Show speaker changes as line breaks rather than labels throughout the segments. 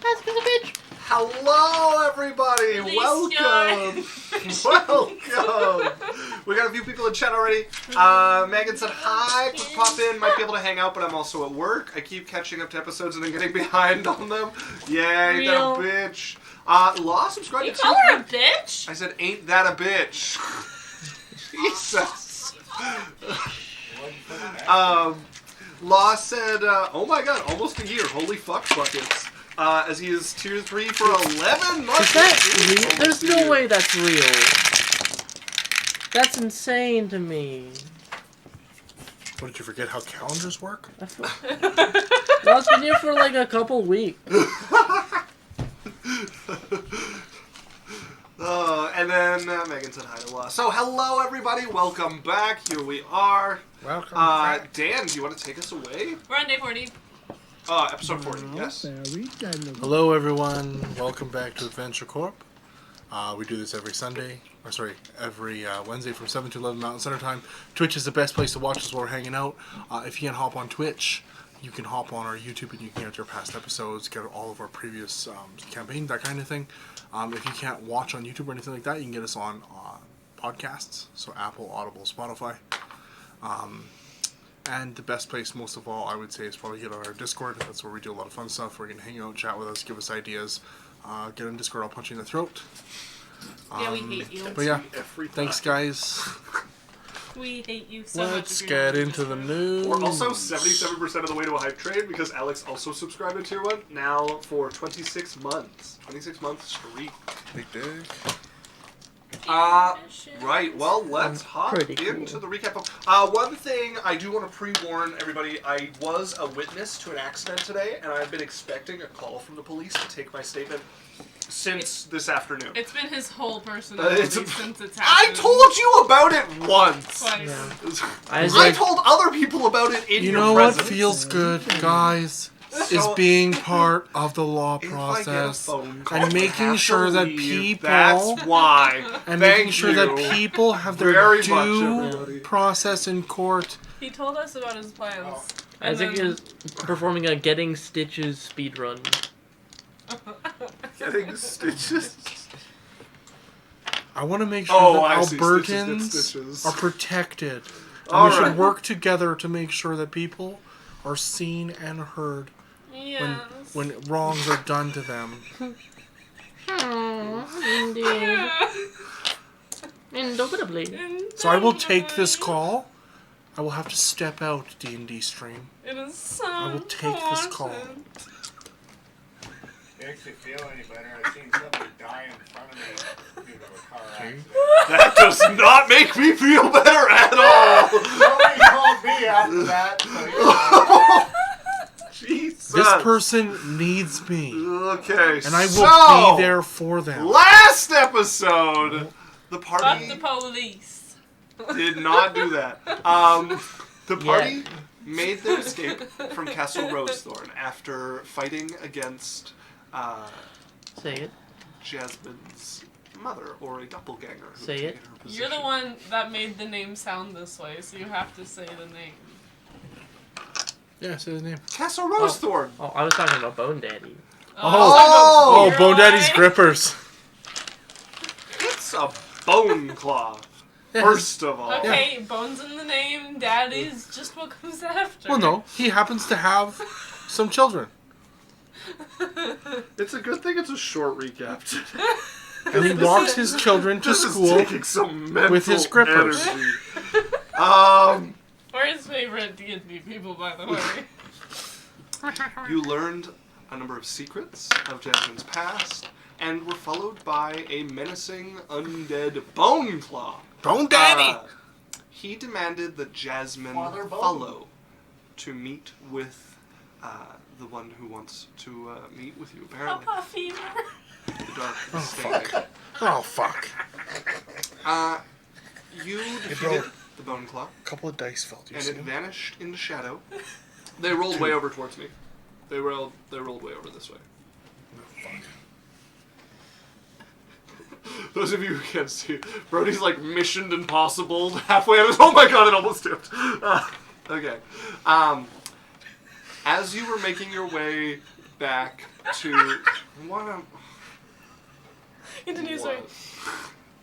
That's a bitch.
Hello, everybody. Welcome. Welcome. We got a few people in chat already. Megan said hi. Quick pop in. Might be able to hang out, but I'm also at work. I keep catching up to episodes and then getting behind on them. Yeah, ain't that a bitch. Law subscribed
You
to
call her a bitch?
I said, ain't that a bitch? Jesus. Law said, oh my god, almost a year. Holy fuck buckets. As he is tier 3 for 11 months.
Is that real? There's no way that's real. That's insane to me.
What, did you forget how calendars work?
Well, it's been here for like a couple weeks.
And then Megan said hi to Law. So, hello everybody, welcome back. Here we are.
Welcome back.
Dan, do you want to take us away?
We're on day 40.
Episode 40, yes.
Hello everyone, welcome back to Adventure Corp. We do this every every Wednesday from 7 to 11 Mountain Standard Time. Twitch is the best place to watch us while we're hanging out. If you can't hop on Twitch, you can hop on our YouTube and you can get our past episodes, get all of our previous campaigns, that kind of thing. If you can't watch on YouTube or anything like that, you can get us on podcasts, so Apple, Audible, Spotify. And the best place, most of all, I would say, is probably get on our Discord. That's where we do a lot of fun stuff, where you can hang out, chat with us, give us ideas. Get on Discord, I'll punch you in the throat.
Yeah, we hate you.
But yeah, thanks guys.
We hate you so much.
Let's get into the news.
We're also 77% of the way to a hype train because Alex also subscribed to Tier 1 now for 26 months. 26 months streak.
Big dig.
Right, well, let's hop into the recap. One thing I do want to pre-warn everybody, I was a witness to an accident today, and I've been expecting a call from the police to take my statement since this afternoon.
It's been his whole personality since it's happened.
I told you about it once!
Twice.
Yeah.
I told other people about it in
You
your
know
presence.
what feels good, guys? Is being part of the law process and making sure that people
that's why.
and
Thank
making sure
you
that people have their
very
due
much,
process in court.
He told us about his plans.
Isaac is performing a Getting Stitches speedrun.
Getting stitches.
I want to make sure that
I see.
Albertans
Stitches.
are protected. And
All
we should
right.
work together to make sure that people are seen and heard
Yes.
when wrongs are done to them.
Indeed. Indubitably.
So I will take this call. I will have to step out, D&D stream.
It is so
I will take this call.
It makes me feel any better. I've seen somebody die in front of me due to a car accident.
That does not make me feel better at all.
Nobody called me after that.
Jesus.
This person needs me.
Okay,
And I will be there for them.
Last episode, the
Fuck
party
the police.
did not do that. The party made their escape from Castle Rosethorn after fighting against
Say it.
Jasmine's mother, or a doppelganger. Who
Say
had
it.
taken her
You're the
position.
one that made the name sound this way, so you have to say the name.
Yeah, say the name.
Castle Rosethorn.
Oh, I was talking about Bone Daddy.
Oh,
You're
Bone Daddy's
right.
grippers.
It's a bone claw. First of all.
Okay, Bones in the name, Daddy's just what comes after.
Well, no, he happens to have some children.
It's a good thing it's a short recap today.
And he walks his children to
This is
school.
taking some mental
with his grippers.
energy.
We're his favorite D&D people, by the way.
You learned a number of secrets of Jasmine's past, and were followed by a menacing undead Bone Claw.
Bone Daddy!
He demanded that Jasmine
Father Bone.
follow to meet with the one who wants to meet with you, apparently.
Papa fever.
The dark is standing.
Oh, fuck.
You defeated the Bone Claw,
A couple of dice fell. Do you
and
see
it
them?
vanished into shadow. They rolled way over towards me. They rolled way over this way.
Fuck.
Those of you who can't see, Brody's like Mission Impossible halfway out of oh my god, it almost tipped. Okay. As you were making your way back to what am
Continue, sorry.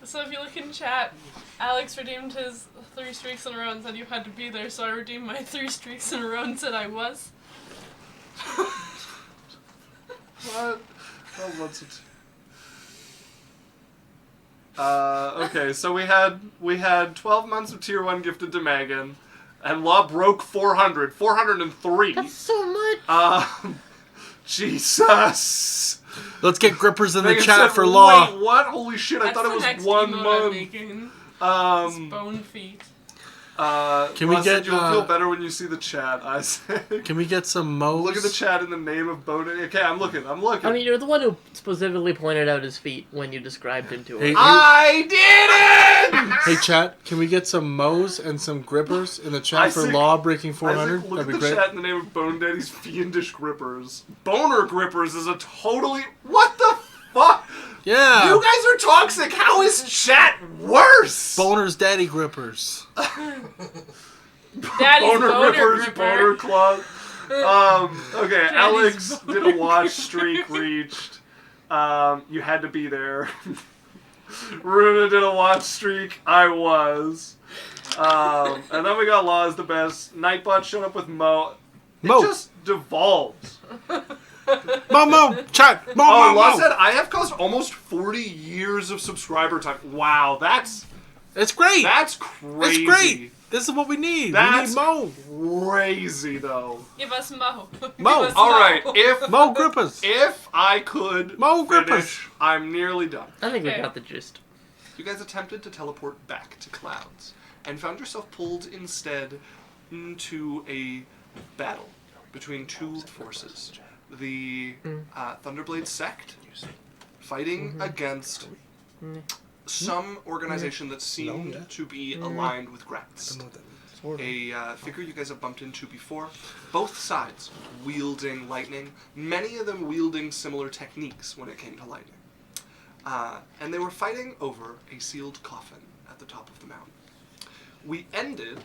So if you look in chat, Alex redeemed his 3 streaks in a row and said you had to be there, so I redeemed my 3 streaks in a row and said I was.
What? Oh, what's it? Okay, so we had 12 months of tier 1 gifted to Megan, and Law broke 403.
That's so much.
Jesus.
Let's get grippers in the
Megan
chat
said,
for Law.
Wait, what? Holy shit! I
That's
thought it
the
was
next
1
emote I'm
month.
making. It's bone feet.
Can we get,
You'll feel better when you see the chat. I say.
Can we get some mows?
Look at the chat in the name of Bone. Okay, I'm looking.
I mean, you're the one who specifically pointed out his feet when you described him to
Hey,
him.
I did it!
Hey chat, can we get some mows and some grippers in the chat
I
for
see-
Law breaking 400?
Look
That'd
at
be
the
great.
chat in the name of Bone Daddy's Fiendish Grippers. Boner Grippers is a totally... What the fuck?
Yeah.
You guys are toxic. How is chat worse?
Boner's daddy grippers.
Daddy's
Boner
boner
Grippers,
gripper.
Boner Club. Okay,
Daddy's
Alex
boner
did a watch streak reached. You had to be there. Runa did a watch streak. I was. And then we got Law as the best. Nightbot showed up with Mo. It
Mo.
just devolved.
Mo, chat. Mo,
Oh, Law
Mo.
said, I have caused almost 40 years of subscriber time. Wow, that's
It's great.
crazy.
It's great. This is what we need.
That's
we need Mo.
crazy, though.
Give us Mo.
Mo.
Give us
All
Mo.
right, if
Mo grippers.
if I could
Mo grippers.
finish, I'm nearly done.
I think we
Okay.
got the gist.
You guys attempted to teleport back to Clouds and found yourself pulled instead into a battle between 2 forces. The Thunderblade sect fighting against some organization that seemed to be aligned with Gratz. A figure you guys have bumped into before. Both sides wielding lightning, many of them wielding similar techniques when it came to lightning. And they were fighting over a sealed coffin at the top of the mountain. We ended...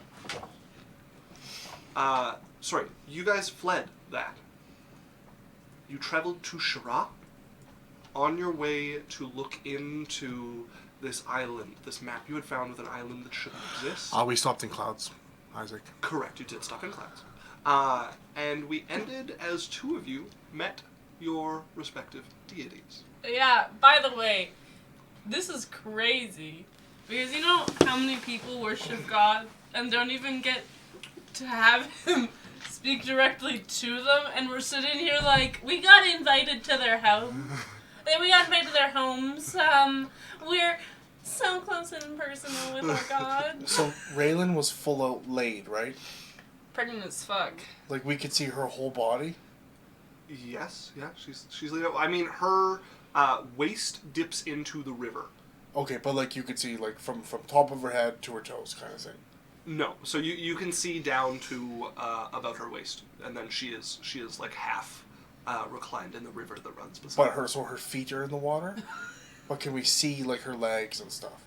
sorry, you guys fled that. You traveled to Sharah on your way to look into this island, this map you had found with an island that shouldn't exist.
We stopped in Clouds, Isaac.
Correct, you did stop in Clouds. And we ended as 2 of you met your respective deities.
Yeah, by the way, this is crazy. Because you know how many people worship God and don't even get to have him speak directly to them, and we're sitting here like, we got invited to their home. We got invited to their homes. We're so close and personal with our God.
So Raylen was full out laid, right?
Pregnant as fuck.
Like we could see her whole body.
Yes, yeah, she's laid out. I mean, her waist dips into the river.
Okay, but like you could see like from top of her head to her toes, kind of thing.
No, so you can see down to about her waist, and then she is like half reclined in the river that runs beside.
But her feet are in the water. But can we see like her legs and stuff?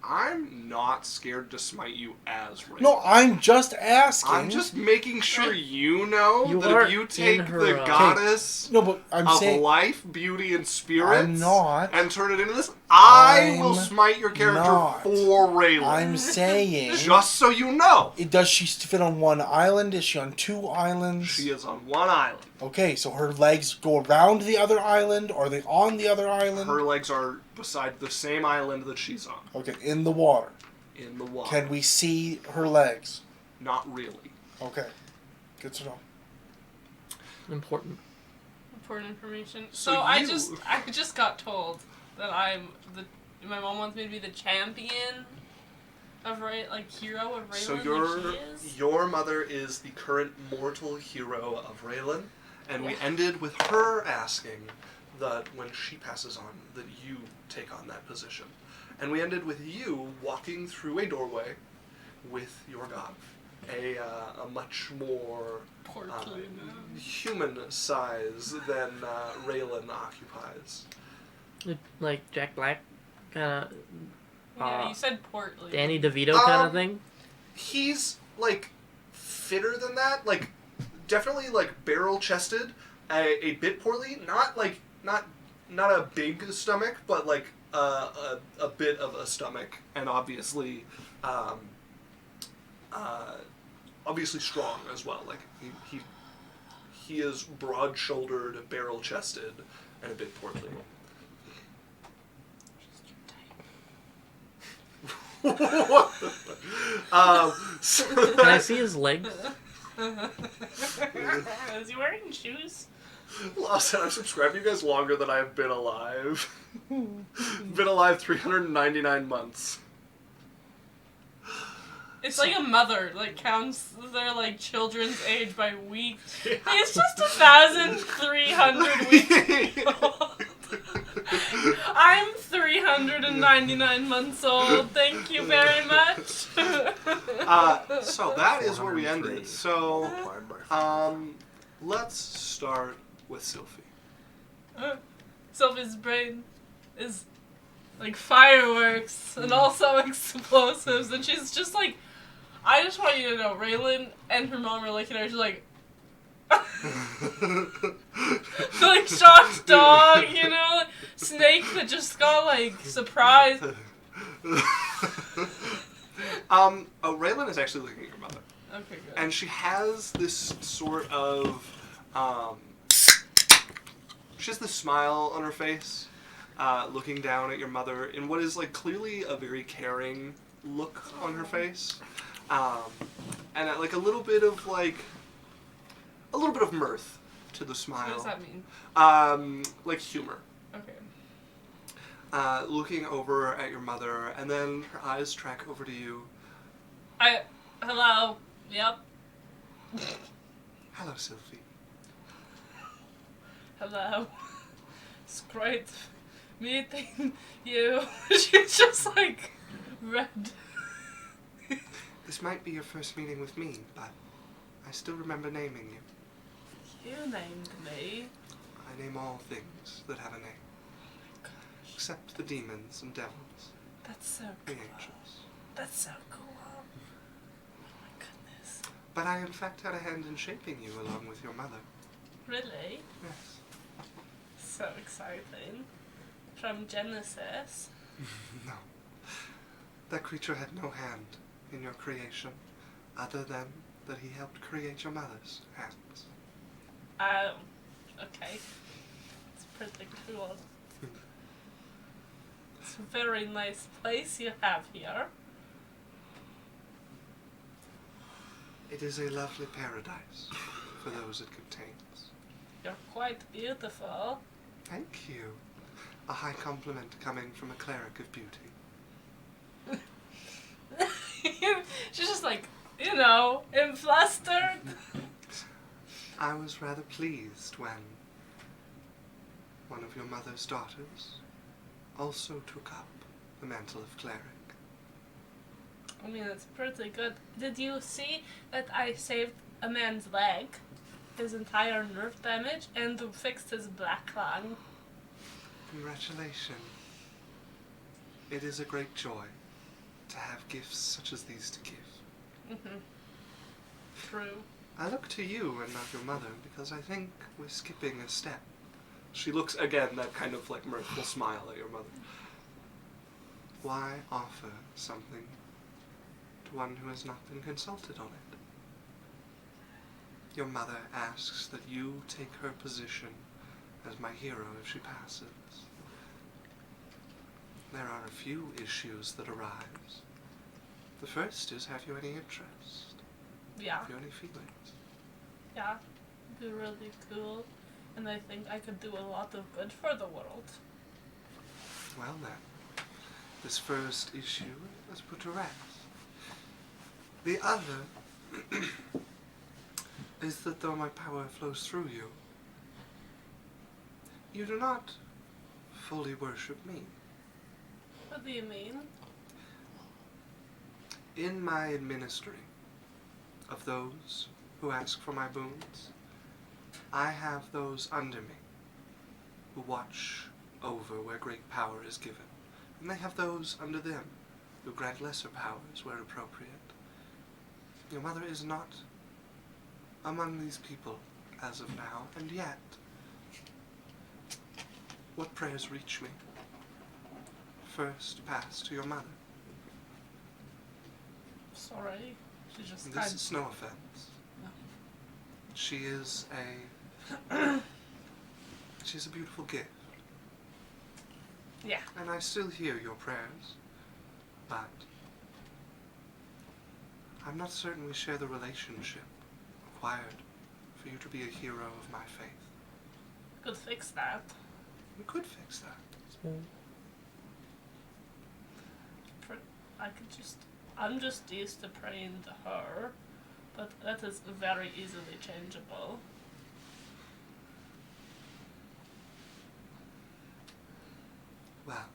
I'm not scared to smite you as Raylen.
No, I'm just asking.
I'm just making sure you know
You
that
are
if you take
in her,
the goddess
No, but I'm
of
saying
life, beauty, and spirits
I'm not.
and turn it into this, I will
I'm
smite your character
not.
for Raylen.
I'm saying.
Just so you know.
Does she fit on one island? Is she on 2 islands?
She is on one island.
Okay, so her legs go around the other island, or are they on the other island?
Her legs are beside the same island that she's on,
Okay, in the water.
in the water.
Can we see her legs?
Not really.
Okay, good to know.
Important.
Important information.
So
So I
you-
just got told that my mom wants me to be the champion of hero of Raylen.
So
like she is.
your mother is the current mortal hero of Raylen, and we
Yeah.
ended with her asking that when she passes on, that you take on that position. And we ended with you walking through a doorway with your god, a much more
Portly man.
human size than Raylen occupies.
Like Jack Black, kind of
Yeah, you said portly.
Danny DeVito kind
Um,
of thing.
He's like fitter than that, like definitely like barrel chested, a bit poorly. Not like not a big stomach, but like a bit of a stomach, and obviously obviously strong as well. Like he is broad-shouldered, barrel-chested, and a bit portly. What the
Can I see his legs?
Is he wearing shoes?
Lawson, I've subscribed to you guys longer than I've been alive. Been alive 399 months.
It's like a mother, like, counts their, like, children's age by weeks. He's just 1,300 weeks old. I'm 399 months old. Thank you very much.
So that is where we
403
ended. So,
multiplied by 4.
let's start with Cylph'e.
Sylphie's brain is like fireworks and also explosives, and she's just like, I just want you to know, Raylen and her mom are looking at her, she's like, like shocked dog, you know, like, snake that just got like surprised.
Raylen is actually looking at your mother.
Okay, good.
And she has this sort of, she has this smile on her face, looking down at your mother in what is like clearly a very caring look on her face, and like a little bit of mirth to the smile.
What does that mean?
Like humor.
Okay.
Looking over at your mother, and then her eyes track over to you.
Hello. Yep.
Hello, Cylph'e.
Hello. It's great meeting you. She's just like red.
This might be your first meeting with me, but I still remember naming you.
You named me.
I name all things that have a name, except the demons and devils,
That's so
the
cool.
angels.
That's so cool. Oh my goodness.
But I, in fact, had a hand in shaping you along with your mother.
Really?
Yes.
So exciting. From Genesis.
No. That creature had no hand in your creation, other than that he helped create your mother's hands.
Oh. Okay. It's pretty cool. It's a very nice place you have here.
It is a lovely paradise for those it contains.
You're quite beautiful.
Thank you. A high compliment coming from a cleric of beauty.
She's just like, you know, flustered.
I was rather pleased when one of your mother's daughters also took up the mantle of cleric.
I mean, it's pretty good. Did you see that I saved a man's leg, his entire nerve damage, and fixed his black lung?
Congratulations. It is a great joy to have gifts such as these to give.
True.
I look to you and not your mother because I think we're skipping a step. She looks again, that kind of like mirthful smile at your mother. Why offer something to one who has not been consulted on it? Your mother asks that you take her position as my hero if she passes. There are a few issues that arise. The first is, have you any interest?
Yeah.
Have you any feelings?
Yeah. It'd be really cool. And I think I could do a lot of good for the world.
Well then, this first issue is put to rest. The other is that though my power flows through you, you do not fully worship me.
What do you mean?
In my administering of those who ask for my boons, I have those under me who watch over where great power is given, and they have those under them who grant lesser powers where appropriate. Your mother is not among these people as of now, and yet, what prayers reach me? First pass to your mother.
Sorry. She just
And
kind
this is no offense.
No.
She is she's a beautiful gift.
Yeah.
And I still hear your prayers, but I'm not certain we share the relationship required for you to be a hero of my faith.
Could fix that.
We could fix that.
I'm just used to praying to her, but that is very easily changeable.
Well,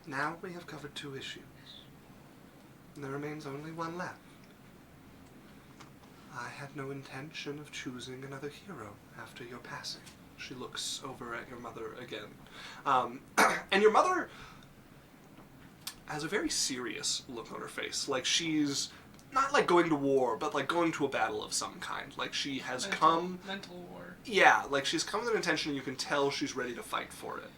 now we have covered 2 issues. And there remains only one left. I had no intention of choosing another hero after your passing. She looks over at your mother again. And your mother has a very serious look on her face. Like she's not like going to war, but like going to a battle of some kind. Like she has
Mental war.
Yeah, like she's come with an intention and you can tell she's ready to fight for it.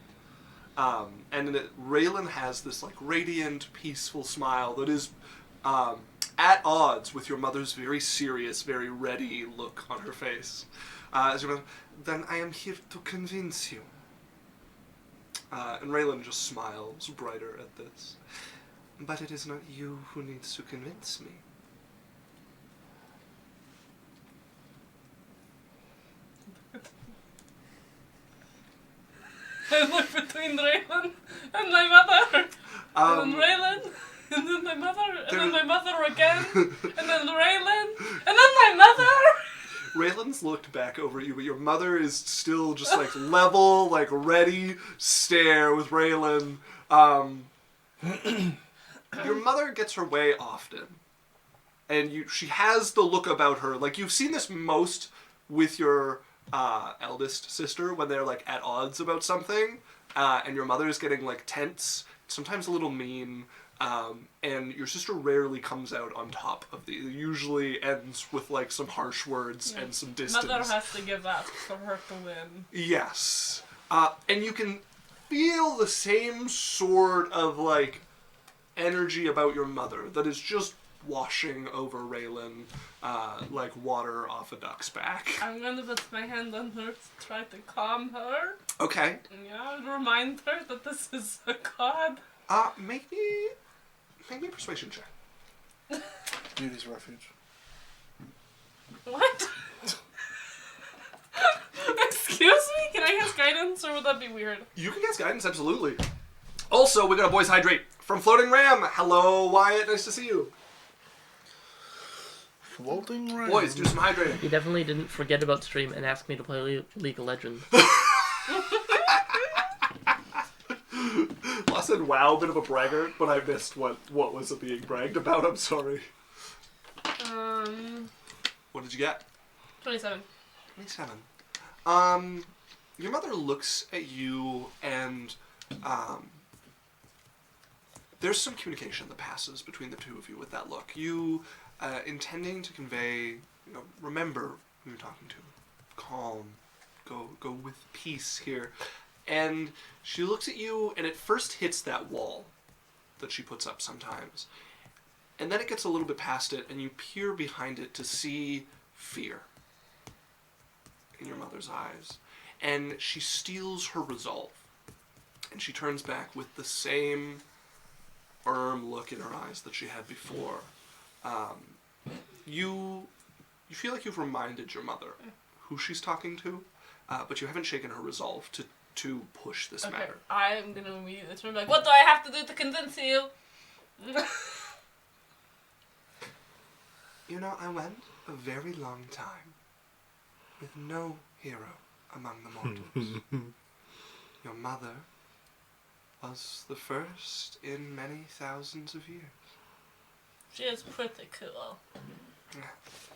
And Raylen has this like radiant, peaceful smile that is at odds with your mother's very serious, very ready look on her face. As your mother, then I am here to convince you. And Raylen just smiles brighter at this. But it is not you who needs to convince me.
I look between Raylen and my mother. And then Raylen, and then my mother, and then my mother again, and then Raylen, and then my mother.
Raylen's looked back over at you, but your mother is still just like level, like ready stare with Raylen. Your mother gets her way often, and she has the look about her. Like you've seen this most with your eldest sister when they're like at odds about something, and your mother's getting like tense, sometimes a little mean. And your sister rarely comes out on top of these. It usually ends with like some harsh words and some distance.
Mother has to give up for her to win.
Yes. And you can feel the same sort of like energy about your mother that is just washing over Raylen like water off a duck's back.
I'm gonna put my hand on her to try to calm her.
Okay.
Yeah, and remind her that this is a god.
Make me a persuasion check.
Beauty's refuge.
What? Excuse me? Can I cast guidance, or would that be weird?
You can cast guidance, absolutely. Also, we got a Boys Hydrate from Floating Ram. Hello, Wyatt. Nice to see you.
Floating Ram.
Boys, do some hydrating.
You definitely didn't forget about stream and ask me to play League of Legends.
I said wow, bit of a braggart, but I missed what was it being bragged about. I'm sorry. What did you get?
27.
27. Your mother looks at you and there's some communication that passes between the 2 of you with that look. You intending to convey, remember who you're talking to. Calm. Go with peace here. And she looks at you, and it first hits that wall that she puts up sometimes. And then it gets a little bit past it, and you peer behind it to see fear in your mother's eyes. And she steals her resolve. And she turns back with the same firm look in her eyes that she had before. You feel like you've reminded your mother who she's talking to, but you haven't shaken her resolve to push this matter.
I'm gonna immediately turn back. What do I have to do to convince you?
I went a very long time with no hero among the mortals. Your mother was the first in many thousands of years.
She is pretty cool.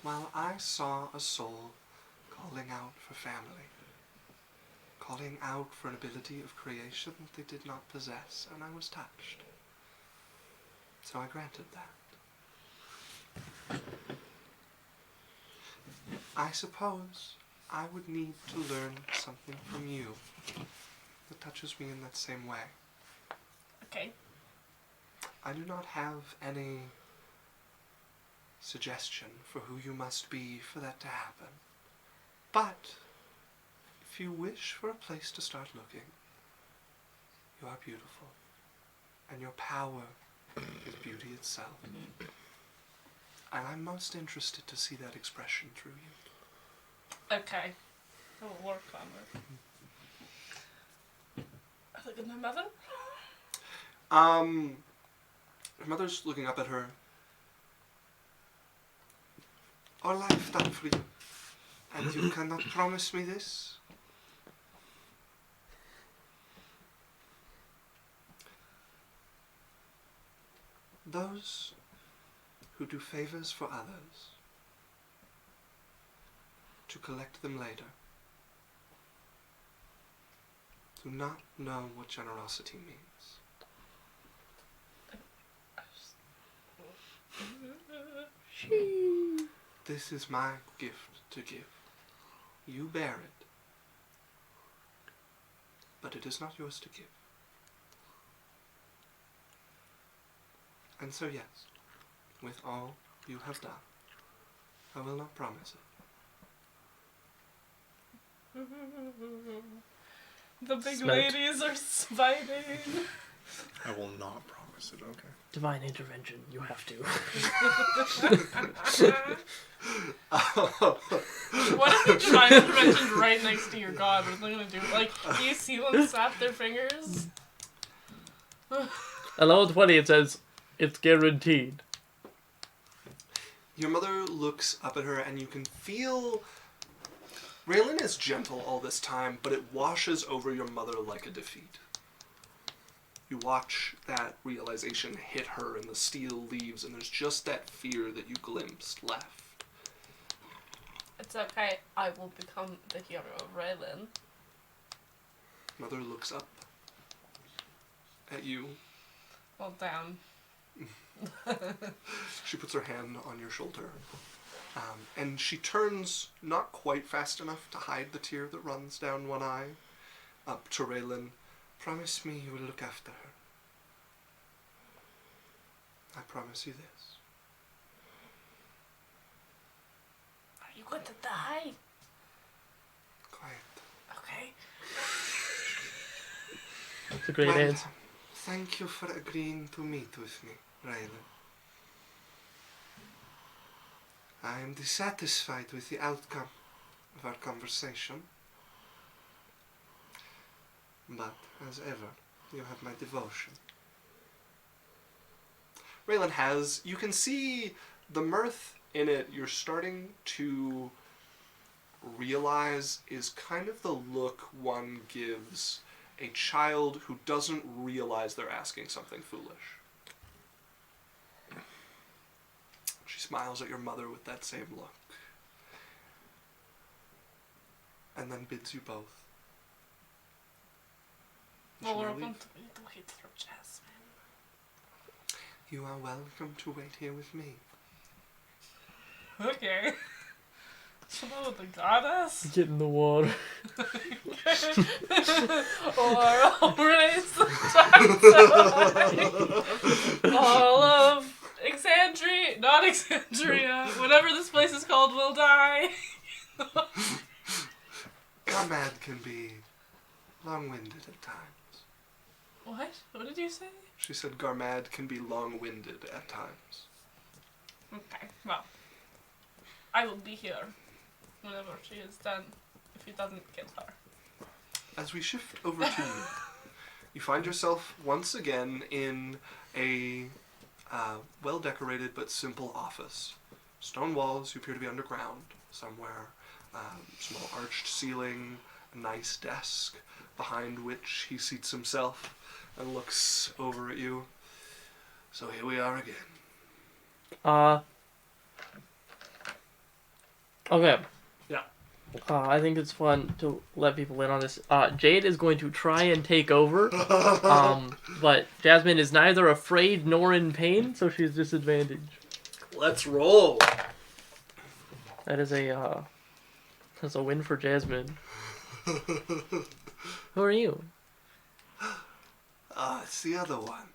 Well, I saw a soul calling out for family. Calling out for an ability of creation that they did not possess, and I was touched. So I granted that. I suppose I would need to learn something from you that touches me in that same way.
Okay.
I do not have any suggestion for who you must be for that to happen. But if you wish for a place to start looking, you are beautiful, and your power is beauty itself. And I'm most interested to see that expression through you.
Okay. I will work on it. I look at my mother.
Her mother's looking up at her. All I've done for you, and you cannot promise me this? Those who do favors for others, to collect them later, do not know what generosity means. This is my gift to give. You bear it, but it is not yours to give. And so yes, with all you have done, I will not promise it.
The big
Smelt.
ladies are fighting.
I will not promise it, okay?
Divine intervention. You have to.
What if you divine intervention right next to your god? What are they gonna do? Like, do you see them snap their fingers?
At level 20, it says it's guaranteed.
Your mother looks up at her and you can feel... Raylen is gentle all this time, but it washes over your mother like a defeat. You watch that realization hit her and the steel leaves, and there's just that fear that you glimpsed left.
It's okay. I will become the hero of Raylen.
Mother looks up at you.
Well, down.
She puts her hand on your shoulder. And she turns, not quite fast enough to hide the tear that runs down one eye, up to Raylen. Promise me you will look after her. I promise you this.
Are you going to die?
Quiet.
Okay.
It's a great
Well,
answer.
thank you for agreeing to meet with me, Raylen. I am dissatisfied with the outcome of our conversation. But, as ever, you have my devotion. Raylen has, you can see the mirth in it, you're starting to realize is kind of the look one gives a child who doesn't realize they're asking something foolish. She smiles at your mother with that same look. And then bids you both.
Well, we're
Shall we
going
leave?
to wait for Jasmine.
You are welcome to wait here with me.
Okay. So that was the goddess?
Get in the water.
Or I'll raise the tide. All of Exandria, not Exandria, whatever this place is called will die.
Garmad can be long-winded at times.
What? What did you say?
She said Garmad can be long-winded at times.
Okay, well. I will be here whenever she is done, if he doesn't kill her.
As we shift over to you, you find yourself once again in a well-decorated but simple office. Stone walls, you appear to be underground somewhere. Small arched ceiling, a nice desk, behind which he seats himself and looks over at you. So here we are again.
Okay.
Yeah.
I think it's fun to let people in on this. Jade is going to try and take over. But Jasmine is neither afraid nor in pain, so she's disadvantaged.
Let's roll.
That is a That's a win for Jasmine. Who are you?
It's the other one.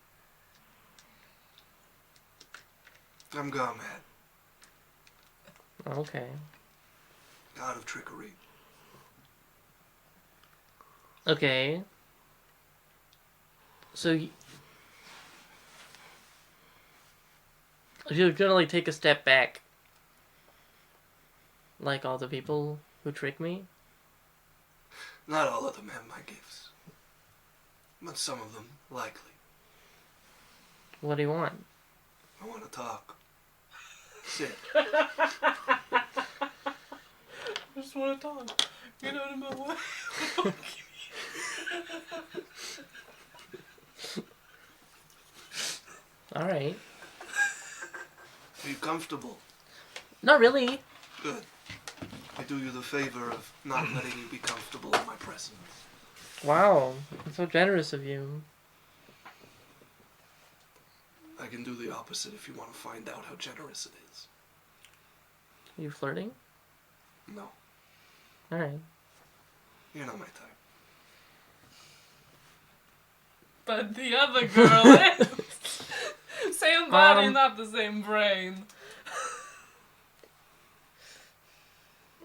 I'm Garmad,
Okay.
god of trickery.
Okay. So you're gonna like take a step back, like all the people who trick me.
Not all of them have my gifts, but some of them likely.
What do you want?
I want to talk. Sit.
I just want to talk. Get out of my way.
All right.
Are you comfortable?
Not really.
Good. I do you the favor of not letting you be comfortable in my presence.
Wow, that's so generous of you.
I can do the opposite if you want to find out how generous it is.
You flirting?
No,
All right.
you're not my type.
But the other girl is. Same body, not the same brain.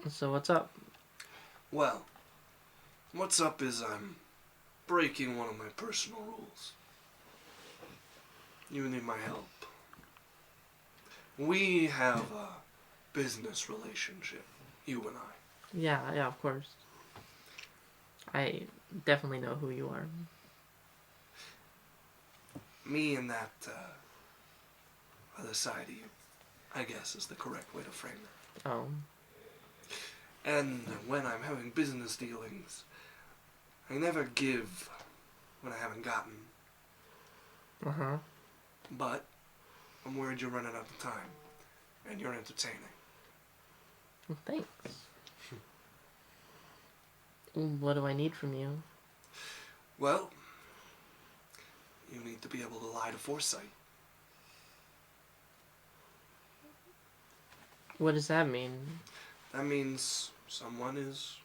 So what's up?
Well, what's up is I'm breaking one of my personal rules. You need my help. We have a business relationship, you and I.
Yeah, of course. I definitely know who you are.
Me and that other side of you, I guess is the correct way to frame it.
Oh.
And when I'm having business dealings, I never give what I haven't gotten.
Uh-huh.
But I'm worried you're running out of time, and you're entertaining.
Well, thanks. What do I need from you?
Well, you need to be able to lie to foresight.
What does that mean?
That means someone is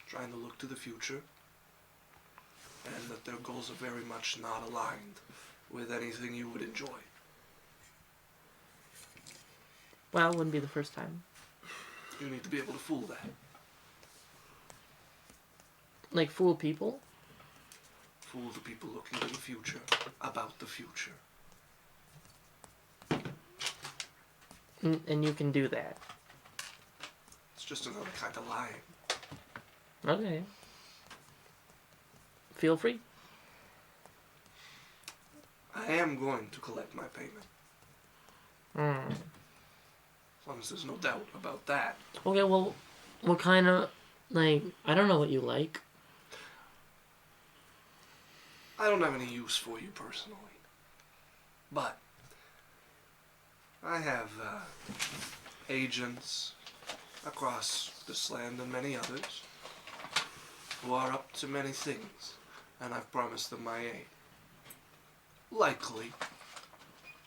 trying to look to the future, and that their goals are very much not aligned with anything you would enjoy.
Well, it wouldn't be the first time.
You need to be able to fool that.
Like, fool people?
Fool the people looking to the future about the future.
And you can do that.
It's just another kind of lying.
Okay. Feel free.
I am going to collect my payment.
Hmm.
As long as there's no doubt about that.
Okay, well, what kind of, like, I don't know what you like.
I don't have any use for you personally. But I have agents across this land and many others who are up to many things, and I've promised them my aid. Likely,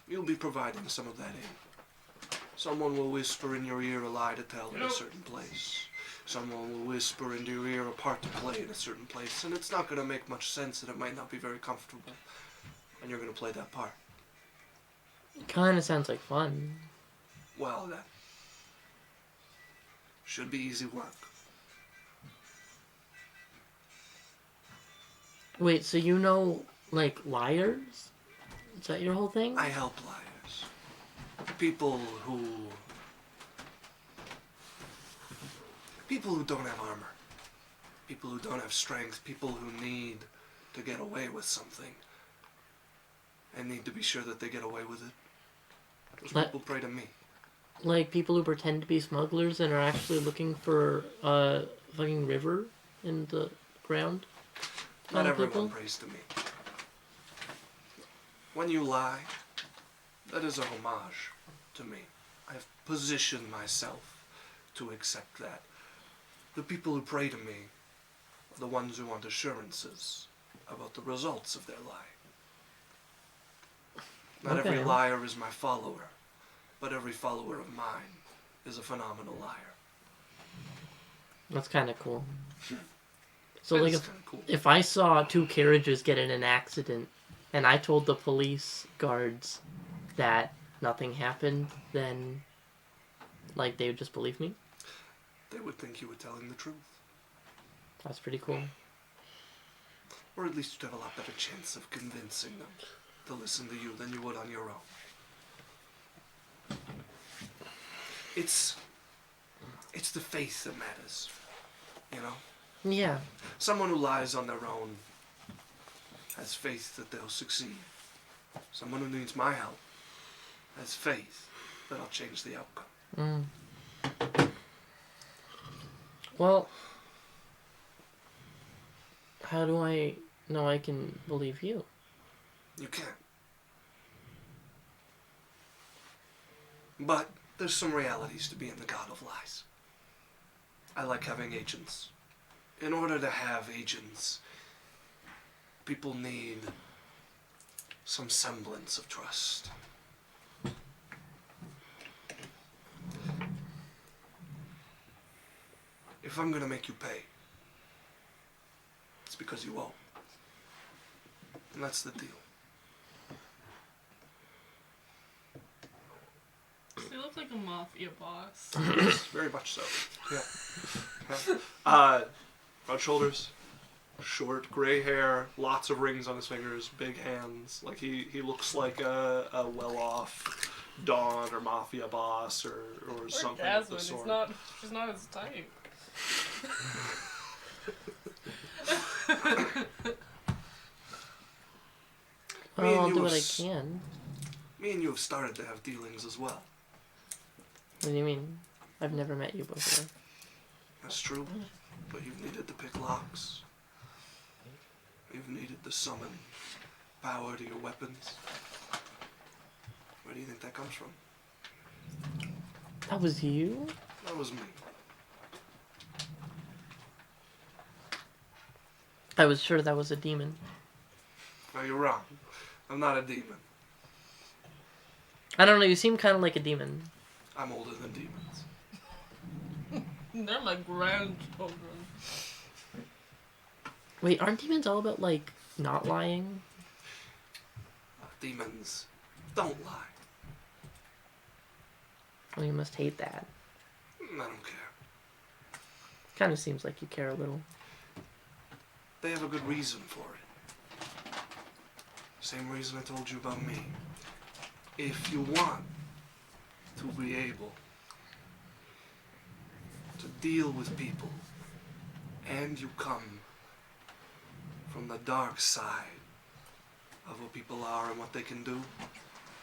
you'll be providing some of that aid. Someone will whisper in your ear a lie to tell in a certain place. Someone will whisper into your ear a part to play in a certain place, and it's not going to make much sense, and it might not be very comfortable, and you're going to play that part.
Kind of sounds like fun.
Well, that should be easy work.
Wait, so you know, like, liars? Is that your whole thing?
I help liars. People who don't have armor. People who don't have strength. People who need to get away with something. And need to be sure that they get away with it. Those people pray to me.
Like people who pretend to be smugglers and are actually looking for a fucking river in the ground?
Not everyone
people?
prays to me. When you lie, that is a homage to me. I've positioned myself to accept that. The people who pray to me are the ones who want assurances about the results of their lie. Not every
Okay.
liar is my follower, but every follower of mine is a phenomenal liar.
That's kind of cool. So,
That
like,
is kinda cool.
if I saw two carriages get in an accident, and I told the police guards that nothing happened, then, like, they would just believe me?
They would think you were telling the truth.
That's pretty cool.
Or at least you'd have a lot better chance of convincing them to listen to you than you would on your own. It's the faith that matters, you know?
Yeah.
Someone who lies on their own has faith that they'll succeed. Someone who needs my help has faith that I'll change the outcome.
Well, how do I know I can believe you?
You can't. But there's some realities to being the god of lies. I like having agents. In order to have agents, people need some semblance of trust. If I'm gonna make you pay, it's because you owe. And that's the deal.
You look like a mafia boss.
Yes, very much so. Yeah. Broad shoulders, short gray hair, lots of rings on his fingers, big hands. Like he looks like a well-off Don or mafia boss or
Or
something
Jasmine,
of the sort.
she's not his type.
Well, I'll
you
do what I
have
can.
Me and you have started to have dealings as well.
What do you mean? I've never met you before.
That's true, but you've needed to pick locks. You've needed to summon power to your weapons. Where do you think that comes from?
That was you?
That was me.
I was sure that was a demon.
No, you're wrong. I'm not a demon.
I don't know, you seem kind of like a demon.
I'm older than demons.
They're my grandchildren.
Wait, aren't demons all about, like, not lying?
Demons don't lie.
Well, you must hate that.
I don't care.
Kind of seems like you care a little.
They have a good reason for it. Same reason I told you about me. If you want to be able to deal with people and you come from the dark side of what people are and what they can do,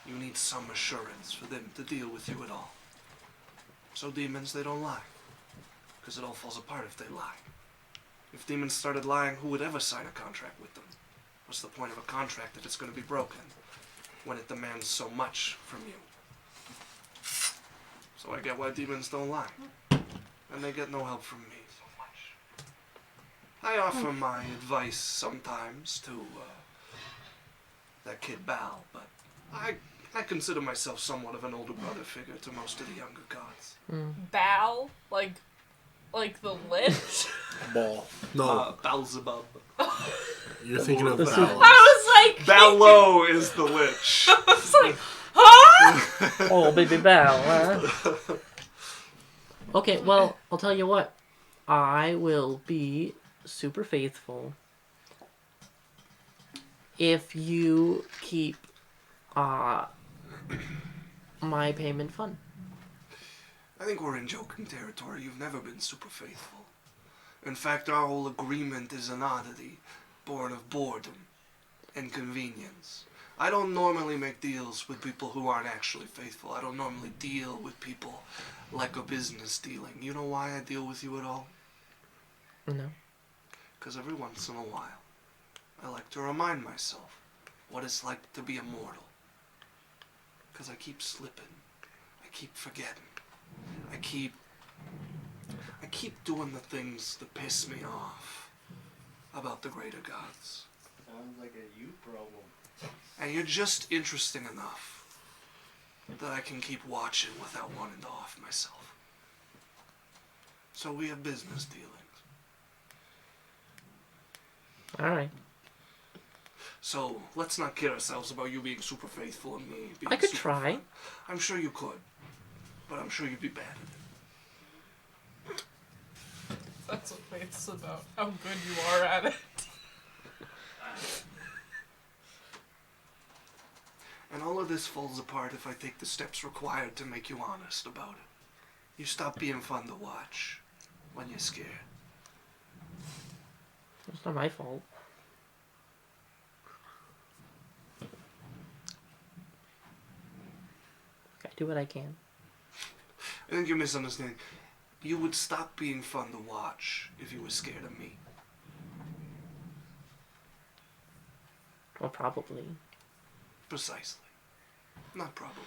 you need some assurance for them to deal with you at all. So demons, they don't lie. Because it all falls apart if they lie. If demons started lying, who would ever sign a contract with them? What's the point of a contract if it's going to be broken when it demands so much from you? So I get why demons don't lie. And they get no help from me. I offer my advice sometimes to that kid Bal, but I consider myself somewhat of an older brother figure to most of the younger gods.
Bal? Like the lich?
Ball. No,
Beelzebub.
you're thinking of
The
Val.
super-
I was like...
Ballo is the lich.
I was like, huh?
Oh, baby Bal, huh? Okay, well, I'll tell you what. I will be super faithful if you keep my payment fun.
I think we're in joking territory. You've never been super faithful. In fact, our whole agreement is an oddity, born of boredom and convenience. I don't normally make deals with people who aren't actually faithful. I don't normally deal with people like a business dealing. You know why I deal with you at all?
No.
Because every once in a while, I like to remind myself what it's like to be immortal. Because I keep slipping. I keep forgetting. I keep doing the things that piss me off about the greater gods.
Sounds like a you problem.
And you're just interesting enough that I can keep watching without wanting to off myself. So we have business dealings.
Alright.
So let's not kid ourselves about you being super faithful and me being
I could
super
try.
fun. I'm sure you could. But I'm sure you'd be bad at it.
That's what faith's about. How good you are at it.
And all of this falls apart if I take the steps required to make you honest about it. You stop being fun to watch when you're scared.
It's not my fault. I do what I can.
I think you're misunderstanding. You would stop being fun to watch if you were scared of me.
Well, probably.
Precisely. Not probably.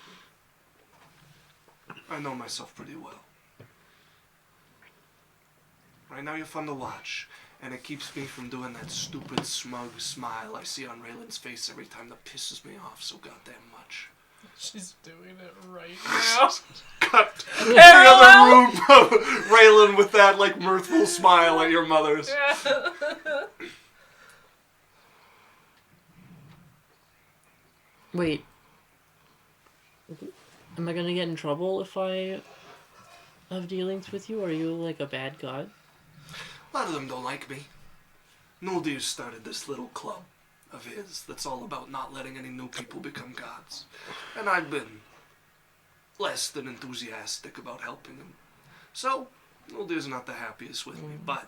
I know myself pretty well. Right now you're fun to watch, and it keeps me from doing that stupid smug smile I see on Raylen's face every time that pisses me off so goddamn much.
She's doing it right now.
Cut to the other room of Raylen with that like mirthful smile at your mother's.
Yeah.
Wait. Am I gonna get in trouble if I have dealings with you? Are you like a bad god?
A lot of them don't like me. Nuldir started this little club of his that's all about not letting any new people become gods. And I've been less than enthusiastic about helping him. So, Nuldir's not the happiest with me, but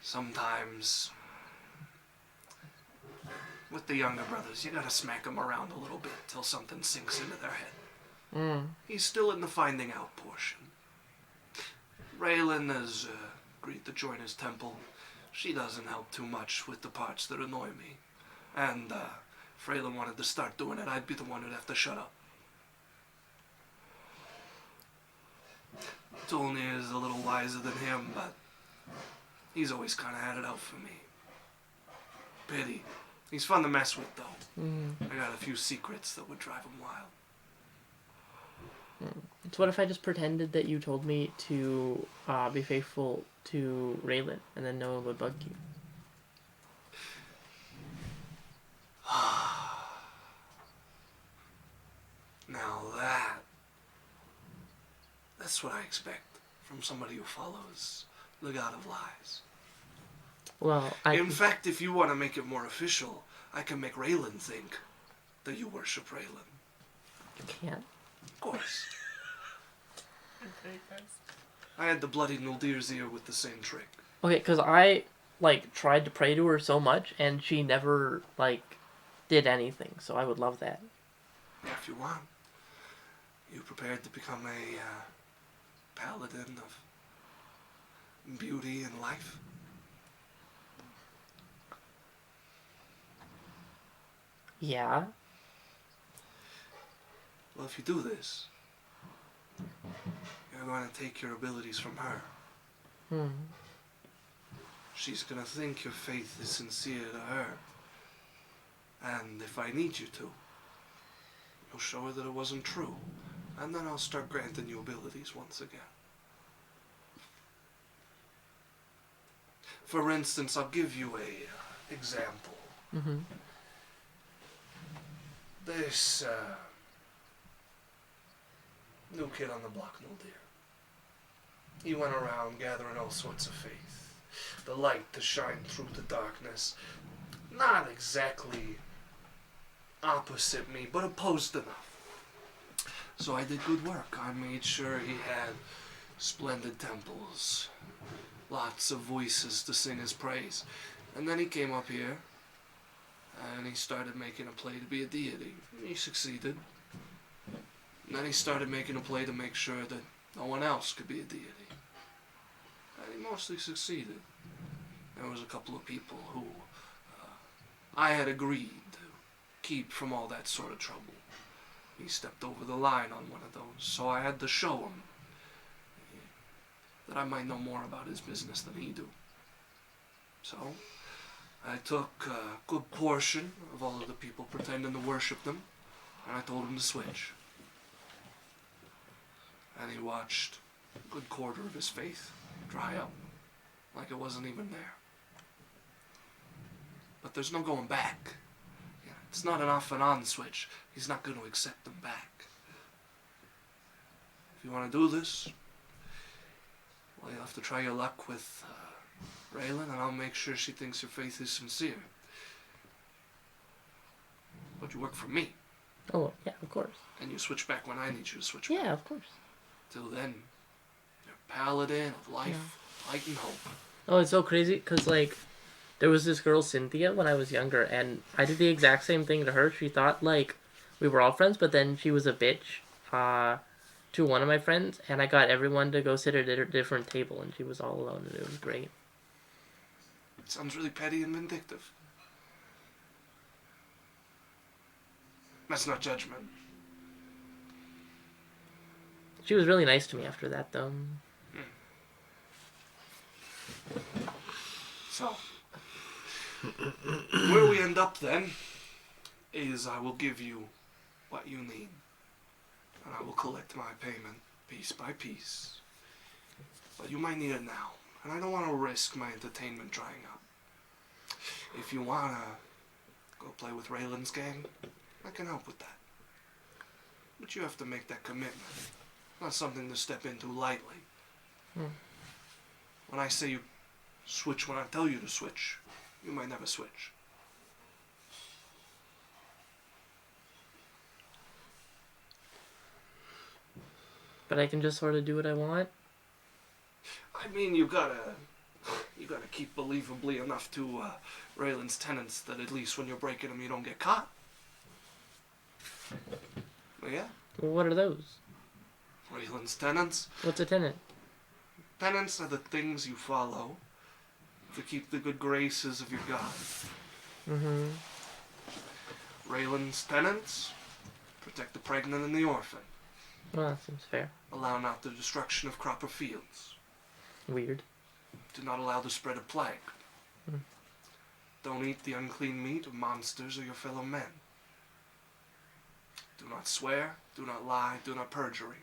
sometimes with the younger brothers, you gotta smack them around a little bit till something sinks into their head. He's still in the finding out portion. Raylen has agreed to join his temple. She doesn't help too much with the parts that annoy me. And if Raylen wanted to start doing it, I'd be the one who'd have to shut up. Tolnir is a little wiser than him, but he's always kind of had it out for me. Pity. He's fun to mess with, though. I got a few secrets that would drive him wild.
So what if I just pretended that you told me to be faithful to Raylen, and then no one would bug you?
Now that's what I expect from somebody who follows the God of Lies.
Well,
In fact, if you want to make it more official, I can make Raylen think that you worship Raylen.
can't.
Of course.
Okay, guys.
I had the bloody Nuldir's ear with the same trick.
Okay, because I tried to pray to her so much, and she never did anything. So I would love that.
Yeah, if you want. You prepared to become a paladin of beauty and life?
Yeah.
Well, if you do this, you're going to take your abilities from her. She's going to think your faith is sincere to her. And if I need you to, you'll show her that it wasn't true. And then I'll start granting you abilities once again. For instance, I'll give you a example. This new kid on the block, Nuldir. He went around gathering all sorts of faith. The light to shine through the darkness. Not exactly opposite me, but opposed enough. So I did good work. I made sure he had splendid temples. Lots of voices to sing his praise. And then he came up here, and he started making a play to be a deity. He succeeded. And then he started making a play to make sure that no one else could be a deity. And he mostly succeeded. There was a couple of people who I had agreed to keep from all that sort of trouble. He stepped over the line on one of those, so I had to show him that I might know more about his business than he do. So I took a good portion of all of the people pretending to worship them, and I told him to switch. And he watched a good quarter of his faith dry up, like it wasn't even there. But there's no going back. Yeah, it's not an off and on switch. He's not going to accept them back. If you want to do this, well, you'll have to try your luck with Raylen, and I'll make sure she thinks your faith is sincere. But you work for me.
Oh, yeah, of course.
And you switch back when I need you to switch back.
Yeah, of course.
Till then, you're a paladin of life, light, and hope.
Oh, it's so crazy, because, like, there was this girl, Cynthia, when I was younger, and I did the exact same thing to her. She thought, like, we were all friends, but then she was a bitch to one of my friends, and I got everyone to go sit at a different table, and she was all alone, and it was great.
It sounds really petty and vindictive. That's not judgment.
She was really nice to me after that, though.
So, where we end up then is I will give you what you need, and I will collect my payment piece by piece. But you might need it now, and I don't want to risk my entertainment drying up. If you want to go play with Raylen's gang, I can help with that. But you have to make that commitment. Not something to step into lightly. When I say you switch when I tell you to switch, you might never switch.
But I can just sort of do what I want?
I mean, you gotta keep believably enough to Raylen's tenants that at least when you're breaking them, you don't get caught. But yeah,
Well, what are those?
Raylen's tenants.
What's a tenant?
Tenants are the things you follow to keep the good graces of your god.
Mm-hmm.
Raylen's tenants protect the pregnant and the orphan.
Well, that seems fair.
Allow not the destruction of crop or fields.
Weird.
Do not allow the spread of plague. Don't eat the unclean meat of monsters or your fellow men. Do not swear, do not lie, do not perjury.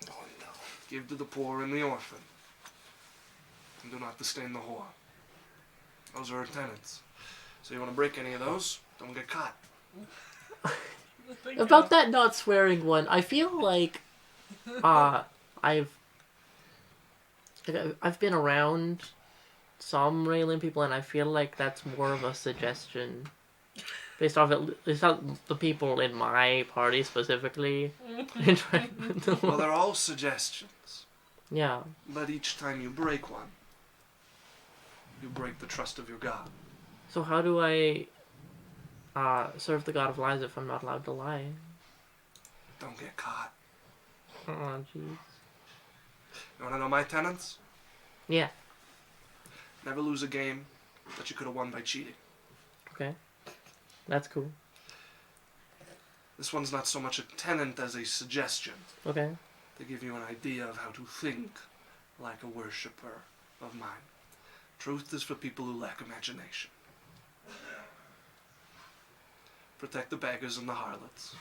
Oh no.
Give to the poor and the orphan. And do not disdain the whore. Those are her tenets. So you want to break any of those, don't get caught.
About that not swearing one, I feel like I've been around some Raylan people, and I feel like that's more of a suggestion based off the people in my party specifically.
Well, they're all suggestions.
Yeah.
But each time you break one, you break the trust of your god.
So how do I serve the god of lies if I'm not allowed to lie?
Don't get caught.
Oh, jeez.
You want to know my tenets?
Yeah.
Never lose a game that you could have won by cheating.
Okay. That's cool.
This one's not so much a tenet as a suggestion.
Okay.
To give you an idea of how to think like a worshipper of mine. Truth is for people who lack imagination. Protect the beggars and the harlots.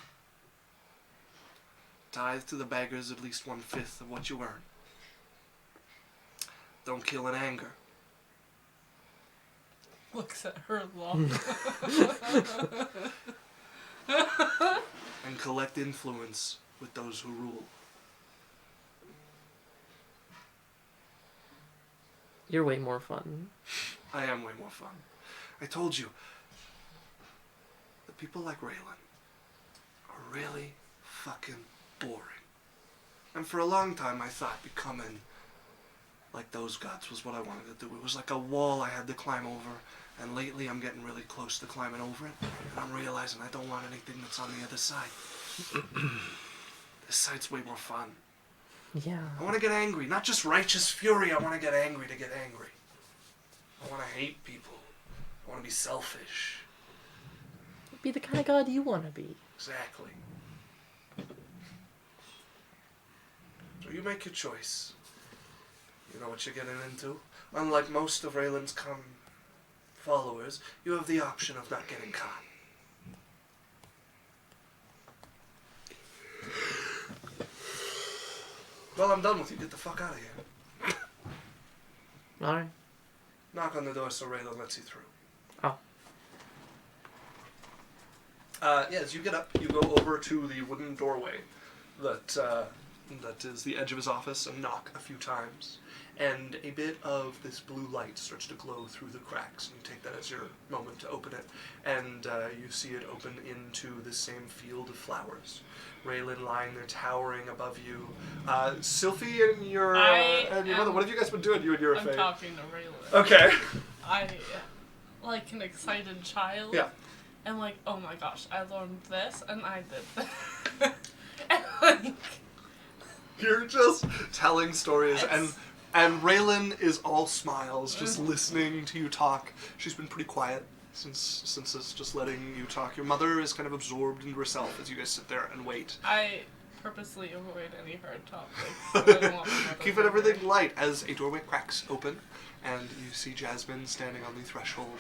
Tithe to the beggars at least 1/5 of what you earn. Don't kill in anger.
Looks at her long.
And collect influence with those who rule.
You're way more fun.
I am way more fun. I told you, the people like Raylen are really fucking boring. And for a long time I thought becoming like those gods was what I wanted to do. It was like a wall I had to climb over, and lately I'm getting really close to climbing over it, and I'm realizing I don't want anything that's on the other side. This side's way more fun.
Yeah.
I want to get angry, not just righteous fury. I want to get angry to get angry. I want to hate people. I want to be selfish.
Be the kind of god you want to be.
Exactly. So you make your choice. You know what you're getting into. Unlike most of Raylen's followers, you have the option of not getting caught. Well, I'm done with you. Get the fuck out of here.
Alright.
Knock on the door so Raylen lets you through.
Oh.
Yeah, as you get up, you go over to the wooden doorway that is the edge of his office and knock a few times. And a bit of this blue light starts to glow through the cracks, and you take that as your moment to open it. And you see it open into the same field of flowers. Raylen lying there towering above you. Cylph'e and your mother, what have you guys been doing, you and your
I'm
Faye?
talking to Raylen.
Okay.
I, like an excited child.
Yeah.
And like, oh my gosh, I learned this and I did this. And like...
You're just telling stories,
It's-
and Raylen is all smiles, just listening to you talk. She's been pretty quiet since it's just letting you talk. Your mother is kind of absorbed into herself as you guys sit there and wait.
I purposely avoid any hard topics. I don't want my mother
Keeping
to
everything
hear.
light as a doorway cracks open, and you see Jasmine standing on the threshold.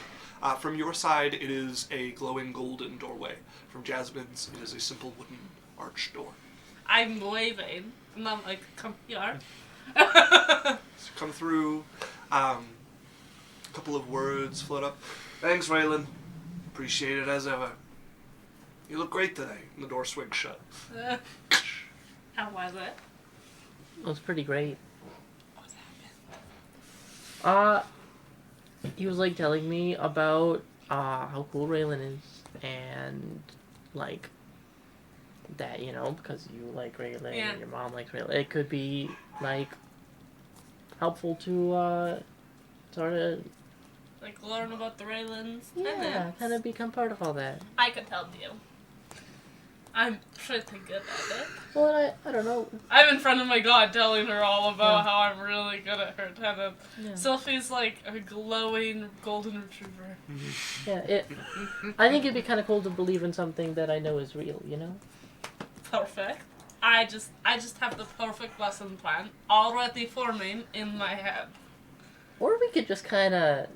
From your side, it is a glowing golden doorway. From Jasmine's, it is a simple wooden arch door.
I'm waving, and I'm like, come here.
So come through, a couple of words float up. Thanks, Raylen. Appreciate it as ever. You look great today. And the door swings shut.
How was it?
It was pretty great.
What happened?
He was like telling me about how cool Raylen is, and like that, you know, because you like Raylen
Yeah.
and your mom likes Raylen. It could be like helpful to sort of
Like, learn about the Raylens.
yeah, kind of become part of all that.
I could help you. I'm pretty good at it.
Well, I don't know.
I'm in front of my god telling her all about
Yeah.
how I'm really good at her tenant.
Yeah.
Sylphie's like a glowing golden retriever.
Yeah, I think it'd be kind of cool to believe in something that I know is real, you know?
Perfect. I just have the perfect lesson plan already forming in my head.
Or we could just kind of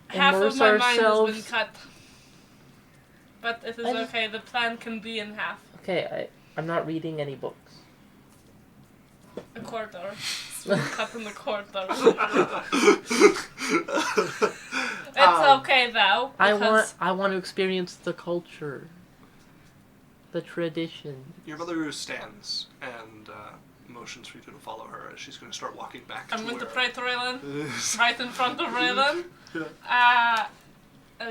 Half of
immerse
my mind has been
ourselves.
cut. But it is
I just-
okay, the plan can be in half.
Okay, I'm not reading any books.
A quarter. It's been cut in the quarter. It's okay though.
I
because
want to experience the culture, the tradition.
Your mother stands and motions for you to follow her as she's going to start walking back
I'm
to
going to
where
pray to Raylen.
it is.
Right in front of Raylen.
Yeah.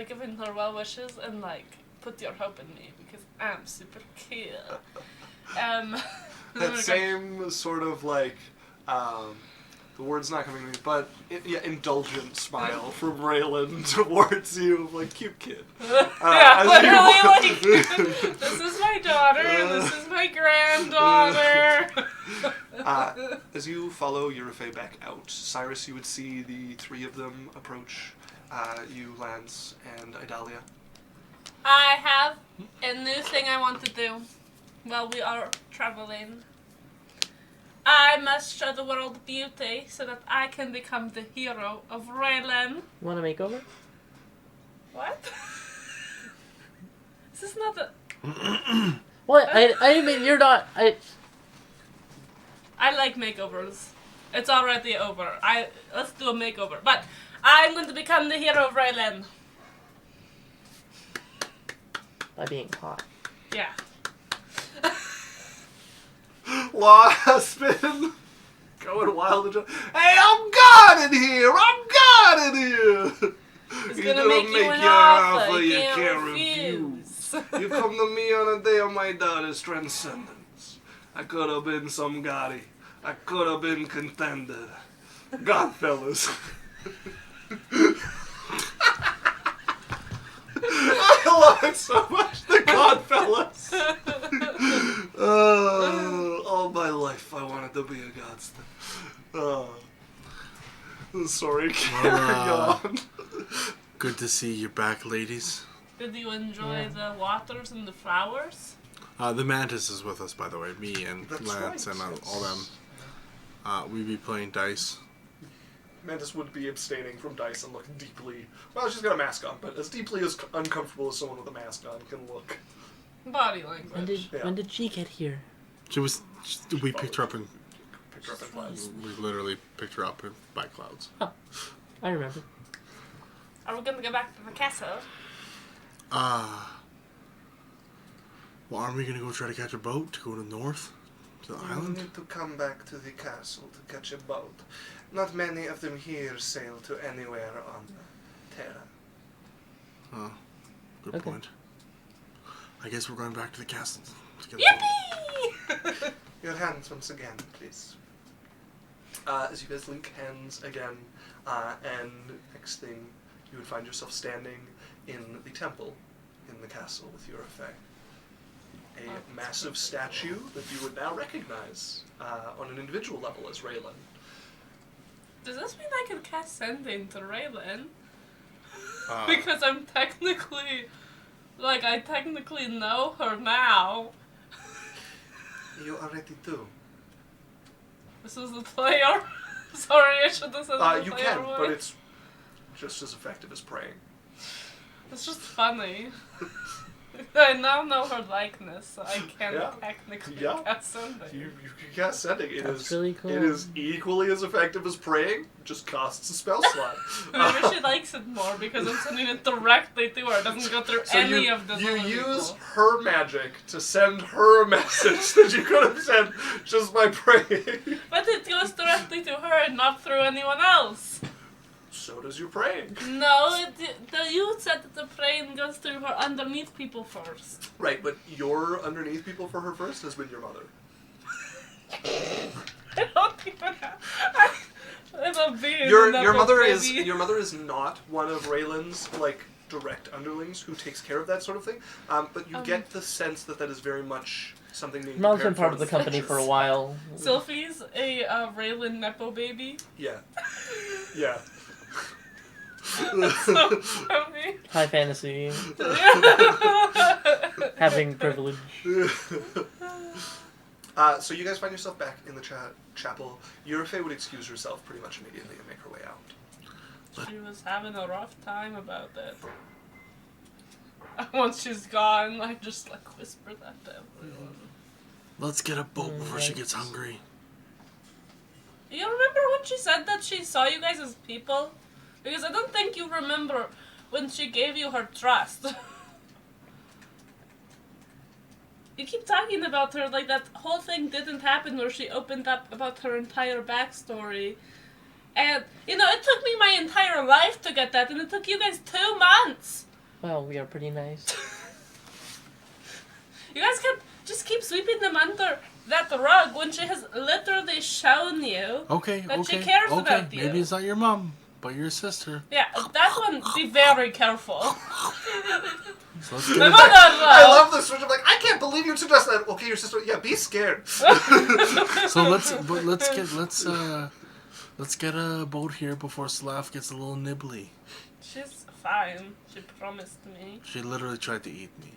Giving her well wishes and like put your hope in me because I'm super cute.
That same sort of like, the word's not coming to me, but indulgent smile from Raylan towards you, like cute kid.
Yeah,
as
literally
you-
like, this is my daughter, this is my granddaughter.
As you follow Eurofei back out, Cyrus, you would see the three of them approach you, Lance, and Idalia.
I have a new thing I want to do while we are traveling. I must show the world beauty so that I can become the hero of Raylen.
Want a makeover?
What? This is not a...
What? I mean, you're not.
I like makeovers. It's already over. Let's do a makeover. But I'm going to become the hero of Raylen.
By being hot.
Yeah.
Waspin! Going wild and hey, I'm God in here! I'm God in here!
It's
He's
gonna make you an offer you can't refuse.
You come to me on the day of my daughter's transcendence. I could have been some Gotti. I could have been contender. God, fellas. I love it so much, the Godfellas. All my life I wanted to be a godson. Sorry, carry on.
Good to see you back, ladies.
Did you enjoy the waters and the flowers?
The Mantis is with us, by the way. Me and
That's
Lance
right,
and
yes.
all them. We be playing dice.
Mantis would be abstaining from dice and look deeply... Well, she's got a mask on, but as deeply as uncomfortable as someone with a mask on can look.
Body language.
When did she get here?
We picked her up in.
Picked her up in clouds.
We literally picked her up by clouds.
I remember.
Are we gonna go back to the castle?
Well, aren't we gonna go try to catch a boat to go to north? To the
You
island?
need to come back to the castle to catch a boat. Not many of them here sail to anywhere on Terra.
Oh, good
Okay.
point. I guess we're going back to the castle to get a boat.
Yippee!
Your hands once again, please. As you guys link hands again, and next thing, you would find yourself standing in the temple in the castle with your effect. A massive statue that you would now recognize on an individual level as Raylen.
Does this mean I can cast sending to Raylen?
Uh,
Because I'm technically, I technically know her now.
You already do.
This is the player. Sorry, I should have said the
You
player
can,
voice.
but it's just as effective as praying.
It's just funny. I now know her likeness, so I can
Yeah.
technically
Yeah.
cast sending.
You can cast sending. It
That's
is
really cool.
It is equally as effective as praying, just costs a spell slot.
Maybe she likes it more because I'm sending it directly to her. It doesn't go through
So
any
you,
of the
you
other
use
people.
her magic to send her a message that you could have sent just by praying.
But it goes directly to her and not through anyone else.
So does your praying.
No, you said that the praying goes through her underneath people first.
Right, but your underneath people for her first has been your mother.
I don't even have... I'm a being
Your
in that
mother
book,
is
baby.
your mother is not one of Raylan's direct underlings who takes care of that sort of thing. But you get the sense that that is very much something being
Mom's been
prepared
part of
for
the company for a while.
Cylph'e's a Raylan Nepo baby.
Yeah. Yeah.
So funny.
High fantasy. Having privilege.
So you guys find yourself back in the chapel. Yurifei would excuse herself pretty much immediately and make her way out.
She was having a rough time about it. Once she's gone, I just whisper that to everyone.
Let's get a boat before she gets hungry.
You remember when she said that she saw you guys as people? Because I don't think you remember when she gave you her trust. You keep talking about her like that whole thing didn't happen where she opened up about her entire backstory. And, it took me my entire life to get that, and it took you guys 2 months.
Well, we are pretty nice.
You guys can just keep sweeping them under that rug when she has literally shown you
Okay,
that
okay,
she cares
okay.
about you.
Maybe it's not your mom, but your sister.
Yeah, that one, be very careful.
So let's get
My
a,
mother,
I love this switch. I'm like, I can't believe you suggest that. Okay, your sister. Yeah, be scared.
so let's get a boat here before Slav gets a little nibbly.
She's fine. She promised me.
She literally tried to eat me.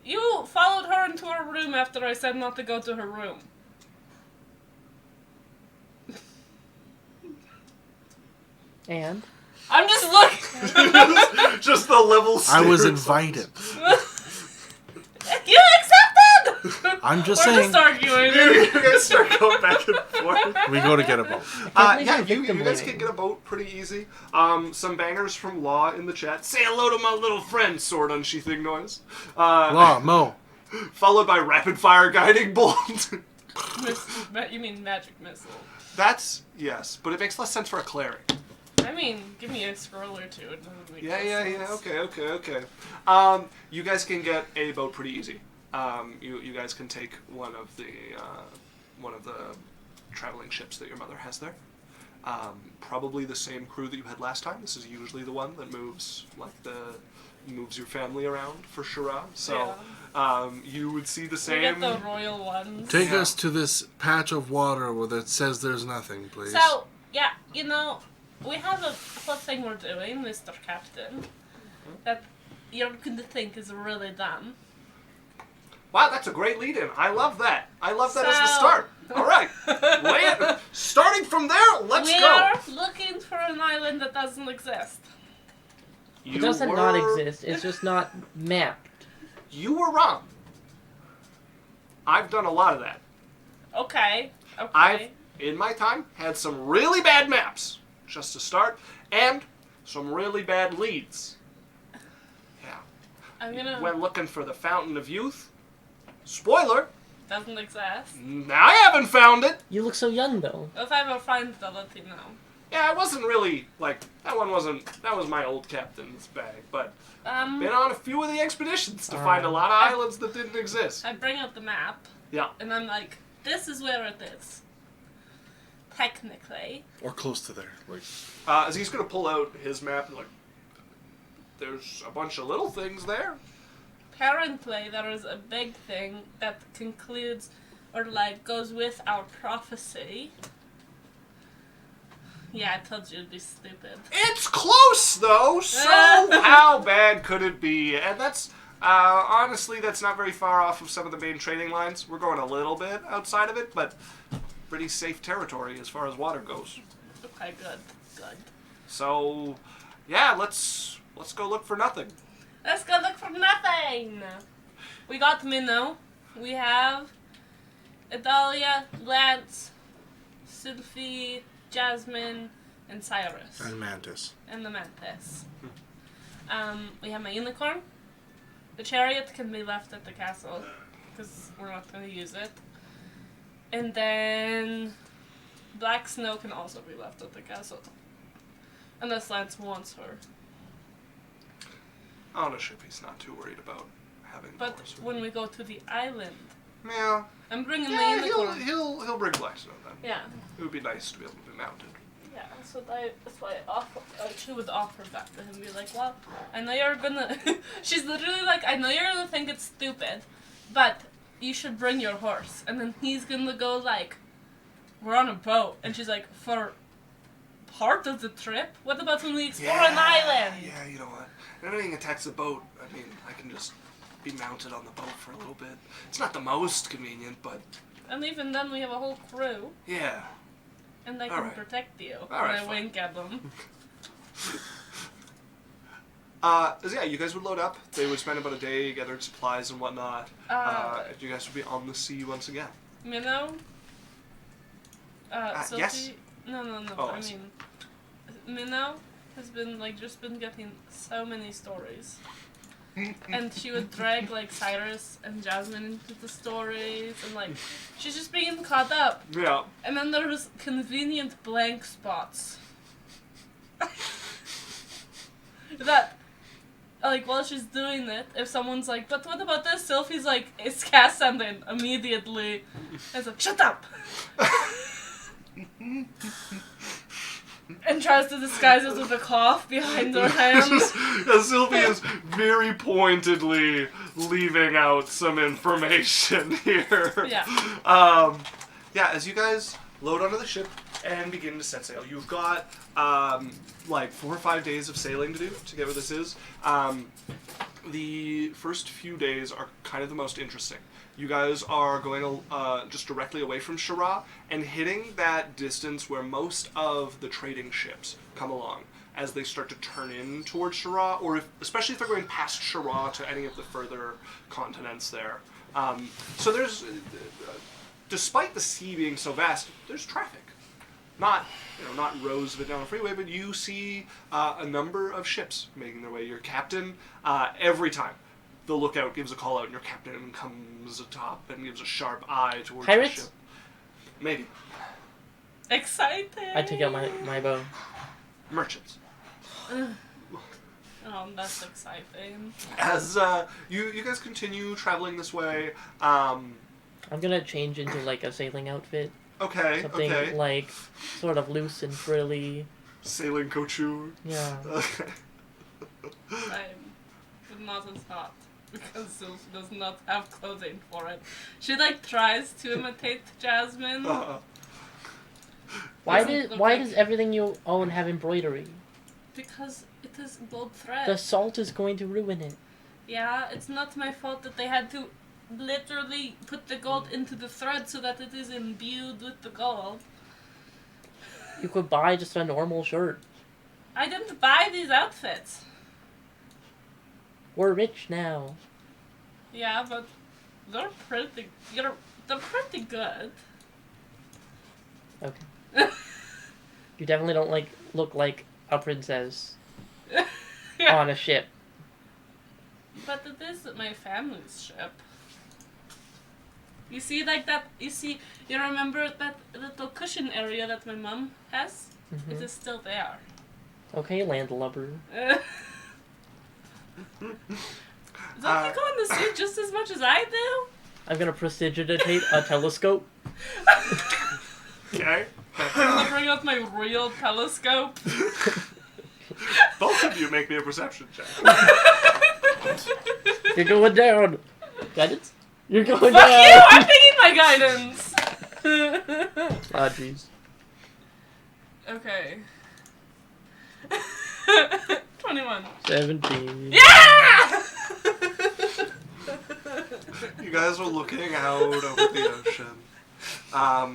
You followed her into her room after I said not to go to her room.
And?
I'm just looking.
Just the level.
I was
stairs.
invited.
You accepted!
I'm just
We're
saying.
just arguing.
You guys start going back and forth.
We go to get a boat.
Yeah, you guys can get a boat pretty easy. Some bangers from Law in the chat. Say hello to my little friend, sword unsheathing noise.
Law, Mo.
Followed by rapid fire guiding bolt.
You mean magic missile.
That's, yes, but it makes less sense for a cleric.
I mean, give me a scroll or two. It doesn't make
Yeah,
sense.
okay. You guys can get a boat pretty easy. You guys can take one of the traveling ships that your mother has there. Probably the same crew that you had last time. This is usually the one that moves moves your family around for Sharah. So you would see the
We
same.
get the royal ones.
Take us to this patch of water where it says there's nothing, please.
So, yeah, we have a whole thing we're doing, Mr. Captain, that you're going to think is really dumb.
Wow, that's a great lead-in. I love that. I love that as the
So-
start. All right, starting from there, let's
We
go.
are looking for an island that doesn't exist.
You
It doesn't not exist. It's just not mapped.
You were wrong. I've done a lot of that.
Okay.
I've, in my time, had some really bad maps, just to start, and some really bad leads. Yeah.
I'm gonna.
When looking for the Fountain of Youth, spoiler,
Doesn't exist.
I haven't found it.
You look so young, though.
If I ever find it, I'll let you know.
Yeah, it wasn't really, like, that was my old captain's bag, but been on a few of the expeditions to find a lot of islands that didn't exist.
I bring up the map.
Yeah.
And I'm like, this is where it is. Technically.
Or close to there. Like,
As he's going to pull out his map and, like, there's a bunch of little things there.
Apparently, there is a big thing that concludes, or, like, goes with our prophecy. Yeah, I told you it'd be stupid.
It's close, though, so how bad could it be? And that's, honestly, that's not very far off of some of the main trading lines. We're going a little bit outside of it, but pretty safe territory as far as water goes.
Okay, good.
So, yeah, let's go look for nothing.
Let's go look for nothing! We got Minnow. We have Adalia, Lance, Cylph'e, Jasmine, and Cyrus.
and Mantis.
And the Mantis. We have my unicorn. The chariot can be left at the castle, because we're not going to use it. And then Black Snow can also be left at the castle. Unless Lance wants her.
On a ship, he's not too worried about having
But
horse.
when we go to the island,
Yeah,
I'm bringing my
yeah,
unicorn.
he'll bring Black Snow then.
Yeah.
It would be nice to be able to be mounted.
Yeah, so that's why she would offer that to him. Be like, well, I know you're gonna. She's literally like, I know you're gonna think it's stupid, but you should bring your horse. And then he's gonna go like, we're on a boat, and she's like, for part of the trip. What about when we explore an island?
Yeah, you know what? If anything attacks the boat, I mean, I can just be mounted on the boat for a little bit. It's not the most convenient, but
And even then, we have a whole crew,
yeah.
and they
All
can
right.
protect you.
All
and
right,
I
fine.
wink at them.
So yeah, you guys would load up. They would spend about a day gathering supplies and whatnot. You guys would be on the sea once again.
Minnow? Cylph'e?
yes.
No.
Oh,
I
I see.
mean, Minnow has been just been getting so many stories. And she would drag Cyrus and Jasmine into the stories, and she's just being caught up.
Yeah.
And then there's convenient blank spots. That, while she's doing it, if someone's like, but what about this? Sylphie's like, it's cast something immediately. And it's like, shut up! And tries to disguise it with a cough behind her hands.
Sylphie is very pointedly leaving out some information here.
Yeah.
Yeah, as you guys load onto the ship and begin to set sail, you've got 4 or 5 days of sailing to do to get where this is. The first few days are kind of the most interesting. You guys are going just directly away from Sharah and hitting that distance where most of the trading ships come along as they start to turn in towards Sharah, or especially if they're going past Sharah to any of the further continents there. So there's, despite the sea being so vast, there's traffic. Not rows of it down the freeway, but you see a number of ships making their way. Your captain, every time the lookout gives a call out, and your captain comes atop and gives a sharp eye towards
Pirates?
the ship. Maybe.
Exciting!
I take out my bow.
Merchants.
Oh, that's exciting.
As you guys continue traveling this way,
I'm gonna change into a sailing outfit.
okay,
Something sort of loose and frilly.
sailing couture.
Yeah.
Okay.
But not as hot. Because Sylphie does not have clothing for it. She tries to imitate Jasmine.
Why
Doesn't look
why
like-
does everything you own have embroidery?
Because it is gold thread.
The salt is going to ruin it.
Yeah, it's not my fault that they had to literally put the gold into the thread so that it is imbued with the gold.
You could buy just a normal shirt.
I didn't buy these outfits.
We're rich now.
Yeah, but they're pretty good.
Okay. You definitely don't look like a princess
Yeah.
on a ship.
But it is my family's ship. You see, like that. You remember that little cushion area that my mom has?
Mhm.
It is still there.
Okay, landlubber.
Don't you go on the sea just as much as I do?
I'm gonna prestidigitate a telescope.
Okay.
I'm gonna bring out my real telescope.
Both of you make me a perception check.
You're going down. Guidance? You're going
Fuck
down.
you! I'm taking my guidance.
Ah, jeez.
Okay. 21.
17.
Yeah!
You guys are looking out over the ocean.
I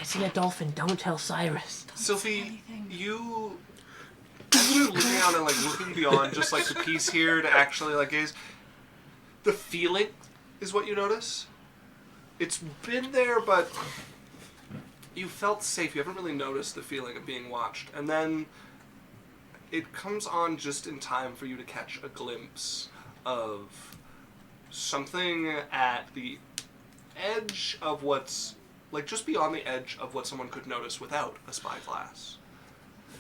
see a dolphin. Don't tell Cyrus.
Cylph'e, you, as you're looking out and looking beyond just the piece here to actually gaze, the feeling is what you notice. It's been there, but you felt safe. You haven't really noticed the feeling of being watched, and then it comes on just in time for you to catch a glimpse of something at the edge of what's just beyond the edge of what someone could notice without a spyglass.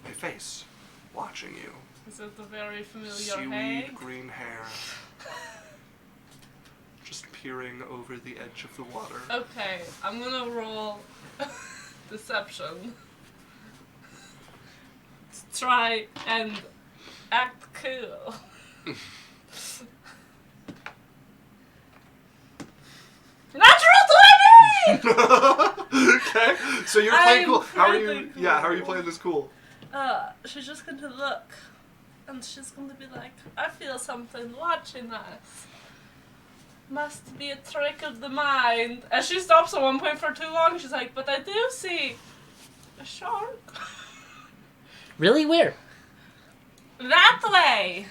A face watching you.
Is it the very familiar
Seaweed
hay?
green hair. Just peering over the edge of the water.
Okay, I'm gonna roll deception. To try and act cool. Natural 20!
Okay, so you're playing
I'm
cool. How are you?
pretty
Yeah, how are you
cool.
playing this cool?
She's just going to look. And she's going to be like, I feel something watching us. Must be a trick of the mind. And she stops at one point for too long. She's like, but I do see a shark.
Really? Where?
That way!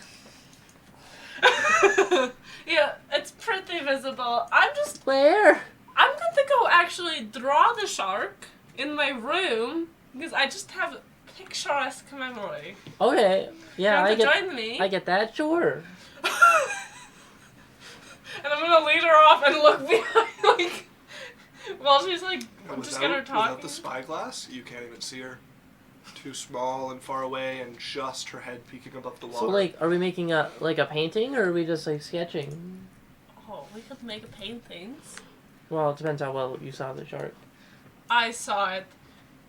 Yeah, it's pretty visible.
Where?
I'm going to go actually draw the shark in my room because I just have a picturesque memory.
Okay. Yeah,
Want
I
to
get.
join me?
I get that. Sure.
And I'm gonna lead her off and look behind, while she's I'm just gonna talk.
Without the spyglass, you can't even see her. Too small and far away, and just her head peeking above the water.
So are we making a painting, or are we just sketching?
Oh, we could make paintings.
Well, it depends how well you saw the shark.
I saw it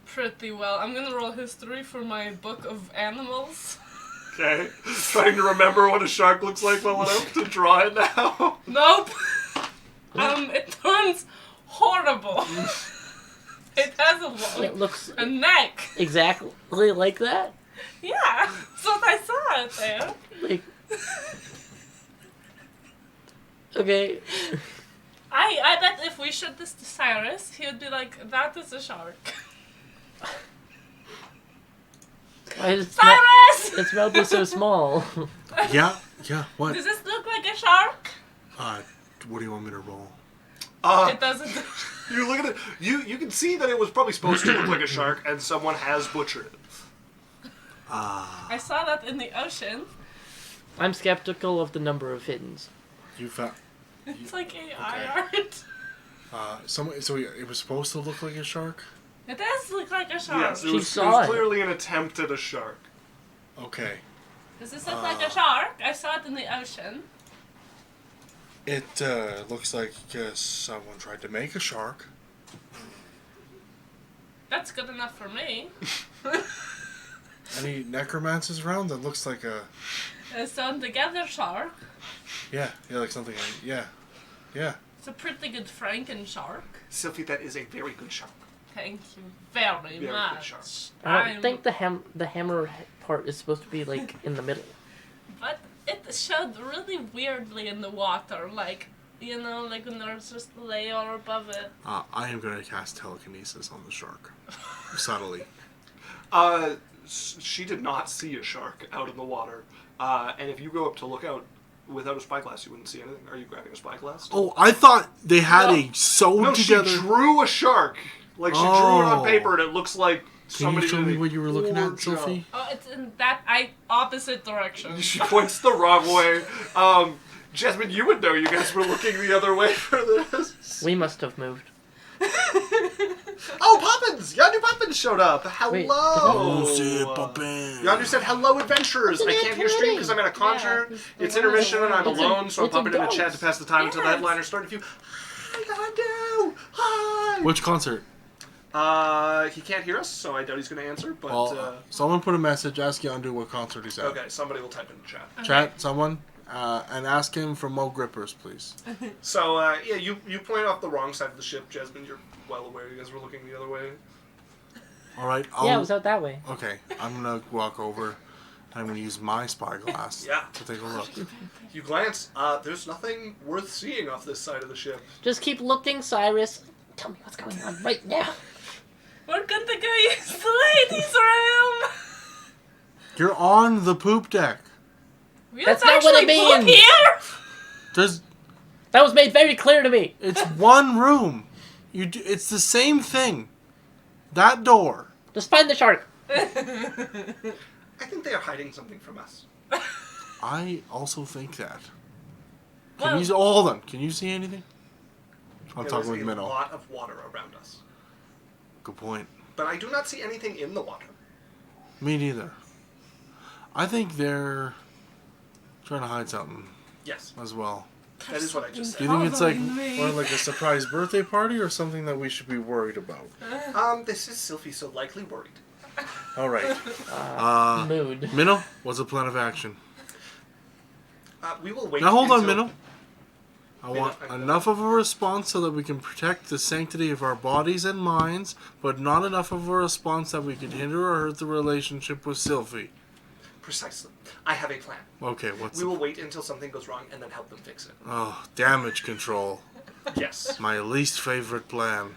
pretty well. I'm gonna roll history for my book of animals.
Okay, trying to remember what a shark looks like well enough to draw it now.
Nope. It turns horrible. It has
It looks
a neck.
exactly like that.
Yeah, so I saw it there.
Like. Okay.
I bet if we showed this to Cyrus, he would be like, that is a shark.
Why is
Cyrus!
its mouth is so small?
Yeah, what?
Does this look like a shark?
What do you want me to roll?
It doesn't.
You look at it. You can see that it was probably supposed to look like a shark, and someone has butchered it.
I saw that in the ocean.
I'm skeptical of the number of fins.
You found...
It's like AI
Okay.
art.
So it was supposed to look like a shark?
It does look like a shark.
Yes, it
She
was
saw it.
clearly an attempt at a shark.
Okay.
Does this look like a shark? I saw it in the ocean.
It looks like someone tried to make a shark.
That's good enough for me.
Any necromancers around? That looks like a...
A sewn together shark.
Yeah, like something like... Yeah.
It's a pretty good Franken shark.
Cylph'e, that is a very good shark.
Thank you very
good
much.
shark.
I don't think the hammer part is supposed to be in the middle.
But it showed really weirdly in the water, when there's just a layer above it.
I am going to cast telekinesis on the shark. Subtly.
She did not see a shark out in the water. And if you go up to look out without a spyglass, you wouldn't see anything. Are you grabbing a spyglass?
Oh, I thought they had
No.
a sewed
No,
together.
she drew a shark. Like, she drew it on paper, and it looks like
Can
somebody
you show
did
me
a
what you were looking
poor
at,
job.
Sophie?
Oh, it's in that opposite direction.
She points the wrong way. Jasmine, you would know you guys were looking the other way for this.
We must have moved.
Oh, Poppins! Yondu Poppins showed up. Hello!
Wait,
Oh, see, Poppin.
Yondu said, hello, adventurers! I can't hear stream because I'm at a concert.
Yeah,
it's
the
intermission and I'm
It's a-
alone, so I'm
it's a
popping in the
ghost.
chat to pass the time until the
Yes.
headliner start. If you... Hi, Yondu! Hi!
Which concert?
He can't hear us, so I doubt he's going to answer, but...
Well, someone put a message, ask Yondu what concert he's at.
okay, somebody will type in the chat.
Chat, someone, and ask him for Mo Grippers, please.
So, yeah, you pointed off the wrong side of the ship, Jasmine. You're well aware you guys were looking the other way.
All right.
Yeah, it was out that way.
Okay, I'm gonna walk over. And I'm gonna use my spyglass
Yeah.
to take a look.
You glance. There's nothing worth seeing off this side of the ship.
Just keep looking, Cyrus. Tell me what's going on right now.
We're gonna go use the ladies' room.
You're on the poop deck.
That's not what it
Look
means.
here.
There's,
That was made very clear to me.
it's one room. It's the same thing. That door.
Just find the shark.
I think they are hiding something from us.
I also think that.
Well-
Hold on. Can you see anything? I'm
There
talking
is
with
a
Minnow.
lot of water around us.
Good point.
But I do not see anything in the water.
Me neither. I think they're trying to hide something
Yes,
as well.
that is what I just
Do you
said.
think it's like
Following me.
or like a surprise birthday party or something that we should be worried about?
This is Cylph'e, so likely worried.
All right.
Mood.
Minnow, what's the plan of action?
We will wait.
Now hold on,
until-
Minnow. I want
I'm-
enough of a response so that we can protect the sanctity of our bodies and minds, but not enough of a response that we can hinder or hurt the relationship with Cylph'e.
Precisely. I have a plan.
Okay, what's
We will wait until something goes wrong and then help them fix it.
Oh, damage control.
Yes.
My least favorite plan.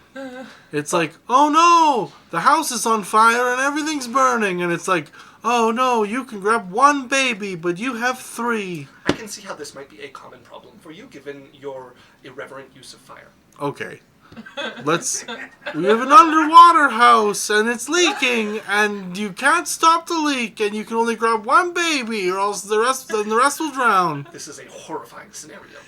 It's like, oh no, the house is on fire and everything's burning, and it's like, oh no, you can grab one baby, but you have 3.
I can see how this might be a common problem for you, given your irreverent use of fire.
Okay. We have an underwater house and it's leaking and you can't stop the leak and you can only grab one baby or else the rest will drown.
This is a horrifying scenario.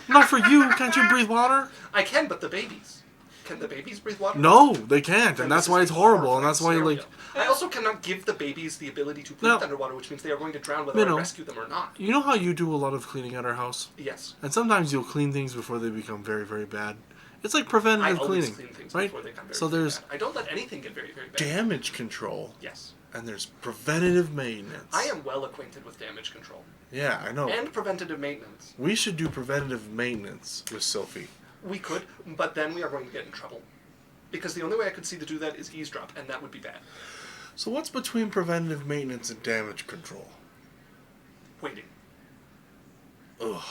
Not for you. Can't you breathe water?
I can, but the babies. Can the babies breathe water?
No, they can't,
Then
and that's
this
why
is
it's
a
horrible, and
horrifying
that's why
scenario. I also cannot give the babies the ability to breathe
No.
underwater, which means they are going to drown whether
Minnow.
I rescue them or not.
you know how you do a lot of cleaning at our house?
Yes.
And sometimes you'll clean things before they become very, very bad. It's like
I
preventative
always
cleaning,
clean things
right?
before they become very,
So
very
there's
bad. I don't let anything get very, very bad.
damage control,
Yes.
and there's preventative maintenance.
I am well acquainted with damage control.
Yeah, I know.
And preventative maintenance.
We should do preventative maintenance with Cylph'e.
We could, but then we are going to get in trouble. Because the only way I could see to do that is eavesdrop, and that would be bad.
So what's between preventative maintenance and damage control?
Waiting.
Ugh.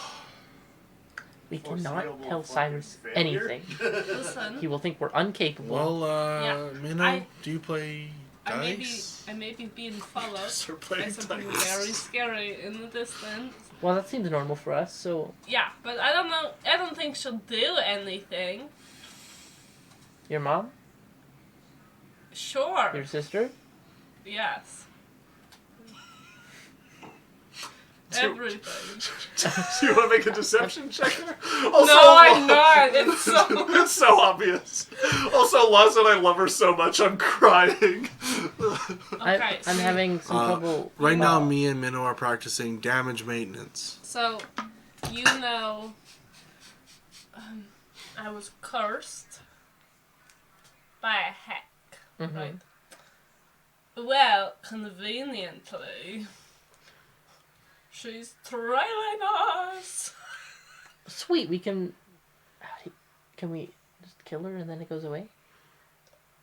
We cannot
Foreseeable
tell
fucking
Cyrus
failure.
anything.
Listen,
He will think we're incapable.
Well,
Yeah,
Minnow, do you play
I may be
dice?
being followed
Start
by
playing
something
dice.
very scary in the distance.
Well, that seems normal for us, so
Yeah, but I don't know. I don't think she'll do anything.
your mom?
Sure.
Your sister?
Yes.
Do-
Everything.
Do you want to make a deception check there?
No, I'm not. It's so.
It's so obvious. Also, Lawson, I love her so much, I'm crying.
Okay,
I'm
so-
having some trouble.
Right now, me and Minnow are practicing damage maintenance.
So, you know, I was cursed by a heck,
Mhm.
right? Well, conveniently, she's trailing us.
Sweet, we can. Can we just kill her and then it goes away?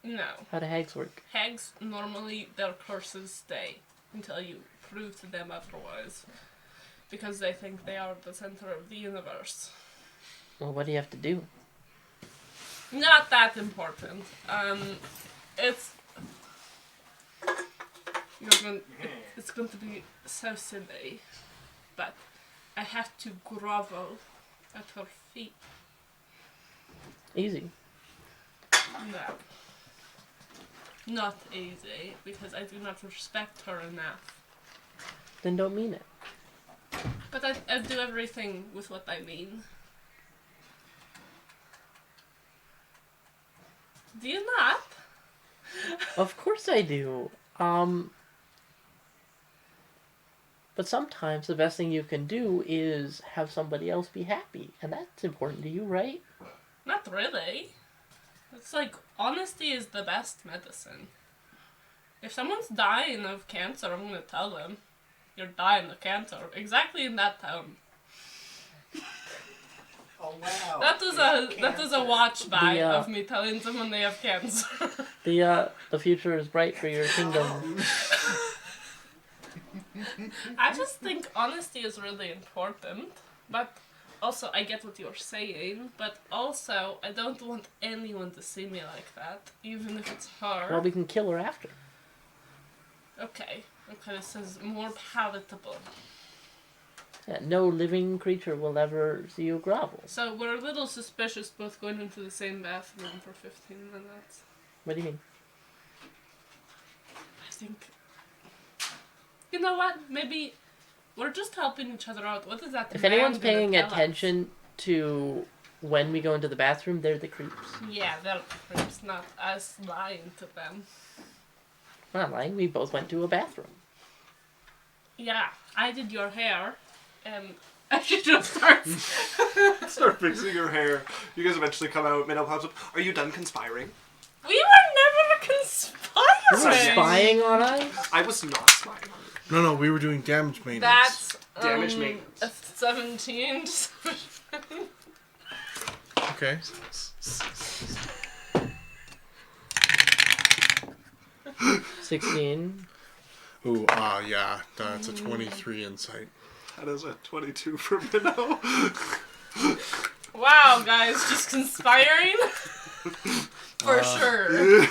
No,
How do hags work?
hags normally their curses stay until you prove to them otherwise, because they think they are the center of the universe.
Well, what do you have to do?
Not that important. It's it's going to be so silly. but I have to grovel at her feet.
Easy.
No. Not easy, because I do not respect her enough.
Then don't mean it.
But I do everything with what I mean. Do you not?
Of course I do. But sometimes the best thing you can do is have somebody else be happy. And that's important to you, right?
Not really. It's like, honesty is the best medicine. If someone's dying of cancer, I'm gonna tell them, you're dying of cancer. Exactly in that tone.
Oh wow.
That was a watch by
The,
of me telling someone they have cancer.
The future is bright for your kingdom.
I just think honesty is really important, but also I get what you're saying, but also I don't want anyone to see me like that, even if it's her.
Well, we can kill her after.
Okay, this is more palatable.
Yeah, no living creature will ever see you grovel.
So we're a little suspicious both going into the same bathroom for 15 minutes.
What do you mean?
I think... You know what? Maybe we're just helping each other out. What is that?
If
man
anyone's
gonna
paying
tell us?
attention to when we go into the bathroom, they're the creeps.
Yeah, they're creeps, not us lying to them.
I'm not lying, we both went to a bathroom.
Yeah, I did your hair, and I should just start.
Start fixing your hair. You guys eventually come out. Minnow pops up. Are you done conspiring?
We were never conspiring.
You were spying on us?
I was not spying on you.
No, we were doing damage maintenance.
That's
Damage maintenance.
a 17.
Okay.
16.
Ooh, yeah, that's a 23 insight.
That is a 22 for Minnow.
Wow, guys, just conspiring for sure.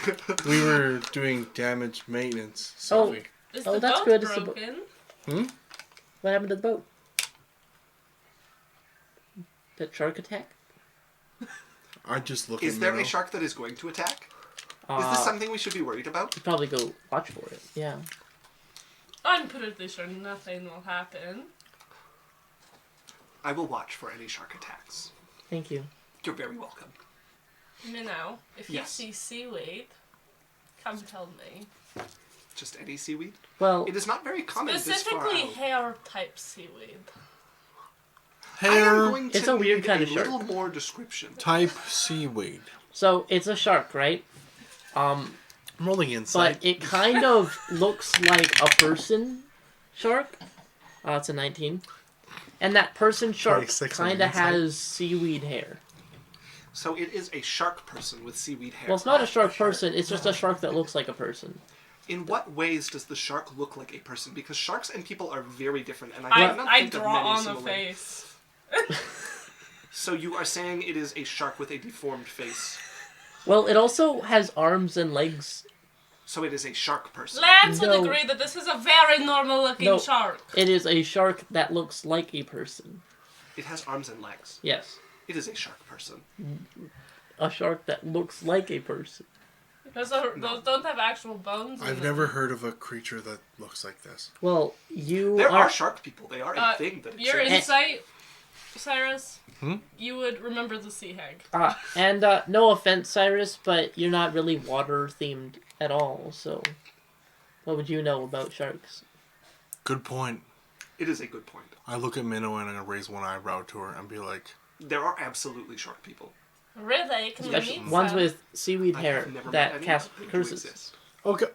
We were doing damage maintenance,
Oh.
Cylph'e.
Is
Oh,
the
that's
boat
good. It's the bo-
broken?
What happened to the boat? That shark attack?
I just look
Is
at
there
Minnow.
a shark that is going to attack? Is this something we should be worried about?
Should probably go watch for it. Yeah.
I'm pretty sure nothing will happen.
I will watch for any shark attacks.
Thank you.
You're very welcome.
Minnow, if
Yes.
you see seaweed, come tell me.
Just any seaweed?
Well,
It is not very common this far
Specifically
out.
hair type seaweed.
I am
Hair
going to
It's a weird
need
kind
a
of shark.
little more description.
type seaweed.
so it's a shark, right?
I'm rolling insight.
But it kind of looks like a person shark. It's a 19. And that person shark
26 on
kind of
inside.
has seaweed hair.
So it is a shark person with seaweed hair.
Well, it's not a shark person, it's just a shark that looks like a person.
In what ways does the shark look like a person? Because sharks and people are very different, and I
I
cannot think of
draw
many
on a
similar.
face.
So you are saying it is a shark with a deformed face.
Well, it also has arms and legs.
So it is a shark person.
Lance would
No.
agree that this is a very normal looking
No.
shark.
It is a shark that looks like a person.
It has arms and legs.
Yes.
It is a shark person.
A shark that looks like a person.
Those don't have actual bones. in
I've
them.
never heard of a creature that looks like this.
Well, you
There
are...
are shark people. They are a thing that
Your
exists.
insight, Cyrus,
Hmm?
you would remember the sea hag.
And no offense, Cyrus, but you're not really water-themed at all, so... What would you know about sharks?
Good point.
It is a good point.
I look at Minnow and I raise one eyebrow to her and be like,
There are absolutely shark people.
Really? Can we
Especially
meet
ones
some?
with seaweed
I
hair
have never met
that
any
cast
who
curses.
exist.
okay.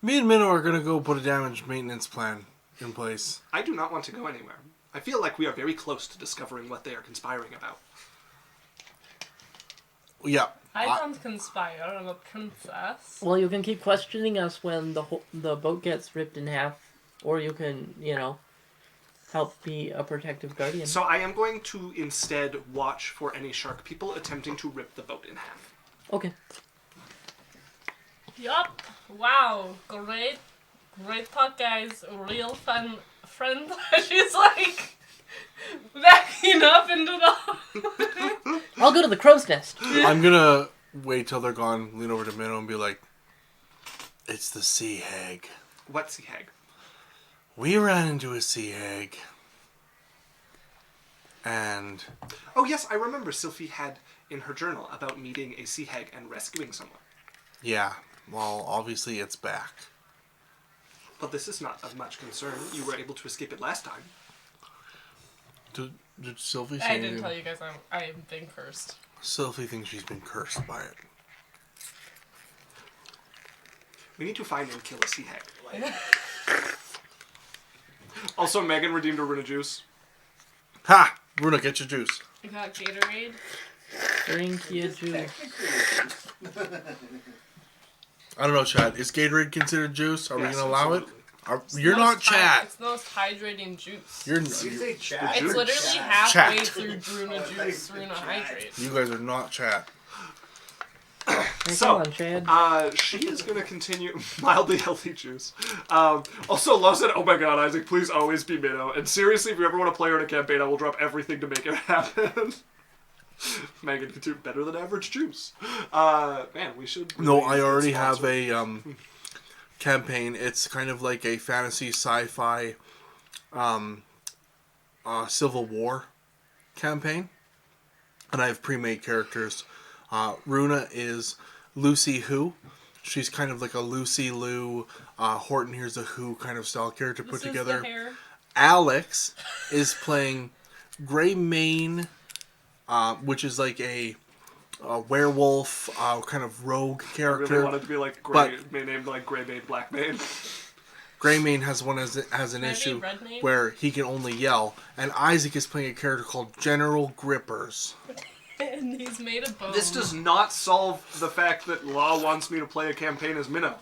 Me and Minnow are gonna go put a damage maintenance plan in place.
I do not want to go anywhere. I feel like we are very close to discovering what they are conspiring about.
Yeah.
I don't conspire. I'm a princess.
Well, you can keep questioning us when the boat gets ripped in half, or you can, help be a protective guardian.
So I am going to instead watch for any shark people attempting to rip the boat in half.
Okay.
Yup. Wow. Great talk, guys. Real friend that she's like backing up into the.
I'll go to the crow's nest.
I'm gonna wait till they're gone, lean over to Minnow and be like, "It's the sea hag.
What sea hag?
We ran into a sea hag. And
Oh yes, I remember Cylph'e had in her journal about meeting a sea hag and rescuing someone.
yeah, well, obviously it's back.
But this is not of much concern. You were able to escape it last time.
Did Sylvie say
I didn't
anything?
tell you guys I am being cursed.
Sylvie thinks she's been cursed by it.
We need to find and kill a sea hag. Also, Megan redeemed a Runa juice.
Ha! Runa, get your juice.
You got Gatorade.
Drink your juice.
I don't know, Chad. Is Gatorade considered juice? Are we
Yes,
going to allow it?
absolutely.
You're not
It's
Chad.
the most hydrating juice.
You're
You say chat?
It's
Juice.
literally
Chat.
halfway
Chat.
through Druna juice, Runa hydrate.
You guys are not Chad.
So,
Come on, Chad.
she is going to continue mildly healthy juice. Also, Love said, "Oh my God, Isaac, please always be Minnow." And seriously, if you ever want to play her in a campaign, I will drop everything to make it happen. Megan can do better than average juice. Man, we should.
No,
really
I already have
sponsor.
a campaign. It's kind of like a fantasy sci-fi Civil War campaign. And I have pre-made characters. Runa is Lucy Who. She's kind of like a Lucy Liu, Horton Hears a Who kind of style character put
This is
together.
the hair.
Alex is playing Grey Mane, which is like a werewolf kind of rogue
I
character.
really wanted to be like named like Grey Mane, Black Mane.
Grey Mane has an
Maybe
issue
red name?
where he can only yell, and Isaac is playing a character called General Grippers.
And he's made of bone.
This does not solve the fact that Law wants me to play a campaign as Minnow.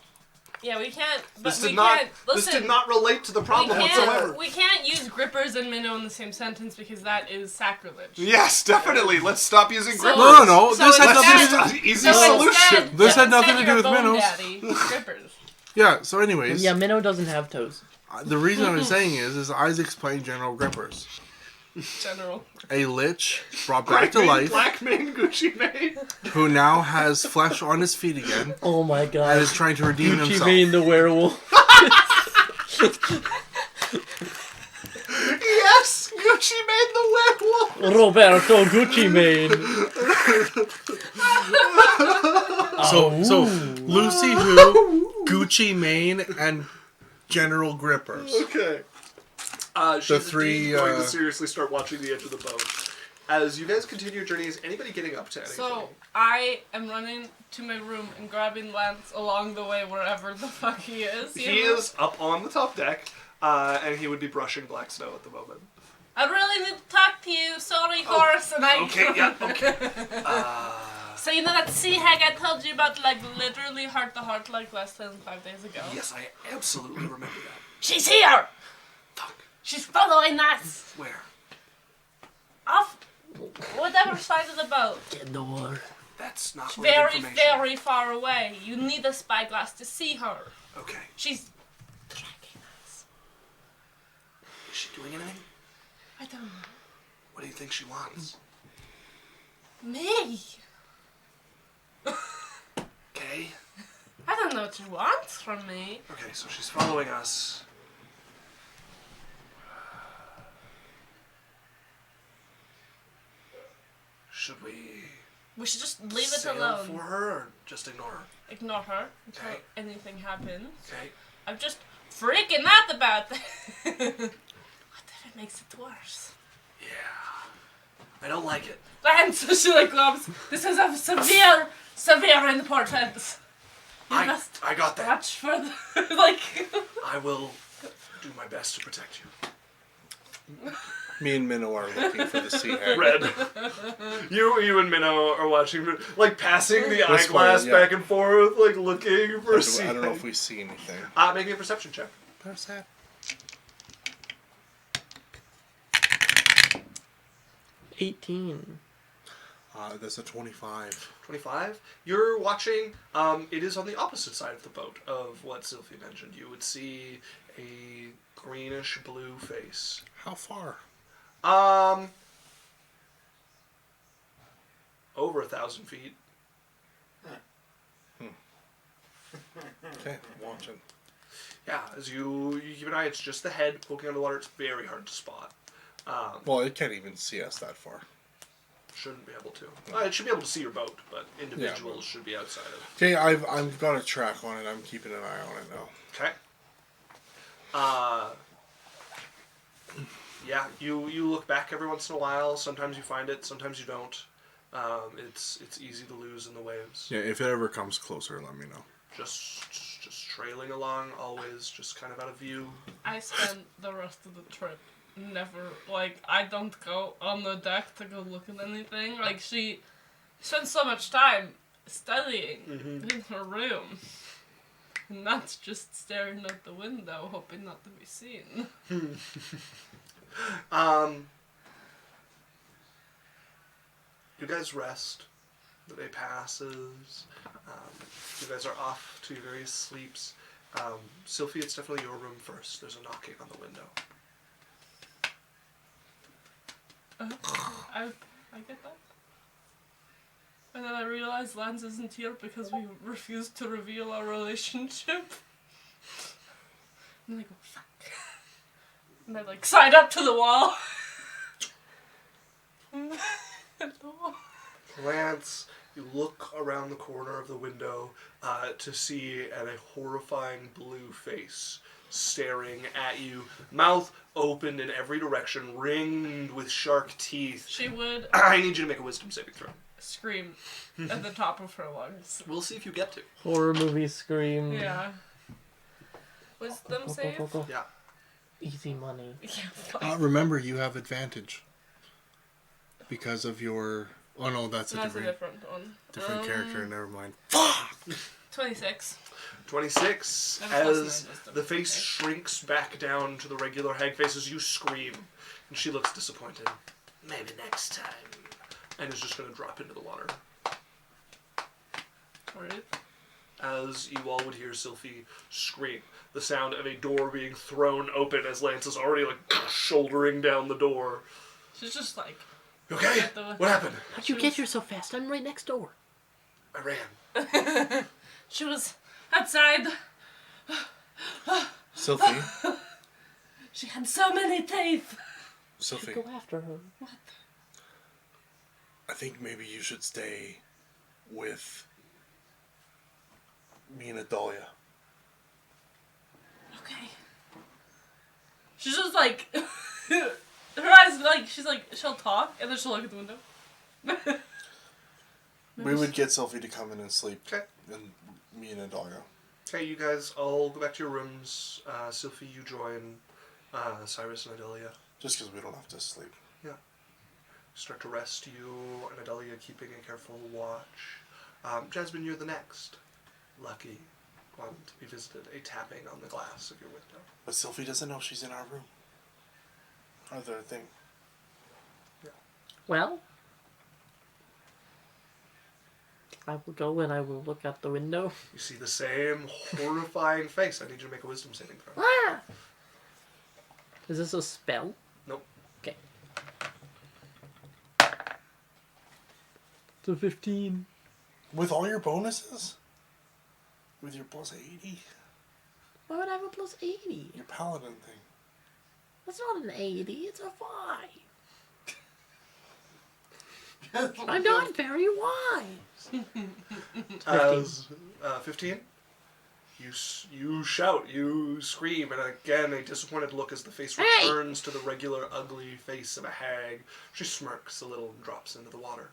Yeah, we can't. But
This
we
did not.
can't.
This
Listen,
did not relate to the
we
problem whatsoever.
can't. We can't use grippers and minnow in the same sentence because that is sacrilege.
Yes, definitely. Let's stop using
So-
grippers.
No,
So
this had
instead-
nothing to
That's
do.
an easy
So
solution.
instead-
This had
instead
nothing to
you're
do
a
with
bone
minnows.
Daddy, grippers.
Yeah. So, anyways,
Yeah, Minnow doesn't have toes.
the reason I'm saying is Isaac's playing General Grippers,
General.
a lich brought
Grey
back to
Mane,
life,
Black Mane, Gucci Mane.
who now has flesh on his feet again,
Oh my
and
God.
is trying to redeem
Gucci
himself.
Mane the werewolf.
Yes, Gucci Mane the werewolf.
Roberto Gucci Mane.
So Lucy Who, Gucci Mane, and General Grippers.
Okay. She's
The three,
indeed going to seriously start watching The Edge of the Boat. As you guys continue your journey, is anybody getting up to anything?
So I am running to my room and grabbing Lance along the way wherever the fuck he is. you
He
know?
is up on the top deck, and he would be brushing black snow at the moment.
I really need to talk to you. Sorry, horse. And I.
Okay, yeah, okay.
So you know that sea hag I told you about, like literally heart to heart, like less than 5 days ago.
Yes, I absolutely remember that.
She's here.
Fuck.
She's following us
Where?
off whatever side of the boat.
In the water.
That's not right
Very,
information.
very far away. You need a spyglass to see her.
Okay.
She's tracking us.
Is she doing anything?
I don't know.
What do you think she wants?
Me?
Okay.
I don't know what she wants from me.
Okay, so she's following us. Should we
We should just leave it
sail
alone.
for her or just ignore her?
Ignore her until
Okay.
anything happens.
Okay.
I'm just freaking out about that. What if it makes it worse?
Yeah. I don't like it.
And so she like gloves. This is of severe importance. You must
I got that.
watch for the like.
I will do my best to protect you.
Me and Minnow are looking for the sea hag.
Red. You and Minnow are watching, like passing the
This way,
eyeglass
yeah.
back and forth, like looking for a sea.
I don't know if we see anything.
Make me a perception check.
Where's that?
18.
That's a 25.
25. You're watching. It is on the opposite side of the boat of what Cylph'e mentioned. You would see a greenish blue face.
How far?
Over 1,000 feet.
Okay, watching.
Yeah, as you keep an eye, it's just the head poking out of the water. It's very hard to spot.
Well, it can't even see us that far.
Shouldn't be able to. It should be able to see your boat, but individuals should be outside of it.
Okay, I've got a track on it. I'm keeping an eye on it now.
Okay. Yeah, you look back every once in a while. Sometimes you find it, sometimes you don't. It's easy to lose in the waves.
Yeah, if it ever comes closer, let me know.
Just trailing along, always just kind of out of view.
I spent the rest of the trip never, I don't go on the deck to go look at anything. She spends so much time studying in her room. And that's just staring out the window, hoping not to be seen.
You guys rest. The day passes. You guys are off to your various sleeps. Cylph'e, it's definitely your room first. There's a knocking on the window.
I get that. And then I realized Lance isn't here because we refused to reveal our relationship. And I go, fuck. And I side up to the wall.
Lance, you look around the corner of the window to see a horrifying blue face staring at you, mouth opened in every direction, ringed with shark teeth.
She would
I need you to make a wisdom saving throw.
scream at the top of her lungs.
We'll see if you get to.
Horror movie scream.
Yeah. Wisdom save?
Yeah.
Easy money.
Yeah.
Remember, you have advantage. Because of your... Oh no, that's a
That's a
different
different one.
character, never mind.
26.
26,
That was plus
as
9 wisdom.
the face
Okay.
shrinks back down to the regular hag face as you scream. And she looks disappointed. Maybe next time. And is just going to drop into the water.
Alright.
As you all would hear Cylph'e scream. The sound of a door being thrown open as Lance is already shouldering down the door.
She's just
Okay, what happened?
How'd you get here so fast? I'm right next door.
I ran.
She was outside.
Cylph'e?
She had so many teeth.
Cylph'e,
Go after her.
What?
I think maybe you should stay with me and Adalia.
Okay. She's just her eyes she's she'll talk and then she'll look at the window.
We would get Cylph'e to come in and sleep.
Okay.
And me and Adalia.
Okay, you guys all go back to your rooms. Cylph'e, you join Cyrus and Adelia.
Just because we don't have to sleep.
Start to rest, you and Adelia keeping a careful watch. Jasmine, you're the next. Lucky one to be visited. A tapping on the glass of your window.
But Cylph'e doesn't know she's in our room. Other thing.
Well, I will go and I will look out the window.
You see the same horrifying face. I need you to make a wisdom saving throw.
Ah! Is this a spell?
Nope.
Okay. It's a 15.
With all your bonuses? With your plus 80?
Why would I have a plus 80?
Your paladin thing.
That's not an 80, it's a 5. I'm not very wise.
As 15, you shout, you scream, and again a disappointed look as the face
Hey!
returns to the regular ugly face of a hag. She smirks a little and drops into the water.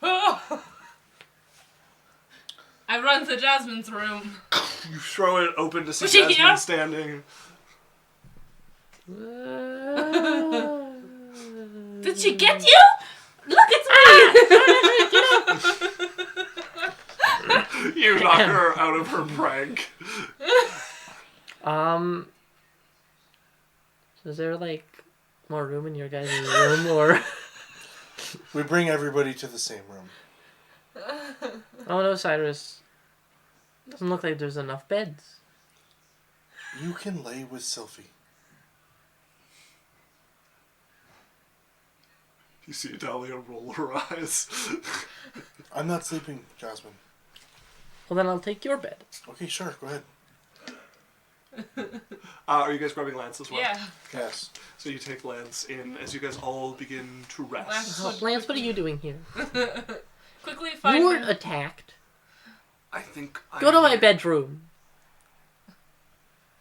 I run to Jasmine's room.
You throw it open to see
Was she
Jasmine
here?
standing.
Did she get you? Look, it's me!
You knock her out of her prank.
Is there more room in your guys' room or?
We bring everybody to the same room.
Oh no, Cyrus. Doesn't look like there's enough beds.
You can lay with Cylph'e.
You see Dahlia roll her eyes.
I'm not sleeping, Jasmine.
Well, then I'll take your bed.
Okay, sure, go ahead.
Are you guys grabbing Lance as well?
Yeah.
Yes.
So you take Lance in as you guys all begin to rest.
Lance.
Oh, Lance, what are you doing here?
Quickly find
You weren't
him.
attacked.
I think
Go to my bedroom.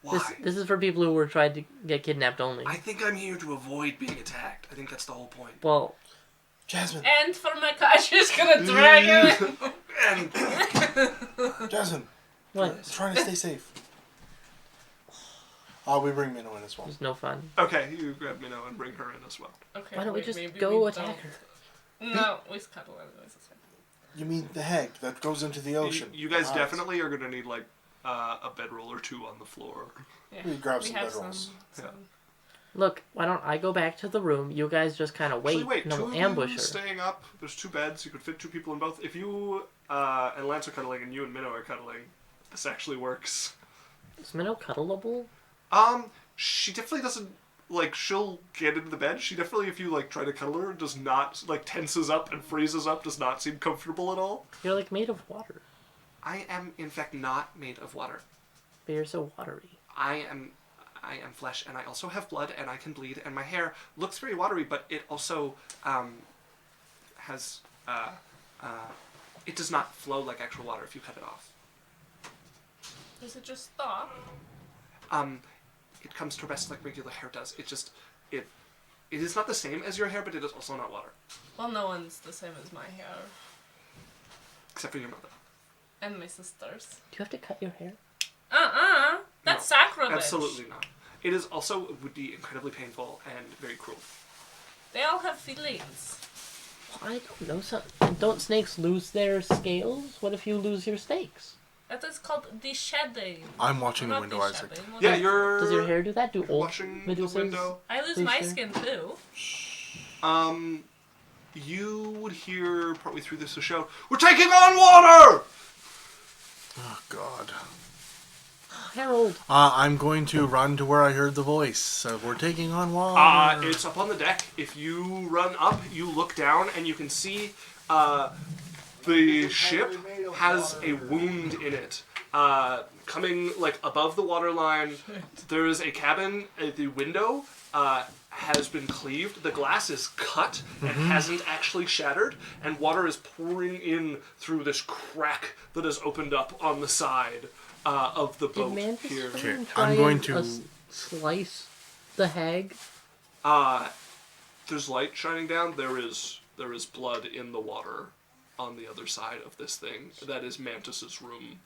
Why?
This is for people who were trying to get kidnapped only.
I think I'm here to avoid being attacked. I think that's the whole point.
Well,
Jasmine.
And for my just gonna drag him in.
And
Jasmine.
what?
I'm trying to stay safe. We bring Minnow in as well.
It's no fun.
okay, you grab Minnow and bring her in as well.
Okay,
Why don't we
wait,
just
maybe
go
we
attack
don't.
her?
No, we cuddle anyways. It's fine.
You mean the hag that goes into the ocean?
You guys
Eyes.
definitely are gonna need like a bedroll or two on the floor.
Yeah.
We grab
We
some
have
bedrolls.
some.
Yeah.
Look, why don't I go back to the room? You guys just kind of wait,
Actually, wait,
and
two
I'll
of
ambush
you
her.
staying up. There's two beds. You could fit two people in both. If you and Lance are cuddling and you and Minnow are cuddling, this actually works.
Is Minnow cuddleable?
She definitely doesn't, like, she'll get into the bed. She definitely, if you, like, try to cuddle her, does not, like, tenses up and freezes up, does not seem comfortable at all.
You're like made of water,
I am, in fact, not made of water.
but you're so watery.
I am flesh, and I also have blood, and I can bleed, and my hair looks very watery, but it also, has, it does not flow like actual water if you cut it off.
Does it just stop?
It comes to rest like regular hair does. It is not the same as your hair, but it is also not water.
Well, no one's the same as my hair.
Except for your mother.
And my sisters.
Do you have to cut your hair?
That's
No,
sacrilege.
Absolutely not. It is also, it would be incredibly painful and very cruel.
They all have feelings.
I don't know. Don't snakes lose their scales? What if you lose your snakes?
That is called the shedding.
I'm watching the
Not
window, Isaac.
shedding.
Yeah, you're
Does your hair do that? Do old
watching the
Medusas?
window.
I lose
Please
my
do.
skin too.
You would hear partway through this a shout, "We're taking on water!"
Oh, God.
Harold.
I'm going to run to where I heard the voice. We're taking on water.
It's up on the deck. If you run up, you look down, and you can see the ship has a wound in it. Coming like above the waterline, there is a cabin. The window has been cleaved. The glass is cut and hasn't actually shattered, and water is pouring in through this crack that has opened up on the side of the
Did
boat
Mantis
here.
try
I'm going
and,
to-
slice the hag?
There's light shining down. There is blood in the water on the other side of this thing. That is Mantis's room.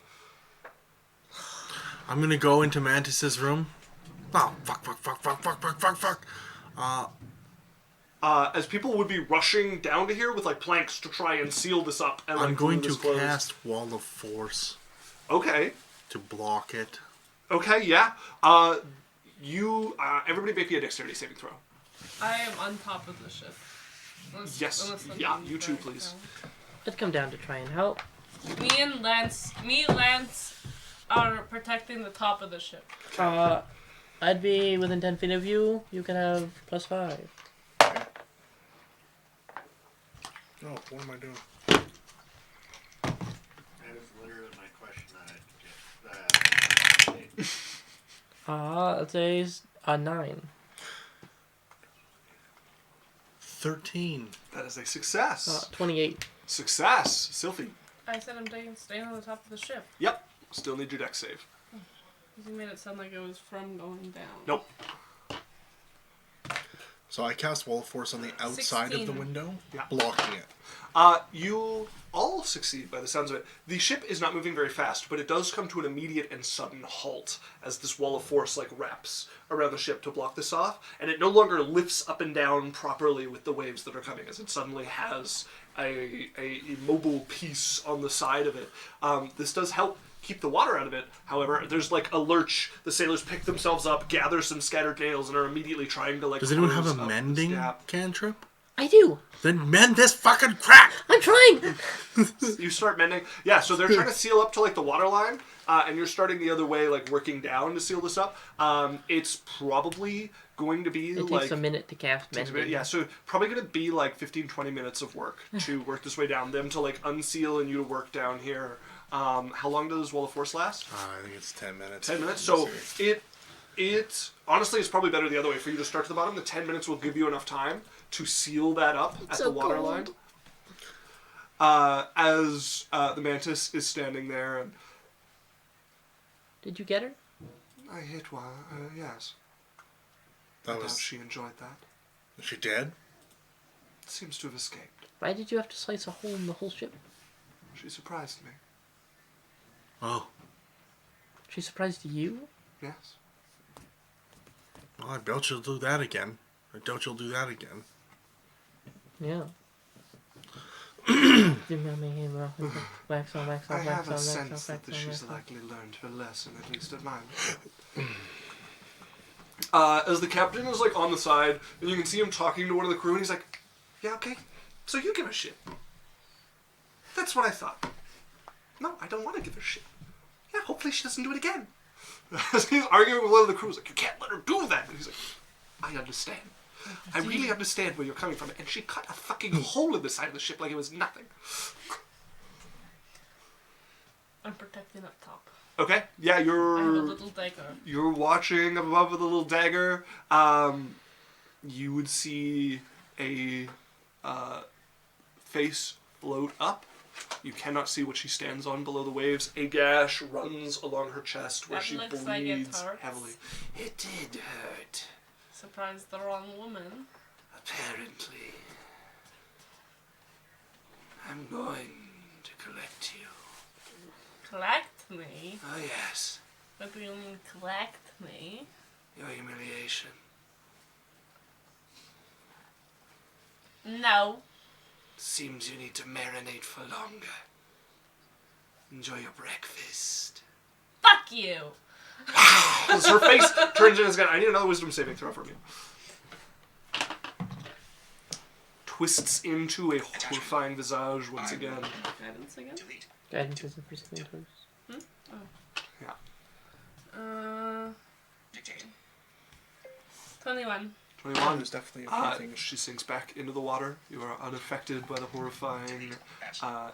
I'm going to go into Mantis's room. Oh, fuck.
As people would be rushing down to here with like planks to try and seal this up. And, like,
I'm going
glue
to
this closed.
cast Wall of Force
Okay.
to block it.
Okay. Yeah. Everybody make me a dexterity saving throw.
I am on top of the ship.
Yes.
something
Yeah. You too,
right
please.
I'd come down to try and help.
now. Me and Lance are protecting the top of the ship.
I'd be within 10 feet of you. You can have +5.
Oh, what am I doing?
That is literally my question on it.
I'd say a 9.
13.
That is a success.
28.
Success, Cylph'e.
I said I'm staying on the top of the ship.
Yep. Still need your dex save.
You made it sound like it was from going down.
Nope.
So I cast Wall of Force on the outside of the
16.
window,
Yeah.
blocking it.
You all succeed by the sounds of it. The ship is not moving very fast, but it does come to an immediate and sudden halt as this wall of force like wraps around the ship to block this off, and it no longer lifts up and down properly with the waves that are coming, as it suddenly has a immobile piece on the side of it. This does help keep the water out of it. However, there's like a lurch. The sailors pick themselves up, gather some scattered nails, and are immediately trying to like.
Does anyone have
close
a
up this
mending
gap.
cantrip?
I do.
Then mend this fucking crap!
I'm trying.
You start mending. Yeah, so they're trying to seal up to like the water line, and you're starting the other way, like working down to seal this up. It's probably going to be
It
like
takes a minute to cast
takes a
mending.
minute, yeah, so probably going to be like 15-20 minutes of work to work this way down. Them to like unseal and you to work down here. How long does Wall of Force last?
I think it's 10 minutes.
10 minutes. So it honestly is probably better the other way for you to start to the bottom. The 10 minutes will give you enough time to seal that up at
so
the water
cold.
line. As the Mantis is standing there, and
Did you get her?
I hit one. Yes, I
That
doubt
was...
she enjoyed that.
Is she dead?
Seems to have escaped.
Why did you have to slice a hole in the whole ship?
She surprised me.
Oh.
She surprised you?
Yes.
Well, I doubt she'll do that again.
Yeah. Wax on, wax
I
on,
have
wax
a
on,
sense
wax
that
on, wax
she's
on, wax
likely learned her lesson, at least at mine. As the captain is like on the side, and you can see him talking to one of the crew, and he's like, "Yeah, okay. So you give a shit." That's what I thought. No, I don't want to give her shit. Yeah, hopefully she doesn't do it again. As he's arguing with one of the crew, he's like, "You can't let her do that." And he's like, "I understand. I really understand where you're coming from." And she cut a fucking hole in the side of the ship like it was nothing.
I'm protecting up top.
Okay, yeah,
I have a
you're
little dagger.
watching above with a little dagger. You would see a face float up. You cannot see what she stands on below the waves. A gash runs along her chest where
That
she
looks like it
bleeds
hurts.
heavily. It did hurt,
Surprised the wrong woman.
apparently. I'm going to collect you.
Collect me?
Oh yes,
What do you mean collect me?
your humiliation.
No.
Seems you need to marinate for longer. Enjoy your breakfast.
Fuck you!
As her face turns in his gun. I need another wisdom saving throw from you. Twists into a horrifying visage once again.
Guidance again?
Guidance is the first thing first.
Yeah.
21.
21.
There's definitely a few things.
She sinks back into the water. You are unaffected by the horrifying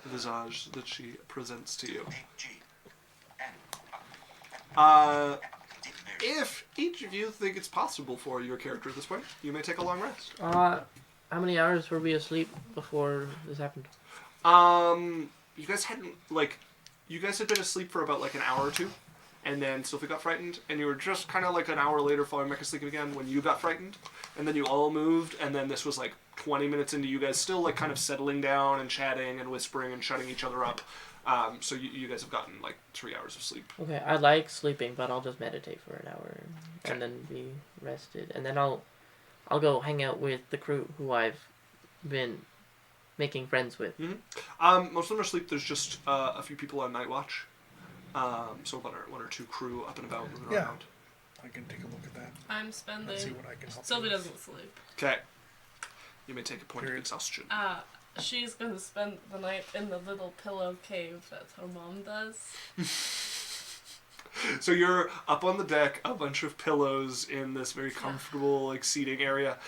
visage that she presents to you. If each of you think it's possible for your character at this point, you may take a long rest.
How many hours were we asleep before this happened?
You guys hadn't, you guys had been asleep for about, an hour or two, and then Cylph'e got frightened, and you were just kind of, an hour later falling back asleep again when you got frightened, and then you all moved, and then this was, 20 minutes into you guys still, kind of settling down and chatting and whispering and shutting each other up. So you guys have gotten, 3 hours of sleep.
Okay, I like sleeping, but I'll just meditate for an hour
Okay.
and then be rested, and then I'll go hang out with the crew who I've been making friends with.
Mm-hmm. Most of them are asleep. There's just a few people on night watch. So one or two crew up and about moving
Yeah.
around.
I can take a look at that
I'm
and see
spending.
what I can help you
Sylvie
with.
doesn't sleep.
Okay. You may take a point of
Period.
exhaustion.
She's gonna spend the night in the little pillow cave that her mom does.
So you're up on the deck, a bunch of pillows in this very comfortable seating area.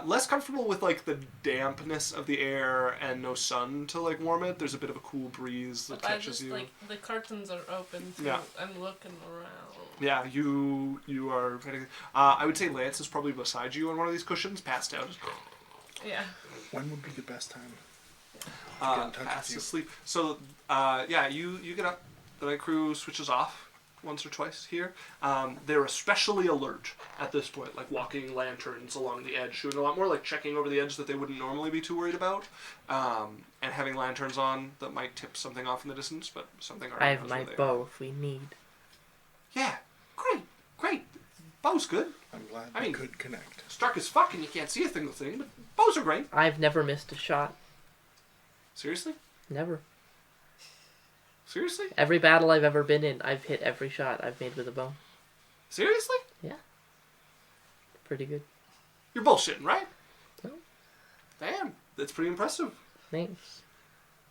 Less comfortable with the dampness of the air and no sun to warm it. There's a bit of a cool breeze that
But I
catches
just
you.
the curtains are open too.
Yeah.
I'm looking around.
Yeah, you are. I would say Lance is probably beside you on one of these cushions, passed out.
Yeah.
When would be the best time to get in touch
Fast
with you?
asleep. So, you get up. The night crew switches off once or twice here. They're especially alert at this point, walking lanterns along the edge, doing a lot more checking over the edge that they wouldn't normally be too worried about, and having lanterns on that might tip something off in the distance, but something already
I have
knows
my
where they
bow if we need.
Yeah, great. Bow's good.
I'm glad
I
we
mean-
could connect.
It's dark as fuck and you can't see a single thing, but bows are great.
I've never missed a shot.
Seriously?
Never.
Seriously?
Every battle I've ever been in, I've hit every shot I've made with a bow.
Seriously?
Pretty good.
You're bullshitting, right?
No.
Damn, that's pretty impressive.
Thanks.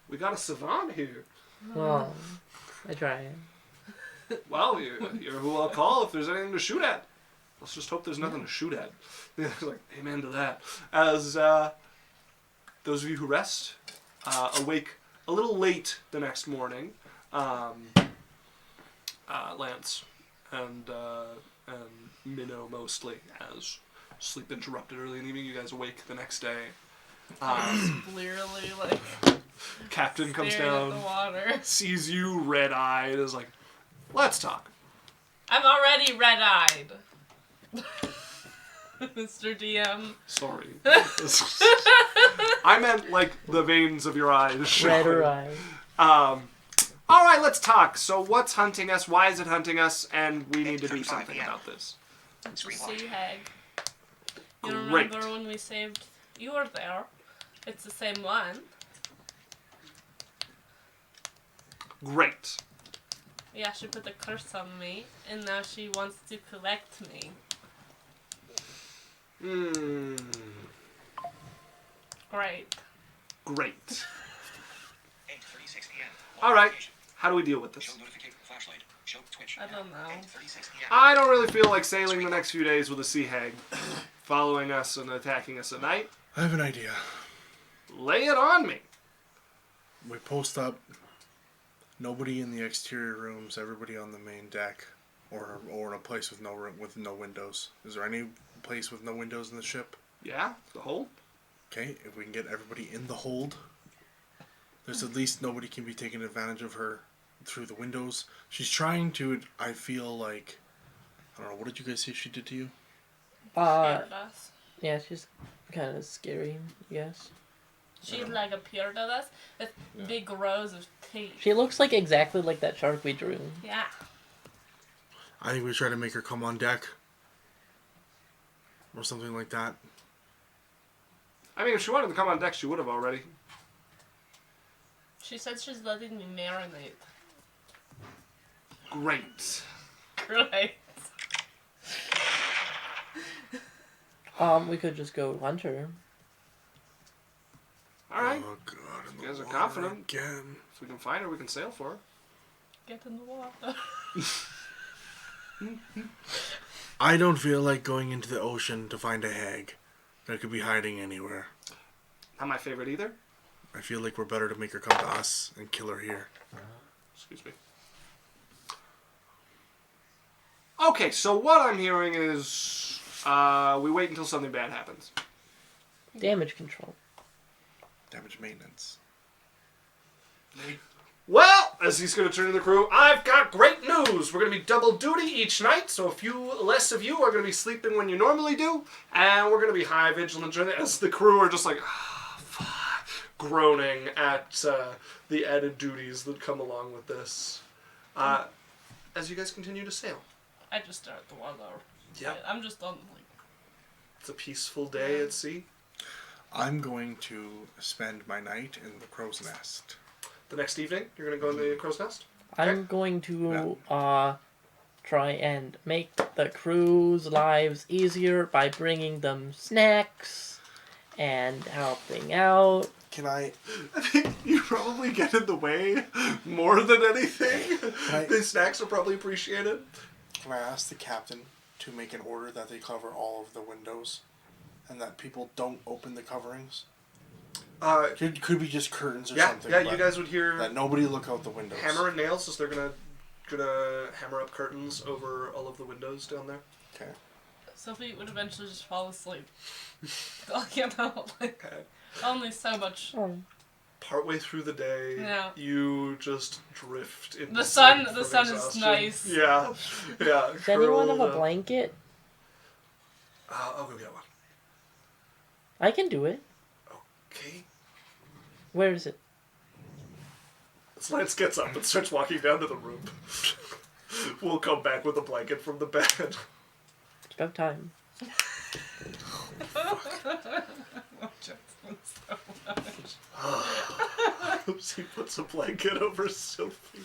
We got a savant here.
Well, I try.
Well, you're who I'll call if there's anything to shoot at. Let's just hope there's nothing to shoot at. Like, amen to that. As those of you who rest, awake a little late the next morning, Lance and Minnow mostly, as sleep interrupted early in the evening, you guys awake the next day.
Clearly, like,
Captain comes
staring
down,
at the water.
sees you red-eyed, is like, let's talk.
I'm already red-eyed. Mr. DM.
Sorry. I meant, like, the veins of your eyes showing.
Redder eye.
Alright, let's talk. So what's hunting us? Why is it hunting us? And we need to do something about this.
Sea hag. You
Great.
remember when we saved... You were there. It's the same one.
Great.
Yeah, she put a curse on me, and now she wants to collect me. Great.
Great.
8:36 p.m.
Alright, how do we deal with this?
Show notification flashlight. Show Twitch.
I don't know.
8:36 p.m.
I don't really feel like sailing the next few days with a sea hag following us and attacking us at night.
I have an idea.
Lay it on me.
We post up. Nobody in the exterior rooms. Everybody on the main deck, or in a place with no windows. Is there any place with no windows in the ship?
Yeah, the hold.
Okay, if we can get everybody in the hold, there's at least nobody can be taking advantage of her through the windows. She's trying to. I feel like. I don't know. What did you guys say she did to you?
Scared us.
Yeah, she's kind of scary, yes.
She like appeared at us with big rows of teeth.
She looks like exactly like that shark we drew.
Yeah.
I think we try to make her come on deck. Or something like that.
I mean, if she wanted to come on deck, she would have already.
She said she's letting me marinate.
Great.
Right.
We could just go hunt her.
Alright.
Oh god. in
You guys
the
are
water
confident.
again.
If we can find her, we can sail for her.
Get in the water.
I don't feel like going into the ocean to find a hag that could be hiding anywhere.
Not my favorite either.
I feel like we're better to make her come to us and kill her here.
Excuse me. Okay, so what I'm hearing is we wait until something bad happens.
Damage control.
Damage maintenance.
Well, as he's going to turn to the crew, I've got great news. We're going to be double duty each night, so a few less of you are going to be sleeping when you normally do, and we're going to be high vigilant during as the crew are just like, groaning at the added duties that come along with this. As you guys continue to sail.
I just stare at the water.
Yeah.
I'm just on like.
It's a peaceful day at sea.
I'm going to spend my night in the crow's nest.
The next evening, you're going to go in the crow's nest?
I'm going to try and make the crew's lives easier by bringing them snacks and helping out.
Can I
think you probably get in the way more than anything. The snacks are probably appreciated.
Can I ask the captain to make an order that they cover all of the windows and that people don't open the coverings? Could be just curtains or something.
Yeah, you guys would hear
that nobody look out the windows.
hammer and nails, as they're gonna hammer up curtains over all of the windows down there.
Okay.
Sophie would eventually just fall asleep. You know, like
Okay.
only so much.
Partway through the day,
Yeah.
you just drift into
The sun
sleep
is
from exhaustion.
nice.
Yeah, yeah.
Does anyone have a
curled up.
blanket?
I'll go get one.
I can do it.
Okay.
Where is it?
Lance gets up and starts walking down to the room. We'll come back with a blanket from the bed.
It's about time.
He puts a blanket over Cylph'e.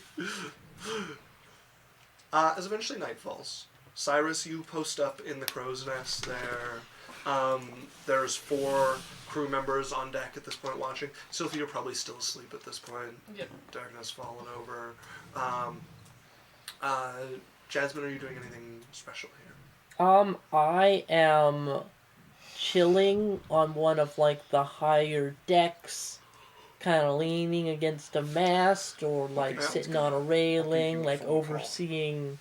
As eventually night falls, Cyrus, you post up in the crow's nest there. There's 4 crew members on deck at this point watching. Cylph'e, you're probably still asleep at this point.
Yep.
Darkness fallen over. Jasmine, are you doing anything special here?
I am chilling on one of like the higher decks, kind of leaning against a mast or like
Okay.
sitting on a railing, like
phone call.
overseeing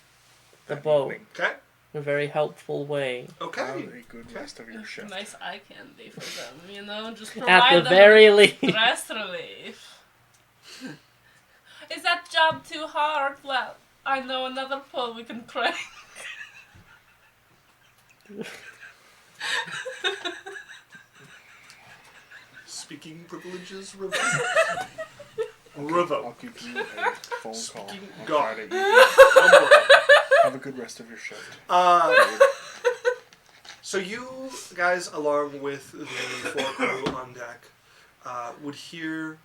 the
That
boat
evening.
Okay.
in a very helpful way.
Have
Okay.
a good rest of your shift.
Nice eye candy for them, you know? Just
At
provide
the
them
very
with
least.
stress relief. Is that job too hard? Well, I know another pull we can crank.
Speaking privileges revoked.
I'll
Revoked.
give you a phone call
Speaking
on
God.
Friday evening.
Don't worry.
Have a good rest of your shift.
So you guys, along with the 4 crew on deck, would hear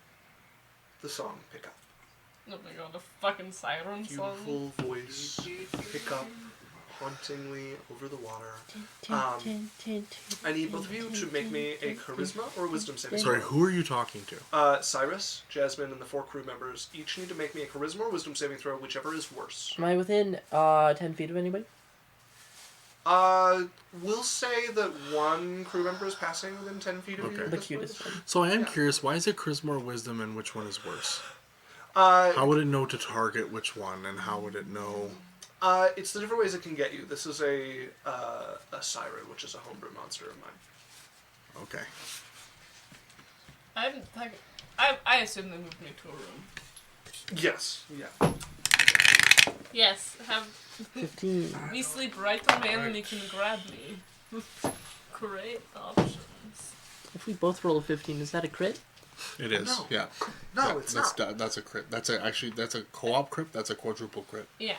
the song pick up.
Oh my god, the fucking siren song.
Beautiful voice pick up hauntingly over the water. I need both of you to make me a charisma or a wisdom saving throw.
Sorry, who are you talking to?
Cyrus, Jasmine, and the 4 crew members each need to make me a charisma or wisdom saving throw, whichever is worse.
Am I within 10 feet of anybody?
We'll say that 1 crew member is passing within 10 feet of you.
Okay.
at
The
this point.
cutest one.
So I am
Yeah.
curious, why is it charisma or wisdom and which one is worse? How would it know to target which one, and how would it know?
It's the different ways it can get you. This is a siren, which is a homebrew monster of mine.
Okay.
I assume they moved me to a room.
Yes. Yeah.
Yes, have
15.
me sleep right on me and then you can grab me. Great options.
If we both roll a 15, is that a crit?
It is.
No.
Yeah.
No,
Yeah,
it's
that's
not.
That's a crit. That's a co-op crit. That's a quadruple crit.
Yeah.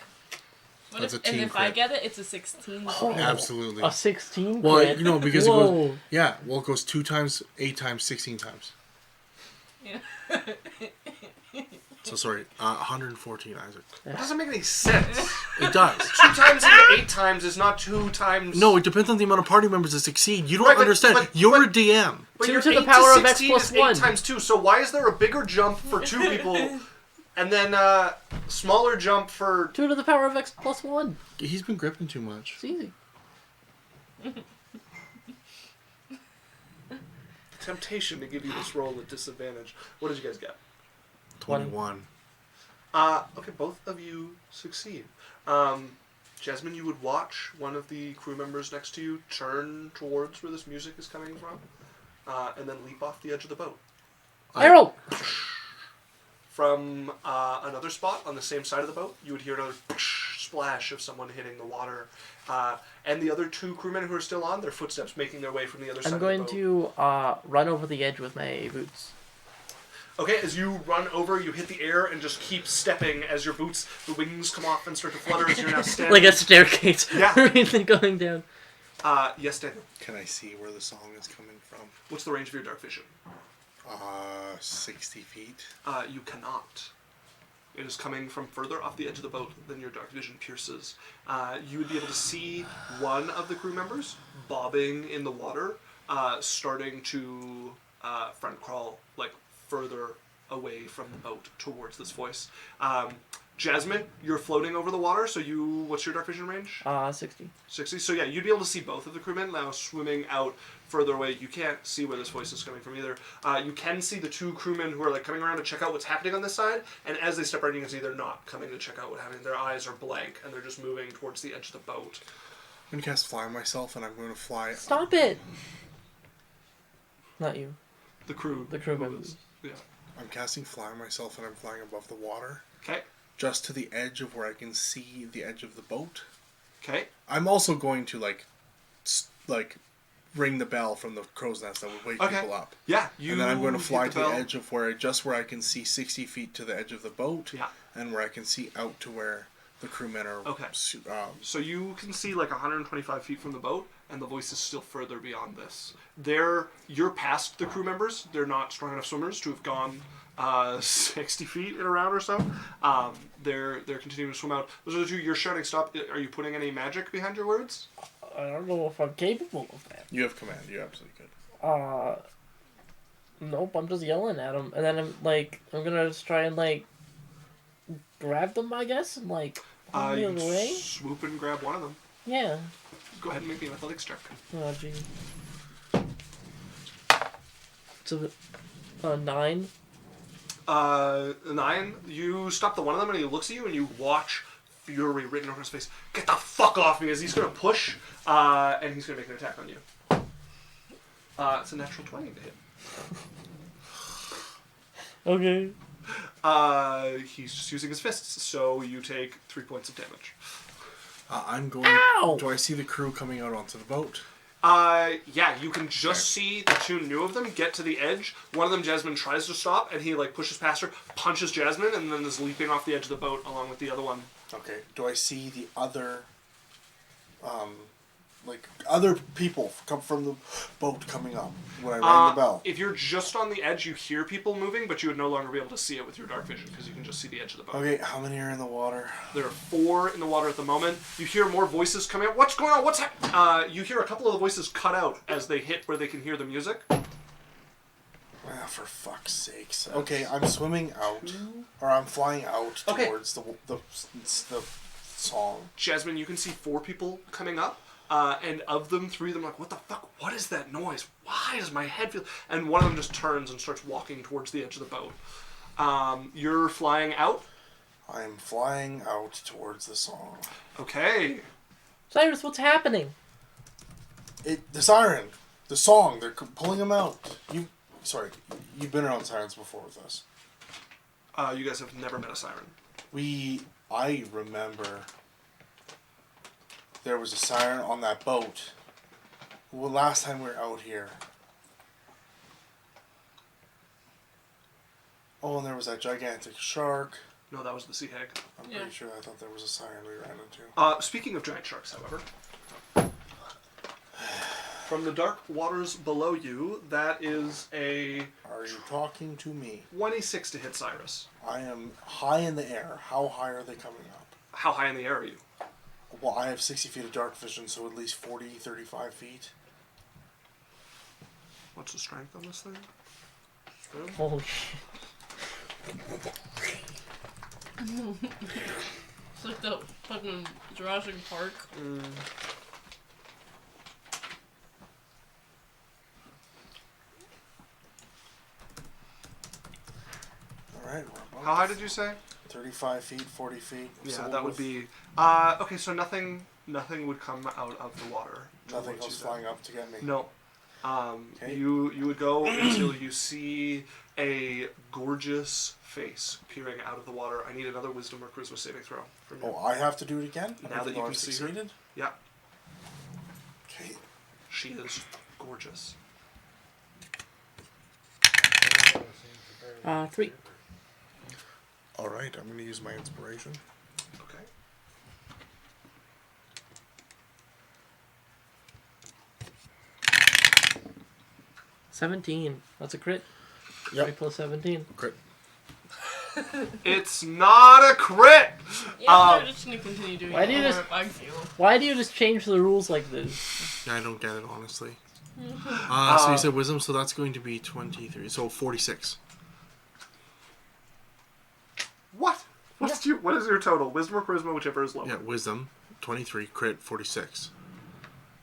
What
That's
if,
a team
and if I
crit.
get it, it's a 16.
Oh.
Absolutely.
A 16
Well,
crit?
you know, because
Whoa.
it goes. Yeah. Well, it goes 2 times, 8 times, 16 times.
Yeah.
So sorry, 114, Isaac.
That doesn't make any sense.
It does.
2 times into 8 times is not 2 times.
No, it depends on the amount of party members that succeed. You don't
Right, but-
understand.
but-
You're
but-
a DM.
But
2
your
to the
8
power of X
16
plus
is 8
1.
times 2. So why is there a bigger jump for 2 people, and then smaller jump for?
2 to the power of X plus 1.
He's been gripping too much.
It's easy.
Temptation to give you this roll at disadvantage. What did you guys get?
21.
Okay, both of you succeed. Jasmine, you would watch one of the crew members next to you turn towards where this music is coming from, and then leap off the edge of the boat.
Arrow!
From another spot on the same side of the boat, you would hear another splash of someone hitting the water, and the other 2 crewmen who are still on, their footsteps making their way from the other side
I'm
of the
going
boat.
to run over the edge with my boots.
Okay, as you run over, you hit the air and just keep stepping as your boots, the wings come off and start to flutter as you're now standing.
Like a staircase.
Yeah.
Really going down.
Yes, Daniel.
Can I see where the song is coming from?
What's the range of your dark vision?
60 feet.
You cannot. It is coming from further off the edge of the boat than your dark vision pierces. You would be able to see one of the crew members bobbing in the water, starting to front crawl, like, further away from the boat towards this voice. Jasmine, you're floating over the water, so what's your dark vision range?
60.
60. So yeah, you'd be able to see both of the crewmen now swimming out further away. You can't see where this voice is coming from either. You can see the 2 crewmen who are like coming around to check out what's happening on this side, and as they step around, you can see they're not coming to check out what's happening. Their eyes are blank, and they're just moving towards the edge of the boat.
I'm going to cast Fly myself, and I'm going to fly.
Stop it! Not you.
The crew.
The crew
who
members.
is- Yeah.
I'm casting Fly myself, and I'm flying above the water,
Okay.
just to the edge of where I can see the edge of the boat.
Okay.
I'm also going to ring the bell from the crow's nest that would wake
Okay.
people up.
Yeah.
And then I'm going to fly
hit
to the
bell.
edge of where I can see 60 feet to the edge of the boat,
Yeah.
and where I can see out to where the crewmen are.
Okay. So you can see like 125 feet from the boat, and the voice is still further beyond this. You're past the crew members. They're not strong enough swimmers to have gone 60 feet in a round or so. They're continuing to swim out. Those are the two. You're shouting stop. Are you putting any magic behind your words?
I don't know if I'm capable of that.
You have command. You absolutely could.
Nope, I'm just yelling at them. And then I'm gonna just try and, grab them, I guess, and, pull me
You
away?
swoop and grab one of them.
Yeah.
Go ahead and make me an athletics check.
Oh, gee. So, 9.
9, you stop the one of them and he looks at you and you watch fury written over his face. Get the fuck off me as he's going to push and he's going to make an attack on you. It's a natural 20 to hit.
Okay.
He's just using his fists, so you take 3 points of damage.
I'm going...
Ow!
Do I see the crew coming out onto the boat?
Yeah, you can just see the two new of them get to the edge. One of them, Jasmine, tries to stop, and he, pushes past her, punches Jasmine, and then is leaping off the edge of the boat along with the other one.
Okay. Do I see the other... other people come from the boat coming up when I rang the bell?
If you're just on the edge, you hear people moving, but you would no longer be able to see it with your dark vision, because you can just see the edge of the boat.
Okay, how many are in the water?
There are 4 in the water at the moment. You hear more voices coming out. What's going on? What's happening? You hear a couple of the voices cut out as they hit where they can hear the music.
Ah, for fuck's sakes. Okay, I'm swimming out, or I'm flying out towards the song.
Jasmine, you can see 4 people coming up. And of them, 3 of them are like, what the fuck? What is that noise? Why does my head feel... And one of them just turns and starts walking towards the edge of the boat. You're flying out?
I'm flying out towards the song.
Okay.
Cyrus, what's happening?
The siren. The song. They're pulling them out. You've been around sirens before with us.
You guys have never met a siren.
I remember... There was a siren on that boat. Well, last time we were out here. Oh, and there was that gigantic shark.
No, that was the sea hag.
I'm
Yeah.
pretty sure I thought there was a siren we ran into.
Speaking of giant sharks, however, from the dark waters below you, that is a
Are you talking to me?
26 to hit Cyrus.
I am high in the air. How high are they coming up?
How high in the air are you?
Well, I have 60 feet of dark vision, so at least 40, 35 feet.
What's the strength on this thing?
Holy shit.
It's like the fucking Jurassic Park.
Alright,
How high did you say?
35 feet, 40 feet.
Yeah, that would be... okay, so nothing would come out of the water.
Nothing
towards
else
you then.
flying up to get me.
No.
Okay.
You would go until you see a gorgeous face peering out of the water. I need another wisdom or charisma saving throw from you.
Oh, I have to do it again?
Now that
Even
you
though
can
I've
see her.
succeeded?
Yeah,
Okay.
she is gorgeous.
3.
Alright, I'm going to use my inspiration.
Okay.
$17. That's a crit.
Yep.
3 plus 17.
Crit.
It's not a crit!
Yeah, they're just gonna continue doing
why
it
do you
more
just-
if I feel.
Why do you just change the rules like this?
I don't get it, honestly. So you said wisdom, so that's going to be 23. So 46.
What? What is your total? Wisdom or charisma, whichever is lower.
Yeah, wisdom, 23, crit, 46.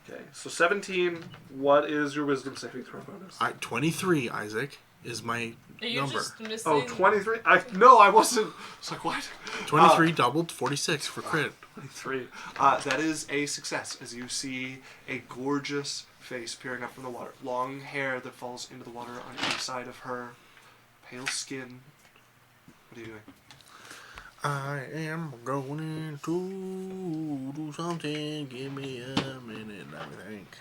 Okay, so 17. What is your wisdom saving throw bonus?
23, Isaac, is my
Are you
number.
just missing?
Oh, 23? No, I wasn't. It's like, what?
23 doubled, 46 for crit.
23. That is a success, as you see a gorgeous face peering up from the water. Long hair that falls into the water on either side of her. Pale skin. What are you doing?
I am going to do something. Give me a minute, let me think.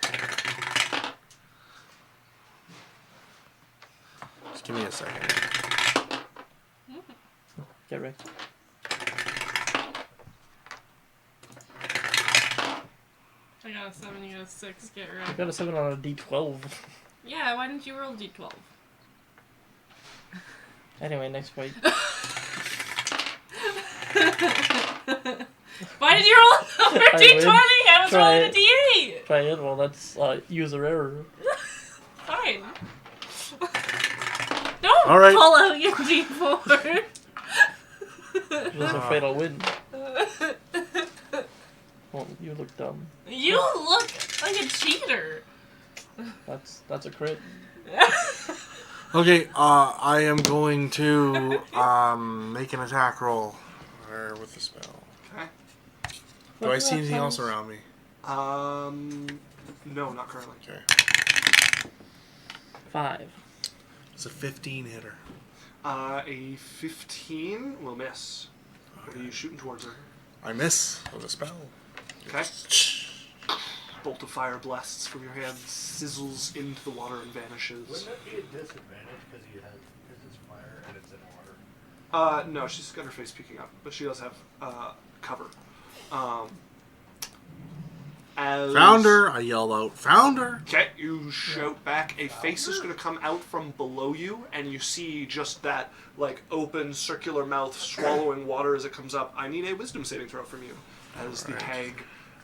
Just give me a second.
Get wrecked.
I got a 7, you got a 6, get
I
right.
got a 7 on a D12.
Yeah, why didn't you roll D12?
Anyway, next fight.
Why did you roll over
I
D20?
win.
I was
Try
rolling
it.
a D8.
Try it. Well, that's user error.
Fine. Don't
All right.
pull out your D4.
I'm just afraid I'll win. Well, you look dumb.
You look like a cheater.
That's a crit.
Okay, I am going to make an attack roll with the spell.
Okay.
Do I see anything else around me?
No, not currently.
Okay.
5.
It's a 15 hitter.
A 15 will miss. What are you shooting towards her?
I miss with a spell.
Okay. Bolt of fire blasts from your hand, sizzles into the water and vanishes.
Wouldn't that be a disadvantage because it's fire and it's in water?
No, she's got her face peeking up, but she does have cover. As
Found her! I yell out, found her!
Okay, you shout back. A face is going to come out from below you, and you see just that, like, open circular mouth swallowing water as it comes up. I need a wisdom saving throw from you as the hag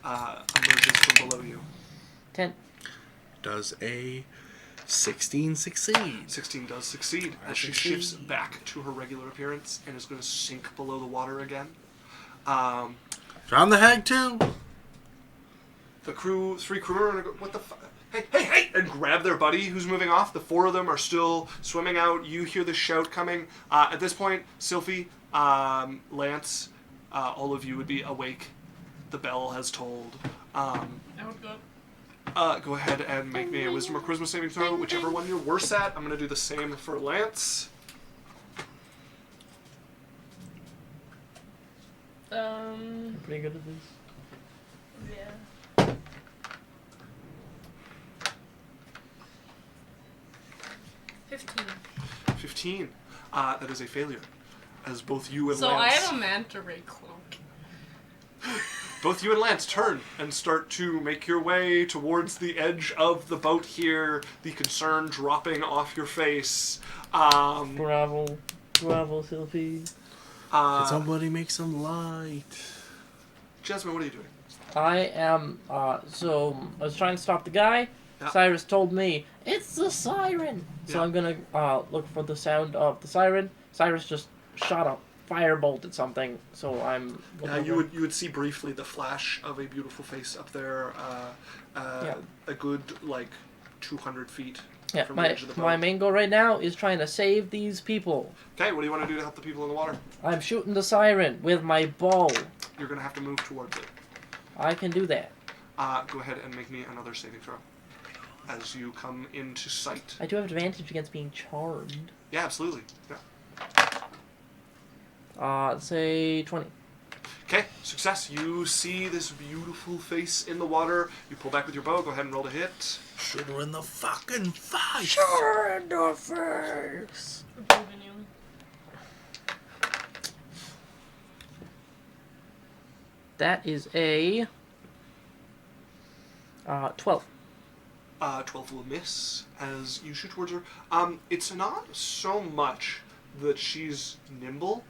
emerges from below you.
10.
Does a 16 succeed?
16 does succeed
I
as she
succeed.
shifts back to her regular appearance and is going to sink below the water again. Um,
Found the hag too?
The three crew are going to go, what the fuck? Hey, and grab their buddy who's moving off. The 4 of them are still swimming out. You hear the shout coming. At this point, Cylph'e, Lance, all of you would be awake. The bell has tolled.
I would go.
Go ahead and make me a wisdom or charisma saving throw, whichever one you're worse at. I'm going to do the same for Lance.
Pretty good at this.
Yeah. 15.
15. That is a failure. As both you and
So I
Lance...
have a manta ray cloak.
Both you and Lance turn and start to make your way towards the edge of the boat here, the concern dropping off your face.
Bravo, Cylph'e.
Can somebody make some light?
Jasmine, what are you doing?
I am, so I was trying to stop the guy.
Yeah.
Cyrus told me, it's the siren! So
Yeah.
I'm gonna, look for the sound of the siren. Cyrus just shot a firebolt at something, so I'm...
You would see briefly the flash of a beautiful face up there,
Yeah.
a good, 200 feet
Yeah,
from the
my,
edge of the boat.
my main goal right now is trying to save these people.
Okay, what do you want to do to help the people in the water?
I'm shooting the siren with my bow.
You're going to have to move towards it.
I can do that.
Go ahead and make me another saving throw as you come into sight.
I do have advantage against being charmed.
Yeah, absolutely. Yeah.
Say 20.
Okay, success. You see this beautiful face in the water. You pull back with your bow. Go ahead and roll to hit.
Shoot her in the fucking face!
Sure in the face.
Approving you.
That is a 12.
12 will miss as you shoot towards her. It's not so much that she's nimble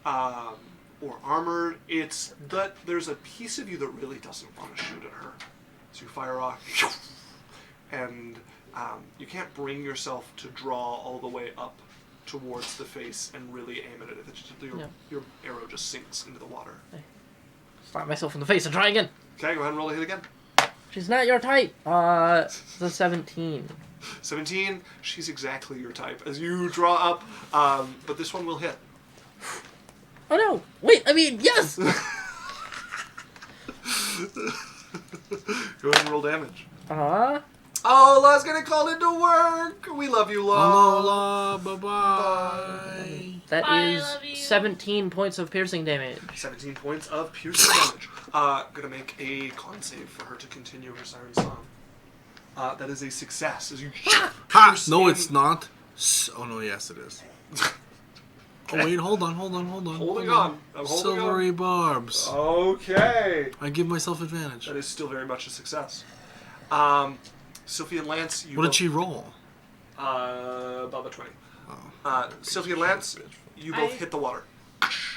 or armored. It's that there's a piece of you that really doesn't want to shoot at her. So you fire off, and you can't bring yourself to draw all the way up towards the face and really aim at it. It's just, your arrow just sinks into the water.
Slap myself in the face and try again.
Okay, go ahead and roll a hit again.
She's not your type. It's a 17.
17, she's exactly your type. As you draw up, but this one will hit.
Oh no! Wait, I mean, yes!
Go ahead and roll damage. Oh, La's getting called into work! We love you, La.
Alola, bye-bye.
That
Bye,
is
love you.
17 points of piercing damage.
17 points of piercing damage. Gonna make a con save for her to continue her siren song. That is a success. As you
Ha!
pierce
No,
in-
it's not. Oh, no, yes, it is. Oh, wait, hold on.
Holding
hold
on. I'm holding
Silvery barbs.
on. Okay.
I give myself advantage.
That is still very much a success. Cylph'e and Lance, you
What did
both-
she roll?
above a 20. Cylph'e and Lance, you both hit the water.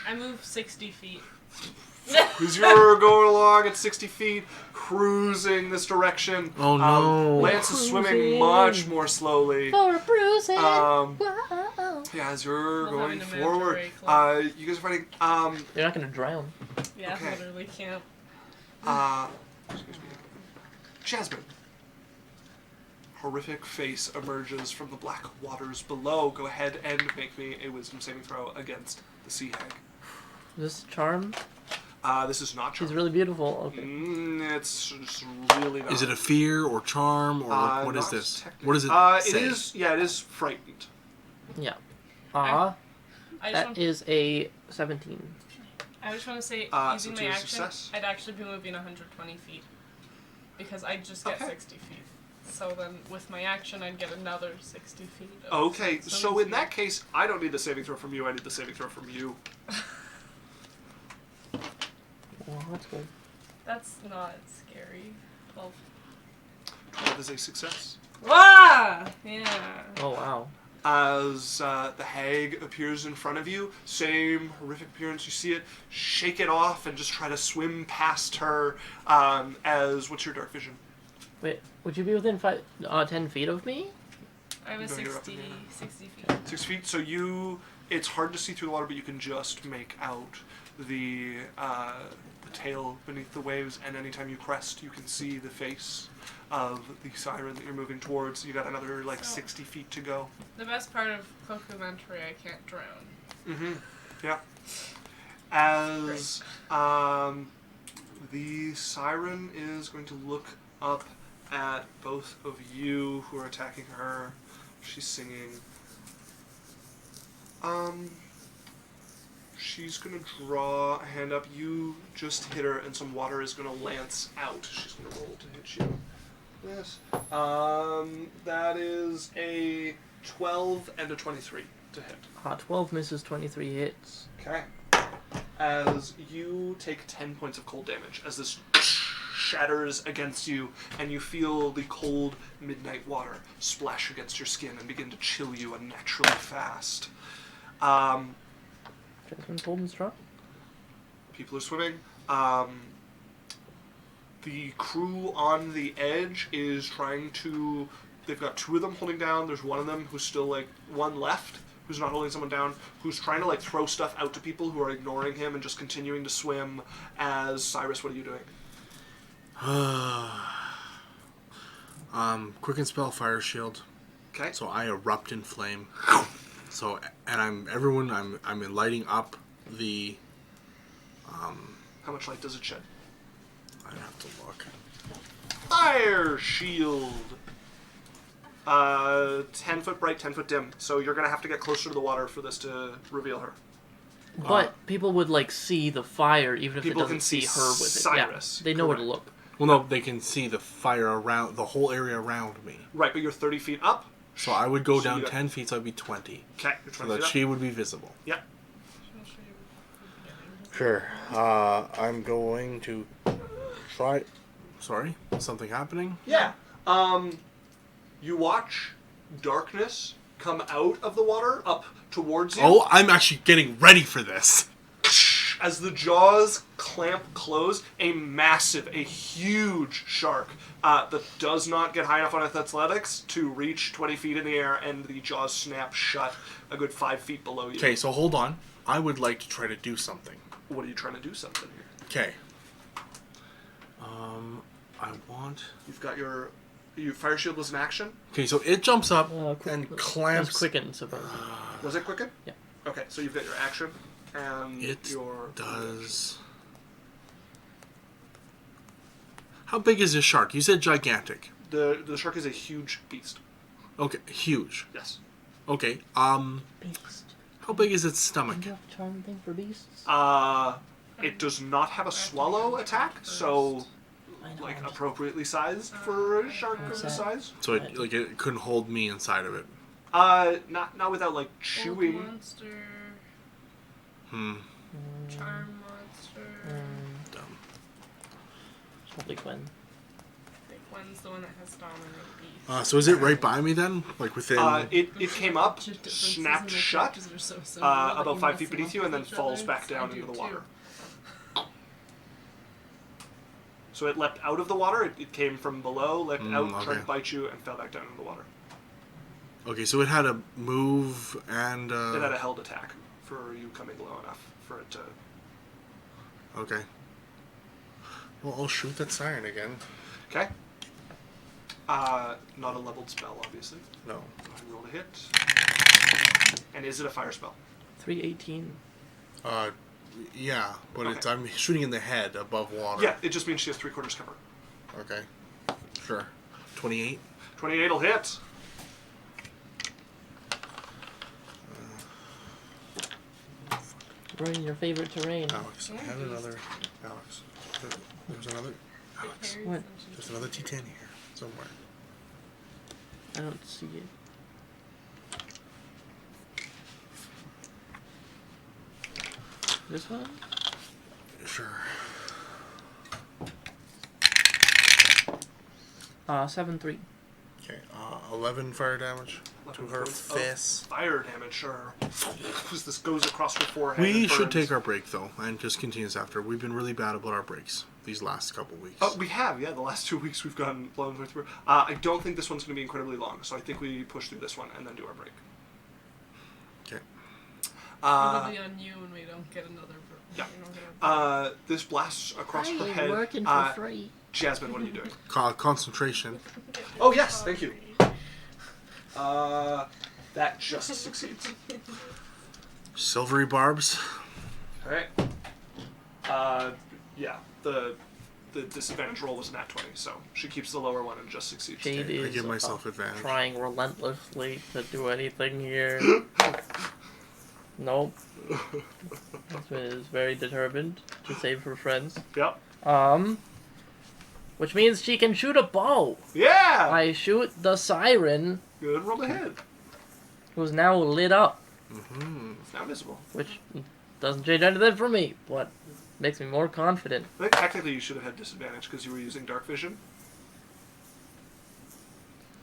I move 60 feet.
Because you're going along at 60 feet, cruising this direction.
Oh no.
Lance is swimming much more slowly.
For a bruising.
Yeah, as you're
Love
going
having a
forward,
manta ray club.
you guys are fighting.
You're not gonna drown.
Yeah,
Okay.
literally can't.
Excuse me. Jasmine. Horrific face emerges from the black waters below. Go ahead and make me a wisdom saving throw against the sea hag.
This charm.
This is not
She's
charm.
really beautiful. Okay.
It's really not.
Is it a fear or charm or what is
not
this?
technically.
What does it
It
say?
is. Yeah, it is frightened.
Yeah.
I just
That
want,
is a 17.
I just want to say,
so
using
to
my
a
action,
success.
I'd actually be moving 120 feet. Because I just get
Okay.
60 feet. So then, with my action, I'd get another 60 feet. Of
Okay, so
swimming
in that
speed.
case, I don't need the saving throw from you. I need the saving throw from you.
Well, that's good.
That's not scary. 12.
12 is a success.
Ah! Yeah.
Oh wow.
As the hag appears in front of you, same horrific appearance. You see it, shake it off, and just try to swim past her. As what's your dark vision?
Wait, would you be within 10 feet of me?
I have a
No, you're up in
60,
the air.
60 feet.
6 feet. So it's hard to see through the water, but you can just make out the tail beneath the waves. And anytime you crest, you can see the face of the siren that you're moving towards. You got another like
So-
60 feet to go.
The best part of Clocumentary, I can't drown.
Mm-hmm. Yeah. As the siren is going to look up at both of you who are attacking her. She's singing. She's gonna draw a hand up. You just hit her, and some water is gonna lance out. She's gonna roll to hit you. Yes. That is a 12 and a 23 to hit.
12 misses, 23 hits.
Okay. As you take 10 points of cold damage, as this shatters against you, and you feel the cold midnight water splash against your skin and begin to chill you unnaturally fast.
Jasmine cold and strong.
People are swimming. The crew on the edge is trying to... They've got 2 of them holding down. There's one of them who's still, one left, who's not holding someone down, who's trying to, throw stuff out to people who are ignoring him and just continuing to swim. As Cyrus, what are you doing?
Quicken spell fire shield.
Okay.
So I erupt in flame. So and I'm lighting up the.
How much light does it shed?
I have to look.
Fire shield. 10 foot bright, 10 foot dim. So you're gonna have to get closer to the water for this to reveal her.
But people would see the fire even if it
People
doesn't
can see
her with
Cyrus,
it. Yeah, they know where to
correct.
look.
Well, no, they can see the fire around the whole area around me.
Right, but you're 30 feet up.
So I would go
So
down
you got-
10 feet, so I'd be 20.
Okay, you're
So
20
that
feet up.
she would be visible.
Yep.
Sure. I'm going to try. Sorry, something happening?
Yeah. You watch darkness come out of the water up towards you.
Oh, I'm actually getting ready for this.
As the jaws clamp close, a huge shark that does not get high enough on its athletics to reach 20 feet in the air, and the jaws snap shut a good 5 feet below you.
Okay, so hold on. I would like to try to do something.
What are you trying to do something here?
Okay. I want.
You've got your fire shield was an action.
Okay, so it jumps up
Quick-
and
That's
clamps.
quicken, supposedly.
Was it quicken?
Yeah.
Okay, so you've got your action and
It
your
does. How big is this shark? You said gigantic.
The shark is a huge beast.
Okay, huge.
Yes.
Okay.
Beast.
How big is its stomach?
Do you have a charm thing for beasts?
It does not have a swallow attack, so
I know.
appropriately sized for a shark of the size.
So it couldn't hold me inside of it.
Not without
Old
chewing.
monster,
Hmm.
charm monster.
Dumb.
Probably Gwen.
One's the one that has dominant beast.
So is it right by me then? Like within...
It came up,
Differences
snapped
in the
shut,
characters that are so similar that
about
you
5
mess
feet
them
beneath
up
you, and then
with each
falls
other.
back down
I
into
do
the
too.
water. So it leapt out of the water. It came from below, leapt out, tried
okay.
to bite you, and fell back down into the water.
Okay, so it had a move and...
It had a held attack for you coming low enough for it to...
Okay. Well, I'll shoot that siren again.
Okay. Not a leveled spell, obviously.
No.
Go ahead and roll to hit. And is it a fire spell?
318.
Yeah, but
Okay.
I'm shooting in the head above water.
Yeah, it just means she has 3/4 cover.
Okay. Sure. 28.
28 will hit.
Rain, your favorite terrain.
Alex, I had another... Alex. There's another... Alex.
What?
There's another T10 here somewhere.
I don't see it. This one?
Sure.
7-3.
Okay, 11 fire damage to
11
her
points of
face.
Fire damage, sure. As this goes across her forehead.
We
and
should
burns.
take our break, though, and just continue this after. We've been really bad about our breaks these last couple weeks.
Oh, we have, yeah. The last 2 weeks we've gotten blown through. I don't think this one's going to be incredibly long, so I think we push through this one and then do our break.
Okay.
It'll be on you when we don't get another.
Yeah.
we don't get another-
This blasts across
I
her
ain't
head.
working for free.
Jasmine, what are you doing?
Concentration.
Oh, yes, thank you. That just succeeds.
Silvery barbs.
Alright. Yeah, the disadvantage roll was a nat 20, so she keeps the lower one and just succeeds.
Jade
I
is
give myself advantage.
trying relentlessly to do anything here. Nope. Jasmine is very determined to save her friends.
Yep.
Which means she can shoot a bow.
Yeah!
I shoot the siren,
Good, roll ahead.
who's now lit up,
Mm-hmm.
It's now visible.
which doesn't change anything for me, but makes me more confident.
I think technically you should have had disadvantage because you were using dark vision.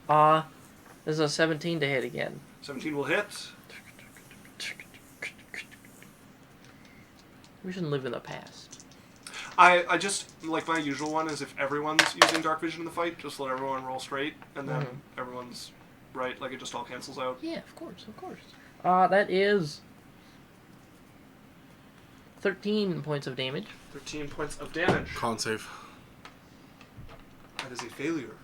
This is a 17 to hit again.
17 will hit.
We shouldn't live in the past.
I just, like my usual one is if everyone's using dark vision in the fight, just let everyone roll straight, and then everyone's right, like it just all cancels out.
Yeah, of course, of course. That is 13 points of damage.
13 points of damage.
Con save.
That is a failure.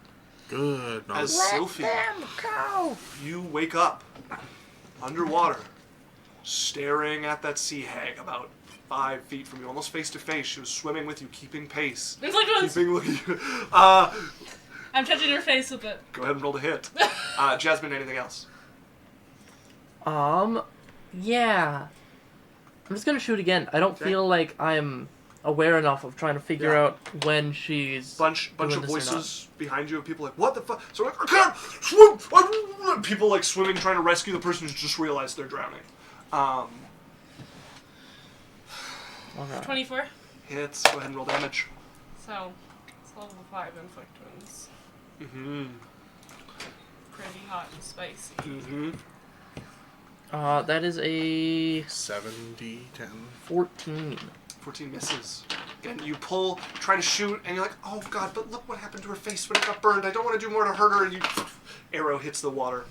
Good. No.
As
Let
Cylph'e,
them go!
you wake up underwater, staring at that sea hag about 5 feet from you, almost face to face. She was swimming with you, keeping pace.
It's like when
Keeping looking.
I'm touching your face with it.
Go ahead and roll the hit. Jasmine, anything else?
Yeah. I'm just gonna shoot again. I don't
Okay.
feel like I'm aware enough of trying to figure
Yeah.
out when she's
Bunch
doing
of
this or not.
voices behind you of people like, what the fuck? So like, I can't swim! People like swimming, trying to rescue the person who's just realized they're drowning.
Okay.
24.
Hits, go ahead and roll damage.
So, it's level 5 inflict wounds.
Mm-hmm.
Pretty hot and spicy.
Mm-hmm.
That is a
70, 10.
14.
14 misses. Again, you pull, try to shoot, and you're like, oh god, but look what happened to her face when it got burned. I don't want to do more to hurt her. And you, arrow hits the water.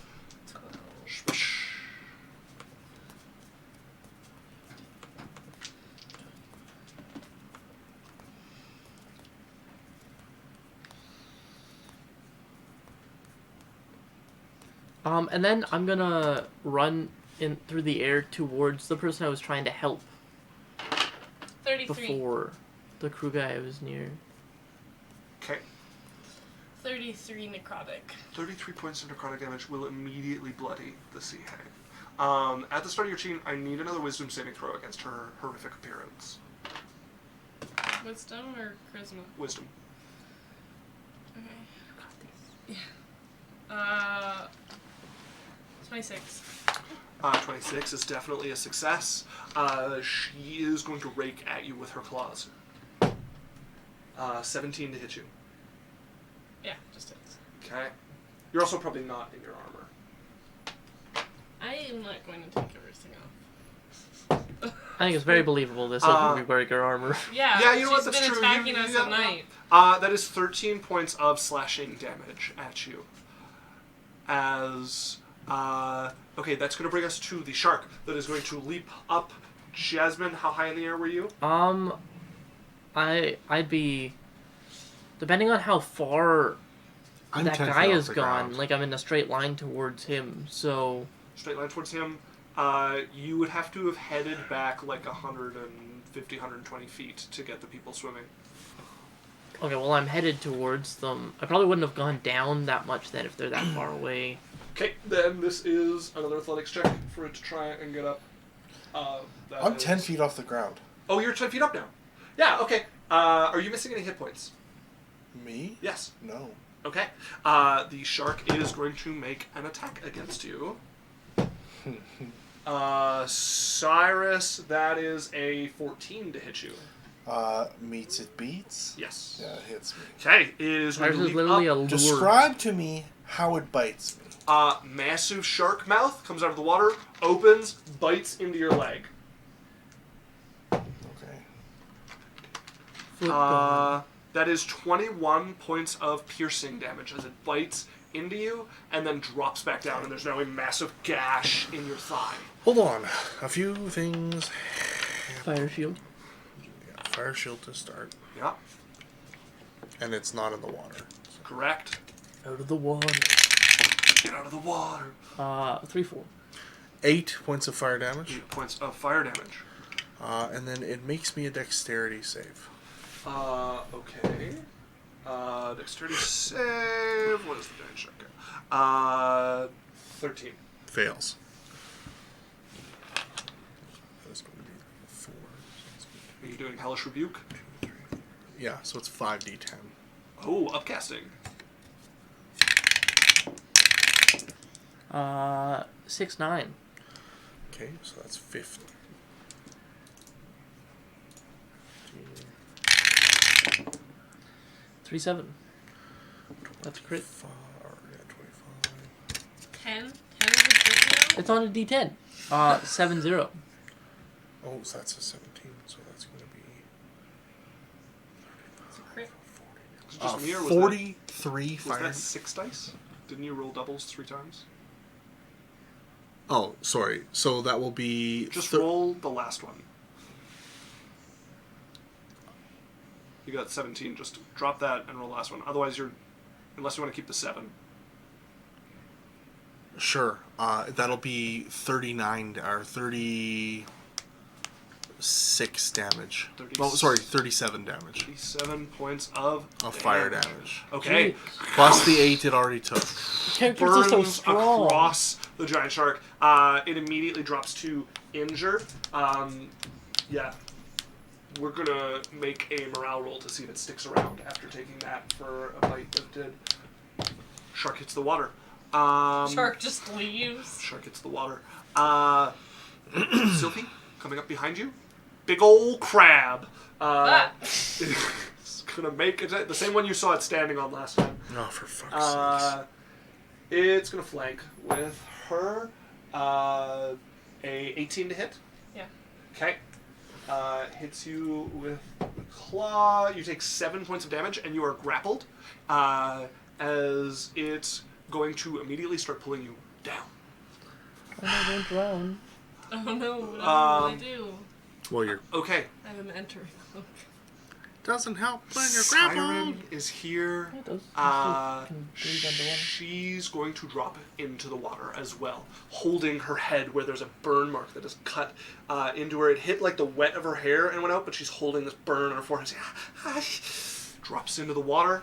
And then I'm gonna run in through the air towards the person I was trying to help
33.
before the crew guy I was near.
Okay.
33 necrotic.
33 points of necrotic damage will immediately bloody the sea hag. At the start of your chain, I need another wisdom saving throw against her horrific appearance.
Wisdom or charisma?
Wisdom.
Okay. Yeah. 26.
26 is definitely a success. She is going to rake at you with her claws. 17 to hit you.
Yeah, just hits.
Okay. You're also probably not in your armor.
I am not going to take everything off.
I think it's very believable this will be wearing her armor.
Yeah,
Yeah, you know what?
she's
That's
been
true.
attacking
You-
us
yeah.
at night.
That is 13 points of slashing damage at you. As okay, that's going to bring us to the shark that is going to leap up. Jasmine, how high in the air were you?
I'd be, depending on how far
I'm
that
10
guy
feet off
is
the
gone,
ground.
like I'm in a straight line towards him. So
Straight line towards him. You would have to have headed back like 150, 120 feet to get the people swimming.
okay, well I'm headed towards them. I probably wouldn't have gone down that much then if they're that far away.
Okay, then this is another athletics check for it to try and get up. That
I'm 10
is-
feet off the ground.
Oh, you're 10 feet up now. Yeah, okay. Are you missing any hit points?
Me?
Yes.
No.
Okay. The shark is going to make an attack against you. Cyrus, that is a 14 to hit you.
Meets it beats?
Yes.
Yeah, it hits me.
Okay, it is going
Ours
to
is
leap
literally
up.
a lure.
Describe to me how it bites me.
Massive shark mouth comes out of the water, opens, bites into your leg.
Okay.
Foot gone.
That is 21 points of piercing damage as it bites into you and then drops back down, and there's now a massive gash in your thigh.
Hold on. A few things.
Fire shield.
Yeah, fire shield to start.
Yeah,
And it's not in the water.
correct.
Out of the water.
Get out of the water.
3-4.
8 points of fire damage.
8 points of fire damage.
And then it makes me a dexterity save.
Okay. Dexterity save. What is the giant shark? 13.
Fails. That's going to be 4.
Are you doing Hellish Rebuke?
Yeah, so it's 5d10.
Oh, upcasting.
6-9.
Okay, so that's 50.
3-7. That's a crit.
10? 10
25.
is a crit now?
It's on a D10. 7-0.
Oh, so that's a 17, so that's going to be
It's a crit.
Is it just me, or was
43
that, was
fire.
that 6 dice? Didn't you roll doubles 3 times?
Oh, sorry. So that will be...
Just roll the last one. You got 17. Just drop that and roll the last one. Otherwise, you're... Unless you want to keep the 7.
Sure. That'll be 39 or 36 damage.
36.
Oh, sorry, 37 damage
37 points of
fire damage.
Okay.
Plus the 8 it already took.
Characters are so
Burns
strong.
across the giant shark. It immediately drops to injure. Yeah. We're gonna make a morale roll to see if it sticks around after taking that for a bite that it did. Shark hits the water.
Shark just leaves.
Shark hits the water. Cylph'e, coming up behind you. Big ol' crab. It's gonna make it the same one you saw it standing on last time.
Oh, for fuck's sake.
It's gonna flank with her. A 18 to hit.
Yeah.
Okay. Hits you with the claw. You take 7 points of damage, and you are grappled as it's going to immediately start pulling you down.
Oh, no, don't drown.
Oh no, what do I do?
Well, you're...
Okay.
I have an entering cloak.
Doesn't help when you're
Siren
grappled.
is here.
Yeah, it does. Can breathe underwater.
She's going to drop into the water as well, holding her head where there's a burn mark that is cut into her. It hit like the wet of her hair and went out, but she's holding this burn on her forehead. Drops into the water.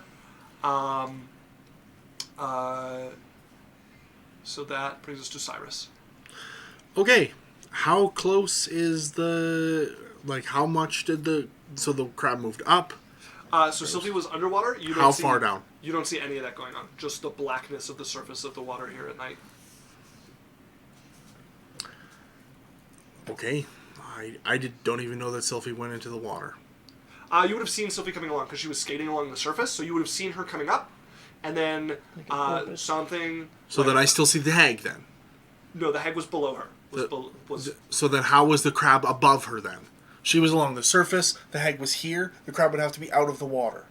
So that brings us to Cyrus.
Okay, how close is the... Like, how much did the... So the crab moved up.
So Cylph'e was underwater. You don't
How
see,
far down?
You don't see any of that going on. Just the blackness of the surface of the water here at night.
Okay. Don't even know that Cylph'e went into the water.
You would have seen Cylph'e coming along because she was skating along the surface, so you would have seen her coming up, and then
a porpoise.
something.
So then I still see the hag then.
No, the hag was below her.
So then how was the crab above her then? She was along the surface, the hag was here, the crab would have to be out of the water.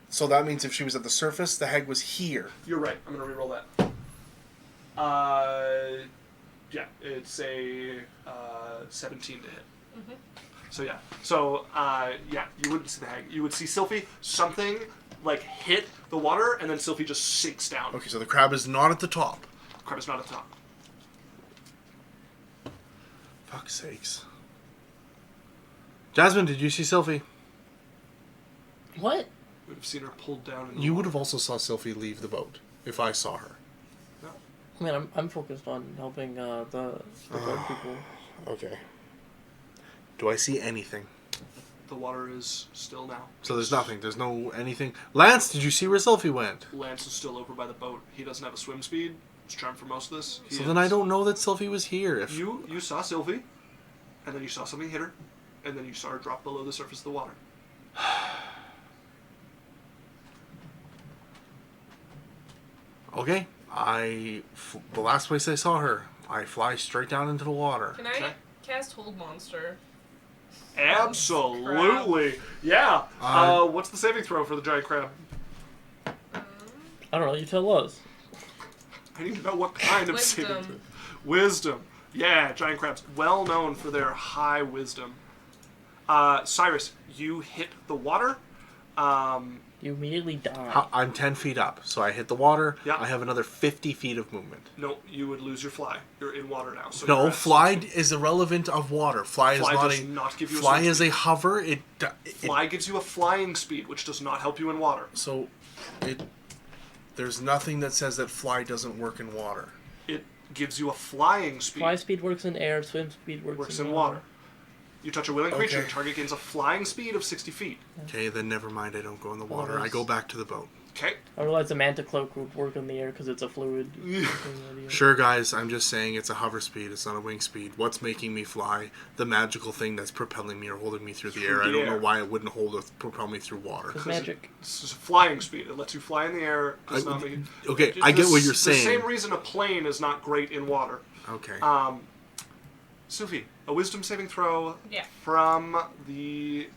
So that means if she was at the surface, the hag was here.
You're right. I'm gonna reroll that. Yeah, it's a 17 to hit.
Mm-hmm.
So yeah. So yeah, you wouldn't see the hag. You would see Cylph'e. Something like hit the water, and then Cylph'e just sinks down.
Okay, so the crab is not at the top.
Crab is not at the top.
Fuck's sakes. Jasmine, did you see Cylph'e?
What?
We've seen her pulled down. In the
You would
water.
have also saw Cylph'e leave the boat, if I saw her.
No.
I mean, I'm focused on helping the boat people.
Okay. Do I see anything?
The water is still now.
So there's nothing. There's no anything. Lance, did you see where Cylph'e went?
Lance is still over by the boat. He doesn't have a swim speed. He's charmed for most of this.
So then I don't know that Cylph'e was here. If
You saw Cylph'e, and then you saw something hit her, and then you saw her drop below the surface of the water.
Okay, the last place I saw her, I fly straight down into the water.
Can I
Okay.
cast Hold Monster?
Absolutely. Yeah. What's the saving throw for the giant crab?
I don't know. You tell us.
I need to know what kind of saving throw.
Wisdom.
Wisdom. Yeah, giant crabs. Well known for their high wisdom. Cyrus, you hit the water.
You immediately die.
I'm 10 feet up, so I hit the water.
Yeah.
I have another 50 feet of movement.
No, you would lose your fly. You're in water now. So
No,
you're at
fly
60.
is irrelevant of water. Fly
Fly
is not
does
a
not give you a
fly
swim
is a hover. It
Fly gives you a flying speed, which does not help you in water.
so it there's nothing that says that fly doesn't work in water.
It gives you a flying speed.
Fly speed works in air. Swim speed
works in water. You touch a willing creature,
Okay.
target gains a flying speed of 60 feet.
Okay, then never mind. I don't go in the water. I
Others.
go back to the boat.
Okay.
I realize the manta cloak would work in the air because it's a fluid.
Sure, guys. I'm just saying it's a hover speed. It's not a wing speed. What's making me fly? The magical thing that's propelling me or holding me through the air. I don't know why it wouldn't propel me through water.
It's magic.
It's a flying speed. It lets you fly in the air. Does not make you...
Okay, I get what you're saying.
The same reason a plane is not great in water.
Okay.
Cylph'e, a wisdom saving throw
Yeah.
from the...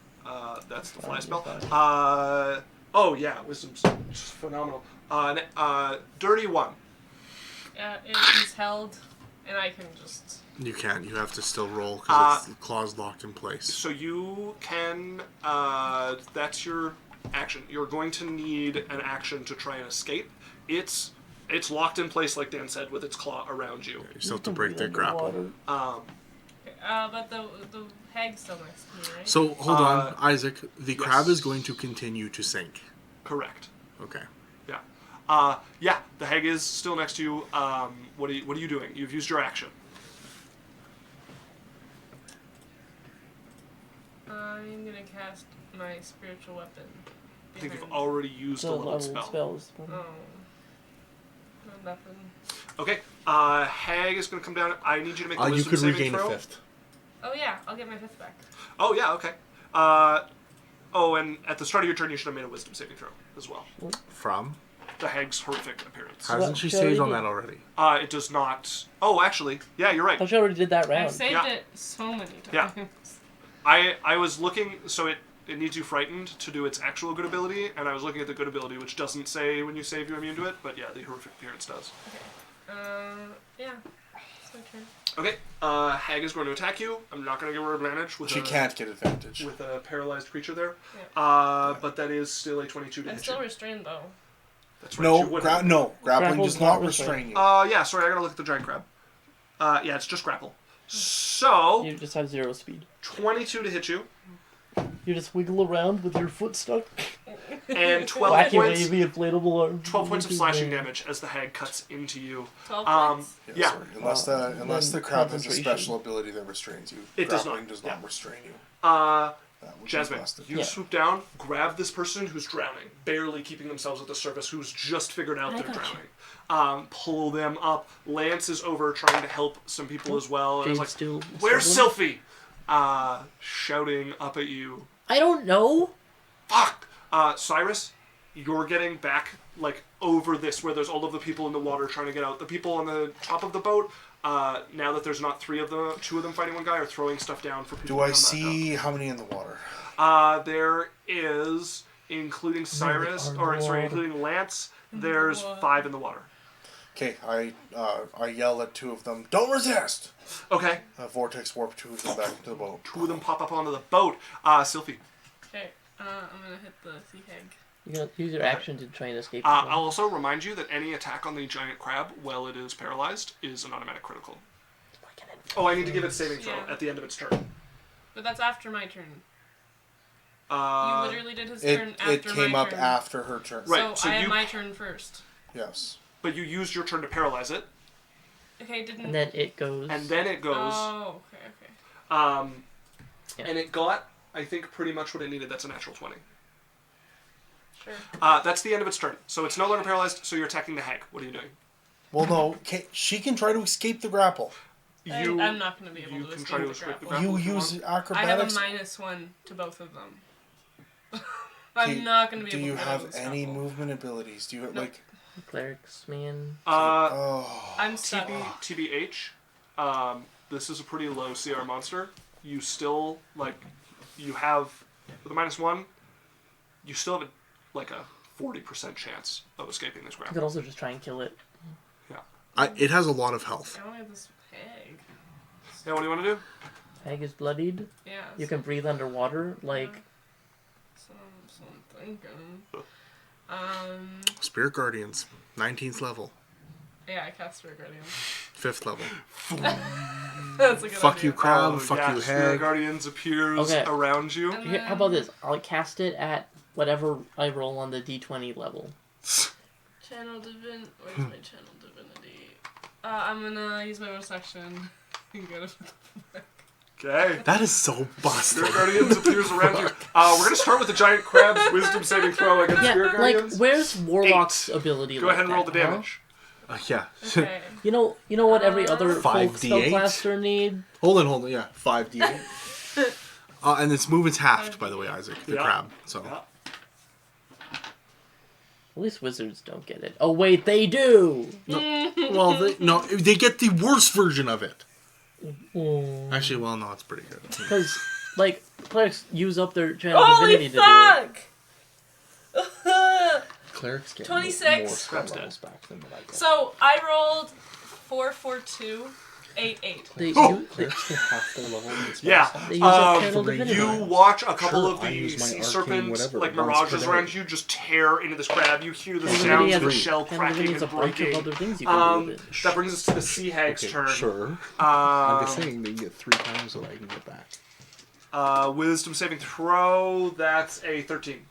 that's the fly spell.
Fly.
Oh, yeah, wisdom's just phenomenal. Dirty one.
It is held, and I can just...
You can't. You have to still roll because the claw's locked in place.
So you can... that's your action. You're going to need an action to try and escape. It's locked in place, like Dan said, with its claw around you.
You still have to break their grapple.
But the hag's still next to me, right?
So, hold on, Isaac. The
yes.
crab is going to continue to sink.
Correct.
Okay.
Yeah. Yeah, the hag is still next to you. What are you doing? You've used your action.
I'm gonna cast my spiritual weapon.
I think you've
behind-
already used a leveled spell.
spells.
Oh. No, nothing.
Okay. Hag is going to come down. I need you to make a
You
wisdom
could
saving
regain
throw.
a fifth.
Oh yeah, I'll get my fifth back.
Oh, yeah, okay. And at the start of your turn, you should have made a wisdom saving throw as well.
From?
The hag's horrific appearance.
Hasn't she
she already
saved on
did.
that already?
It does not... Oh, actually, yeah, you're
I
right.
thought you already did that
I've
round.
saved
Yeah.
it so many times.
Yeah. I was looking... So it needs you frightened to do its actual good ability, and I was looking at the good ability, which doesn't say when you save you're immune to it, but yeah, the horrific appearance does.
Yeah. It's my turn.
Okay, hag is going to attack you. I'm not going to give her advantage with
She can't get advantage.
with a paralyzed creature there.
Yeah.
But that is still a 22 to
I'm
hit
still
you.
restrained though.
That's right. you
No,
wouldn't.
grappling
Grapple's
does not
not
restrain you.
Yeah, sorry, I gotta look at the giant crab. Yeah, it's just grapple. So,
You just have 0 speed.
22 to hit you,
You just wiggle around with your foot stuck.
and 12
Wacky
points.
wavy inflatable arm.
12 points of slashing damage as the hag cuts into you.
12 points.
Yeah.
Sorry. Unless the
then
crab has a
concentration.
special ability that restrains you.
It does
Grappling
not,
does not
yeah.
restrain you. That would be
Jasmine,
busted.
you
Yeah.
swoop down, grab this person who's drowning, barely keeping themselves at the surface, who's just figured out
I
they're
got
drowning. Pull them up. Lance is over trying to help some people as well. And
Jade's
is like,
still
"Where's
struggling?
Cylph'e?" Shouting up at you.
I don't know.
Fuck! Cyrus, you're getting back like over this where there's all of the people in the water trying to get out. The people on the top of the boat, now that there's not two of them fighting one guy, are throwing stuff down for people
Do
to
I
come
see how many in the water?
back up. There is, including Cyrus, including Lance, there's 5 in the water.
Okay, I yell at 2 of them. Don't resist!
Okay.
Vortex warp 2 of them back into the boat.
2 of them pop up onto the boat. Cylph'e.
Okay, I'm gonna hit the sea hag.
You gotta use your action to try and escape.
I'll also remind you that any attack on the giant crab while it is paralyzed is an automatic critical. Oh, I need to give it saving throw at the end of its turn.
But that's after my turn. You literally did his
It
turn after my turn.
It came up after her turn.
Right,
So I had my turn first.
Yes.
But you used your turn to paralyze it.
Okay, didn't...
And then it goes.
Oh, okay.
And it got, I think, pretty much what it needed. That's a natural 20.
Sure.
That's the end of its turn. So it's no longer paralyzed, so you're attacking the hag. What are you doing?
Well, no. She can try to escape the grapple.
I'm not going to be able to escape the grapple.
You use acrobatics.
I have a -1 to both of them. I'm not going to be able to
Do you
get
have
out of this
any
grapple.
movement abilities? Do you have, like...
Clerics, man.
I'm stuck.
TBH, this is a pretty low CR monster. You still, you have, with a -1, you still have, a 40% chance of escaping this
You
grapple.
could also just try and kill it.
Yeah.
It has a lot of health.
I only have this hag.
Yeah, what do you want to do?
Hag is bloodied.
Yeah.
You can breathe underwater,
So I'm thinking.
Spirit Guardians. 19th level.
Yeah, I cast Spirit Guardian.
5th level.
That's a good
Fuck
idea.
you, crab. Fuck you,
Spirit
hag.
Guardians appears
Okay.
around you.
And
Here, how about this? I'll cast it at whatever I roll on the D20 level.
Channel Divin. Where's my Channel Divinity? I'm gonna use my bonus action and go to
Okay.
That is so busted.
Spirit Guardians appears around you. We're going to start with the giant crab's wisdom saving throw against Spirit Guardians.
Where's Warlock's ability?
Go ahead and roll the damage.
Yeah.
Okay.
You know what every other folk
5d8?
spellcaster need?
Hold on. Yeah, 5d8. And its movement's halved, by the way, Isaac. The crab. So.
Yeah.
At least wizards don't get it. Oh wait, they do.
Well, they get the worst version of it. Actually, well, no, it's pretty good.
Because clerics use up their channel
Holy
divinity to do it.
fuck!
Clerics get
26.
more spell
Crab's dead.
levels back than what I get.
So I rolled 4, 4, 2, 8, 8.
They
Clerics get half their level in spell
Yeah.
slots.
They use up channel divinity.
You watch a couple
Sure,
of
I
the
use my
sea
arcane
serpents,
whatever,
like
once
mirages
per
around
day.
you, just tear into this crab. You hear the
Channel
sounds
divinity
of the
has-
shell
channel
cracking
divinity has
and
a bunch of
breaking.
other things you can do with it.
That brings us to the sea hag's turn.
Sure. I'm just saying they can get 3 times what I can get back.
Wisdom saving throw. That's a 13.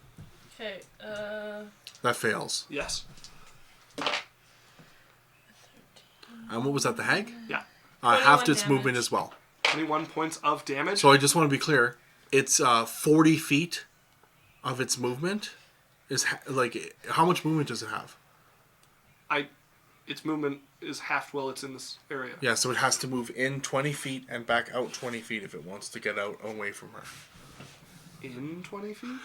Okay,
That fails.
Yes.
And what was that, the hag?
Yeah.
Halved its
21
movement
damage.
as well.
21 points of damage.
So I just want to be clear. It's 40 feet of its movement. How much movement does it have?
Its movement is half while it's in this area.
Yeah, so it has to move in 20 feet and back out 20 feet if it wants to get out away from her.
In 20 feet?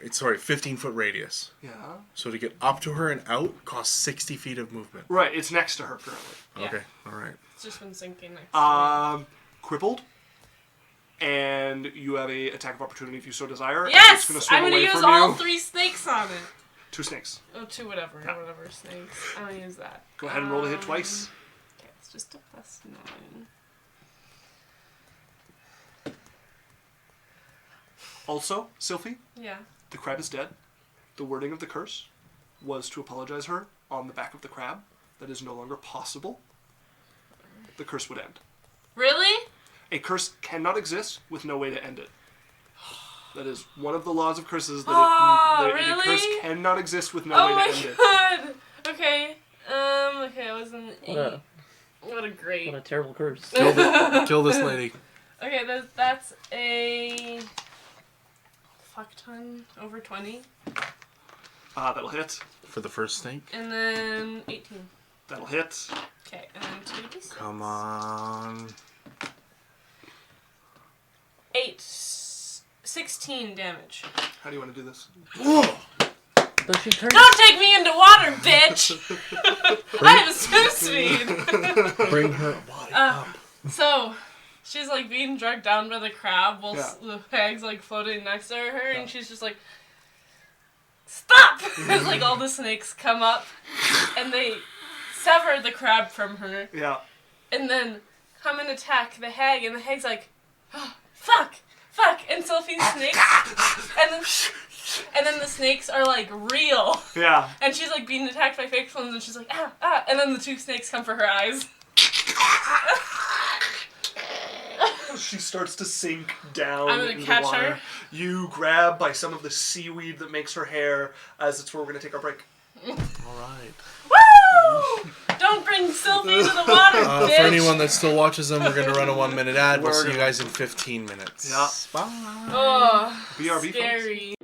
It's 15-foot radius.
Yeah.
So to get up to her and out costs 60 feet of movement.
Right, it's next to her currently.
Yeah.
Okay, all right.
it's just been sinking next to
Crippled. And you have a attack of opportunity if you so desire.
me.
and it's
Yes!
gonna swim
I'm gonna
away
use
from
all
you.
3 snakes on it.
2 snakes.
Oh, 2 whatever.
Yeah.
Whatever snakes. I'm gonna use that.
Go ahead and roll to hit twice.
Okay, it's just a +9.
Also, Cylph'e,
Yeah.
the crab is dead. The wording of the curse was to apologize her on the back of the crab. That is no longer possible. The curse would end.
Really?
A curse cannot exist with no way to end it. That is one of the laws of curses. That a
really?
curse cannot exist with no
Oh
way
my
to end it.
god! Okay. Okay, I was an 8.
What
What a great.
a terrible curse.
Kill this lady.
Okay, that's a fuck ton over 20,
That'll hit.
For the first snake.
and then 18.
That'll hit.
Okay, and then 2d6.
Come on.
8, 16 damage.
How do you want to do this?
So she turns.
Don't take me into water, bitch! I have a swim speed!
Bring her body up.
So, she's like being dragged down by the crab while the hag's like floating next to her, and she's just like, stop! As like all the snakes come up, and they sever the crab from her.
Yeah.
And then come and attack the hag, and the hag's like, oh, fuck! And Cylph'e's snakes, and then the snakes are like real.
Yeah.
And she's like being attacked by fake ones, and she's like, ah, and then the two snakes come for her eyes.
She starts to sink down.
I'm gonna
into
catch
the water.
her.
You grab by some of the seaweed that makes her hair, as it's where we're gonna take our break.
All right.
Woo! Don't bring Cylph'e to the water, bitch!
For anyone that still watches them, we're going to run a 1-minute ad. We'll
We're
see you
gonna-
guys in 15 minutes.
Yeah.
Bye.
Oh,
BRB, folks.
scary.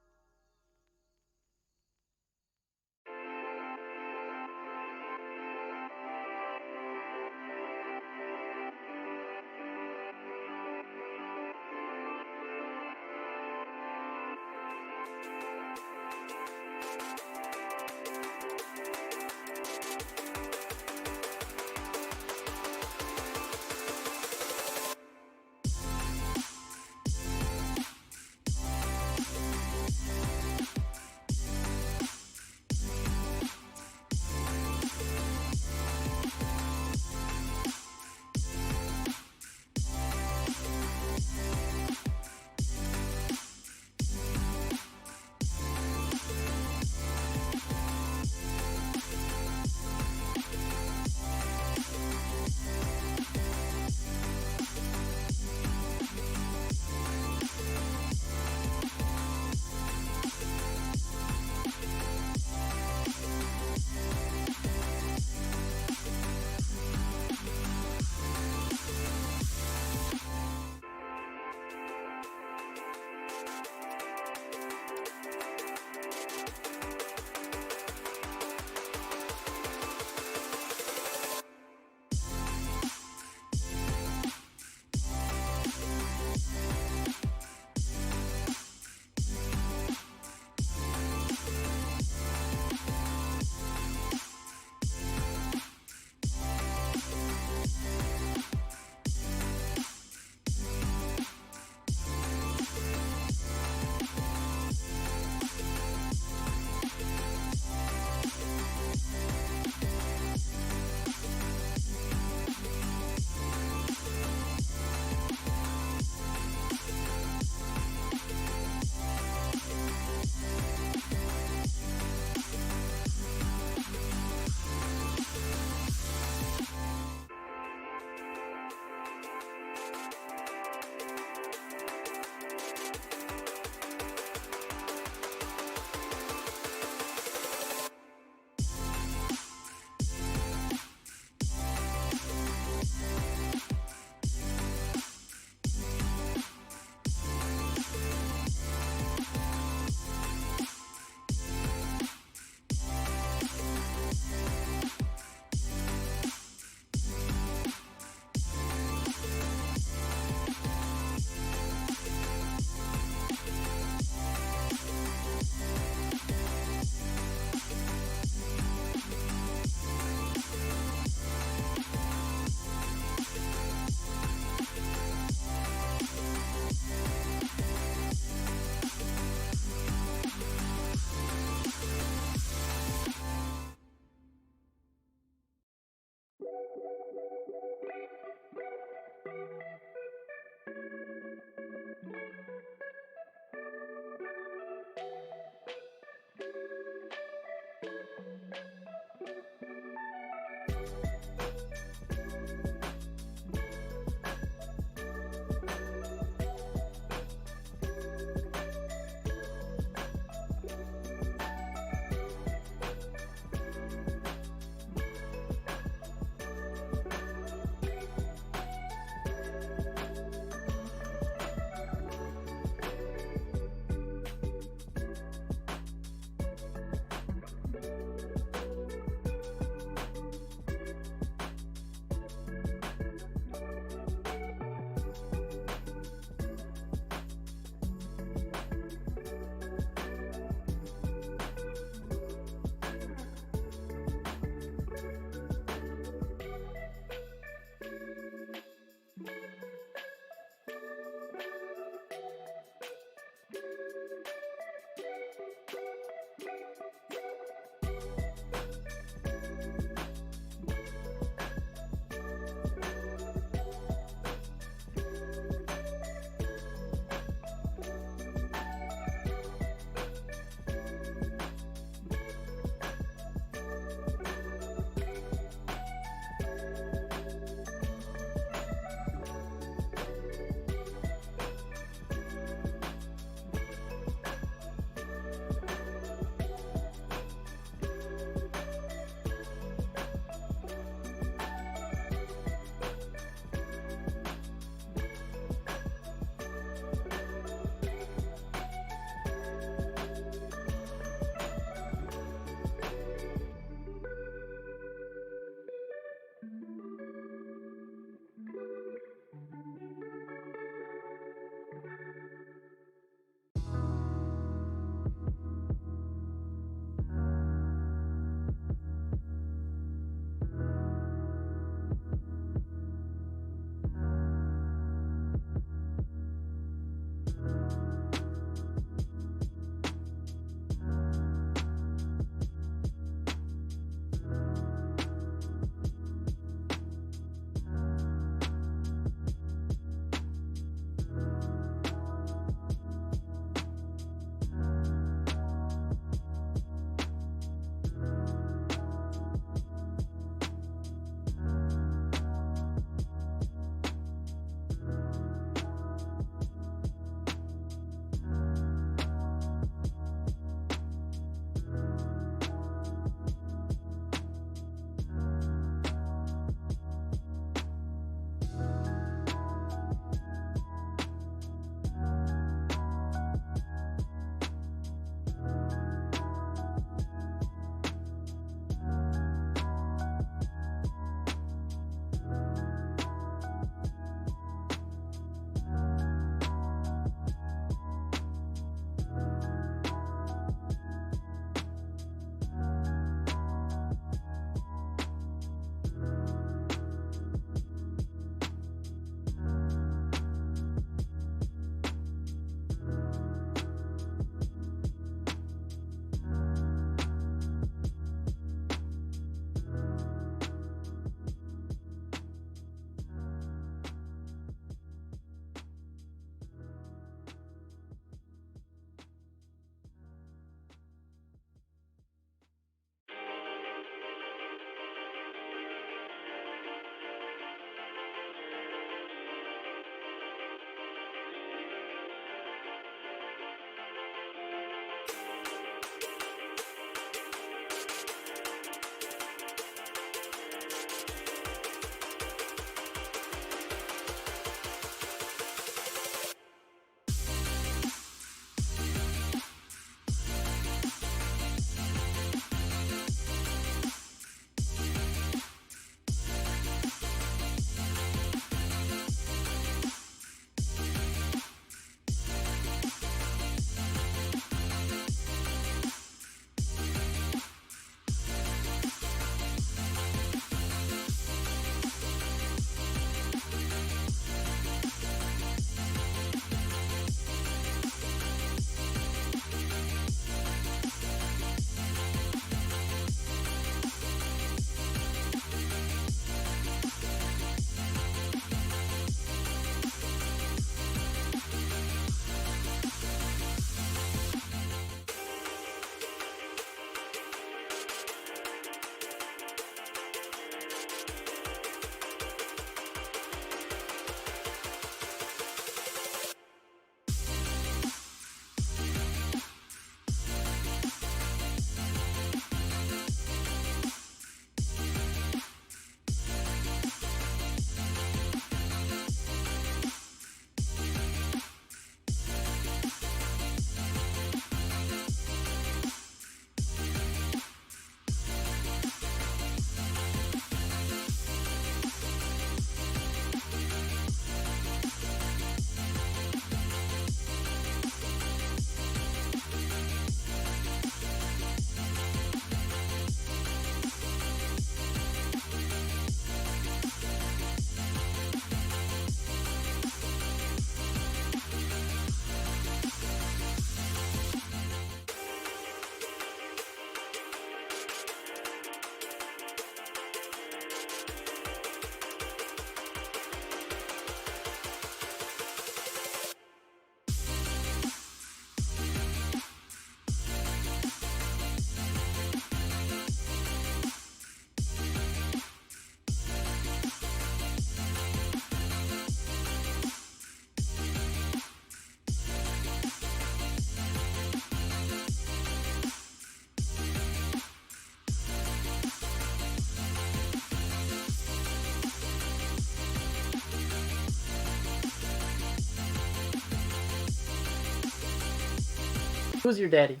Who's your daddy?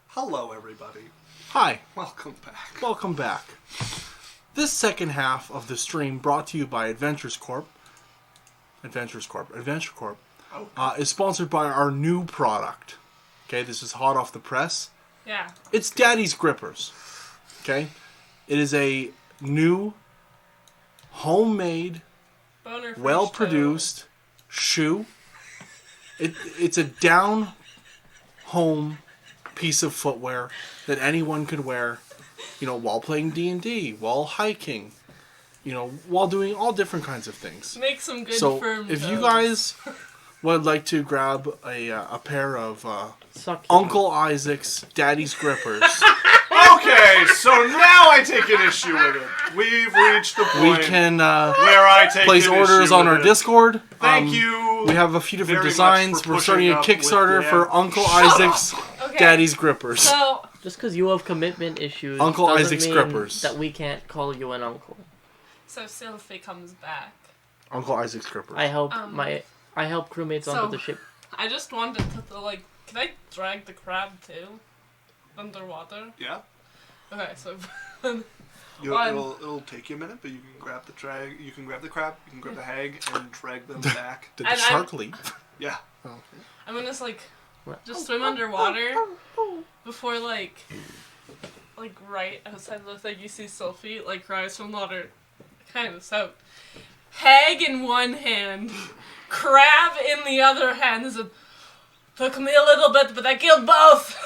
Hello, everybody.
Hi,
Welcome back.
welcome back. This second half of the stream, brought to you by Adventure Corp, is sponsored by our new product. Okay, this is hot off the press.
Yeah.
It's Daddy's Grippers. Okay, it is a new, homemade,
Boner free
well-produced shoe. It's a down-home piece of footwear that anyone could wear, while playing D&D, while hiking, while doing all different kinds of things.
Make some good
So
firm
if you
toes.
guys would like to grab a pair of
Suck.
Uncle Isaac's Daddy's Grippers,
Okay, so now I take an issue with it. We've reached the
we
point
can
where I take
place
an
orders
issue
on
with
our
it.
Discord.
Thank you.
We have a few different
very much
designs.
for
We're starting a
pushing up
Kickstarter
with
for
the-
Uncle
Shut
Isaac's
Okay.
Daddy's Grippers.
So,
Just because you have commitment issues
Uncle
doesn't
Isaac's
mean
Grippers.
that we can't call you an uncle.
Cylph'e comes back.
Uncle Isaac's Grippers.
I help
Um,
I help crewmates
so-
onto the ship.
I just wanted to, can I drag the crab too? Underwater?
Yeah.
Okay, so...
It'll take you a minute, but you can grab the crab, you can grab the hag, and drag them back.
Did the
And
shark leave?
Yeah.
I'm gonna,
What?
just swim underwater before, right outside the thing, you see Cylph'e, rise from water, kind of so. Hag in one hand, crab in the other hand. Is took me a little bit, but I killed both.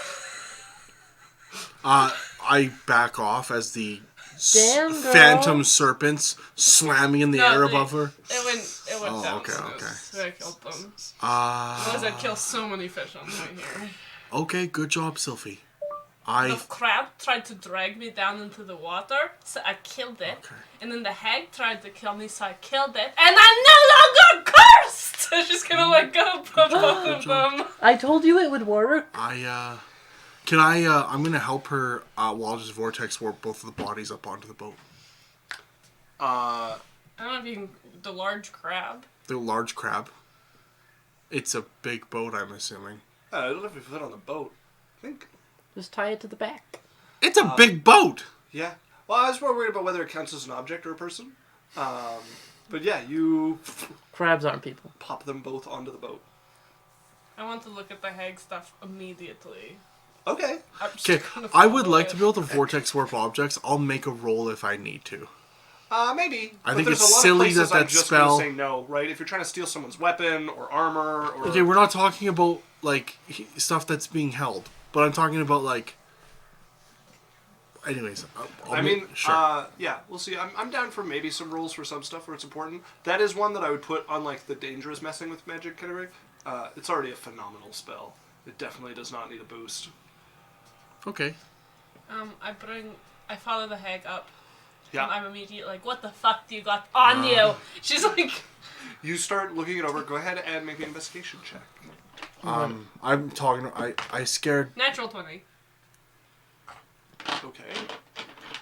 I back off as the
Damn, girl.
phantom serpents slamming in the
No,
air
they-
above her.
It went
Oh,
down.
okay,
so
okay.
So I killed them. Otherwise, I'd kill so many fish on the way here.
Okay, good job, Cylph'e.
The crab tried to drag me down into the water, so I killed it.
Okay.
And then the hag tried to kill me, so I killed it. And I'm no longer cursed! So she's gonna let go of both of them.
I told you it would work.
I'm gonna help her while I'll just vortex warp both of the bodies up onto the boat.
I don't know if you can... The large crab.
The large crab. It's a big boat, I'm assuming.
I don't know if we fit on the boat. I think.
Just tie it to the back.
It's a big boat!
Yeah. Well, I was more worried about whether it counts as an object or a person. But yeah, you
Crabs aren't people.
pop them both onto the boat.
I want to look at the hag stuff immediately.
Okay.
I'm just
Okay,
gonna
I would
follow
like
it.
to be able to vortex warp objects. I'll make a roll if I need to.
Maybe.
I
But
think
there's
it's
a lot
silly
of places
that
I'm
that
just
spell-
gonna say no, right? If you're trying to steal someone's weapon or armor or
Okay, we're not talking about, stuff that's being held. But I'm talking about, Anyways, sure.
Yeah, we'll see. I'm down for maybe some rules for some stuff where it's important. That is one that I would put on the dangerous messing with magic category. It's already a phenomenal spell. It definitely does not need a boost.
Okay.
I follow the hag up.
Yeah.
And I'm immediately like, what the fuck do you got on you? She's like...
You start looking it over. Go ahead and make an investigation check.
I'm talking. I scared.
Natural 20.
Okay.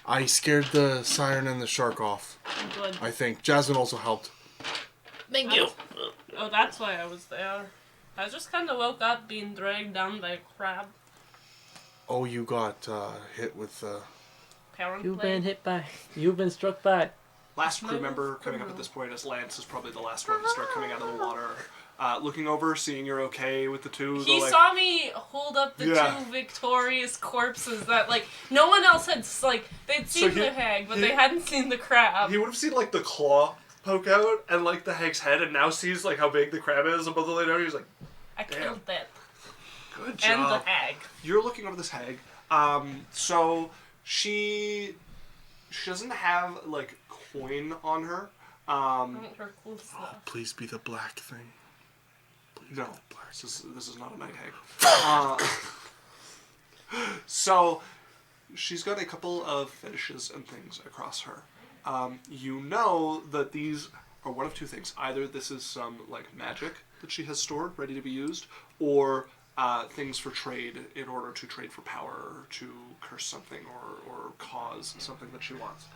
I scared the siren and the shark off.
Good.
I think Jasmine also helped.
Thank you.
Oh, that's why I was there. I just kind of woke up being dragged down by a crab.
Oh, you got hit with.
Parent
You've
blade.
been hit by. You've been struck by.
Last crew member coming up at this point, as Lance is probably the last one to start coming out of the water. Looking over, seeing you're okay with the two.
He
they're
saw me hold up the
Yeah.
two victorious corpses that, no one else had, they'd seen
he-
the hag, but
he-
they hadn't seen the crab.
He would have seen the claw poke out and the hag's head, and now sees how big the crab is above the lady. He's like,
I
damn.
killed it.
good
And the
job.
hag.
You're looking over this hag. So she doesn't have coin on her.
Her cool stuff.
Please be the black thing. Please
No,
be the black.
this is not a night hag. So she's got a couple of fetishes and things across her. You know that these are one of two things. Either this is some magic that she has stored ready to be used, or things for trade in order to trade for power, to curse something or cause something that she wants.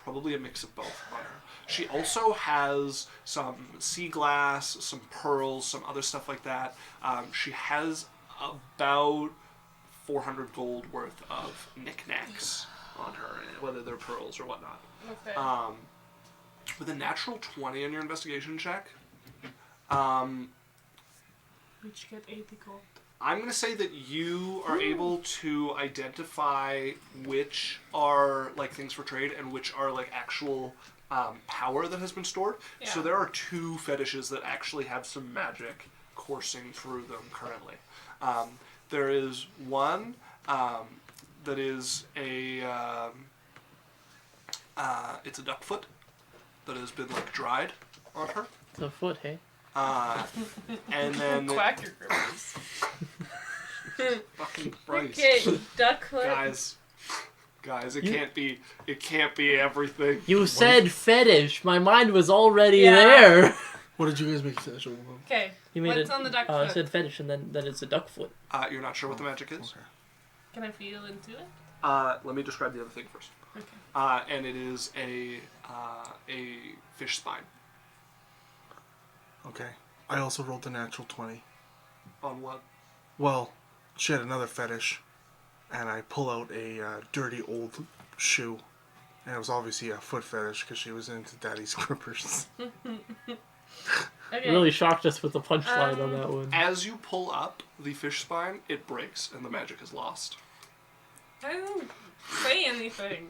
Probably a mix of both on her. She also has some sea glass, some pearls, some other stuff like that. She has about 400 gold worth of knickknacks on her, whether they're pearls or whatnot.
Okay.
With a natural 20 on your investigation check,
Which get 80 gold.
I'm going to say that you are able to identify which are like things for trade and which are like actual power that has been stored.
Yeah.
So there are 2 fetishes that actually have some magic coursing through them currently. There is one that is it's a duck foot that has been like dried on her.
It's a foot, hey?
And then
Quacker grippers.
fucking Christ.
Okay, duck foot.
Guys, it can't be everything.
You said fetish. My mind was already
Yeah.
there.
What did you guys make a of?
Okay,
You made
what's
it.
on the duck
I
foot?
said fetish, and then it's a duck foot.
You're not sure what the magic is?
Okay.
Can I feel into it?
Let me describe the other thing first.
Okay.
And it is a fish spine.
Okay. I also rolled the natural 20.
On what?
Well, she had another fetish, and I pull out a dirty old shoe, and it was obviously a foot fetish because she was into daddy's grippers.
Okay.
Really shocked us with the punchline on that one.
As you pull up the fish spine, it breaks and the magic is lost.
I didn't say anything.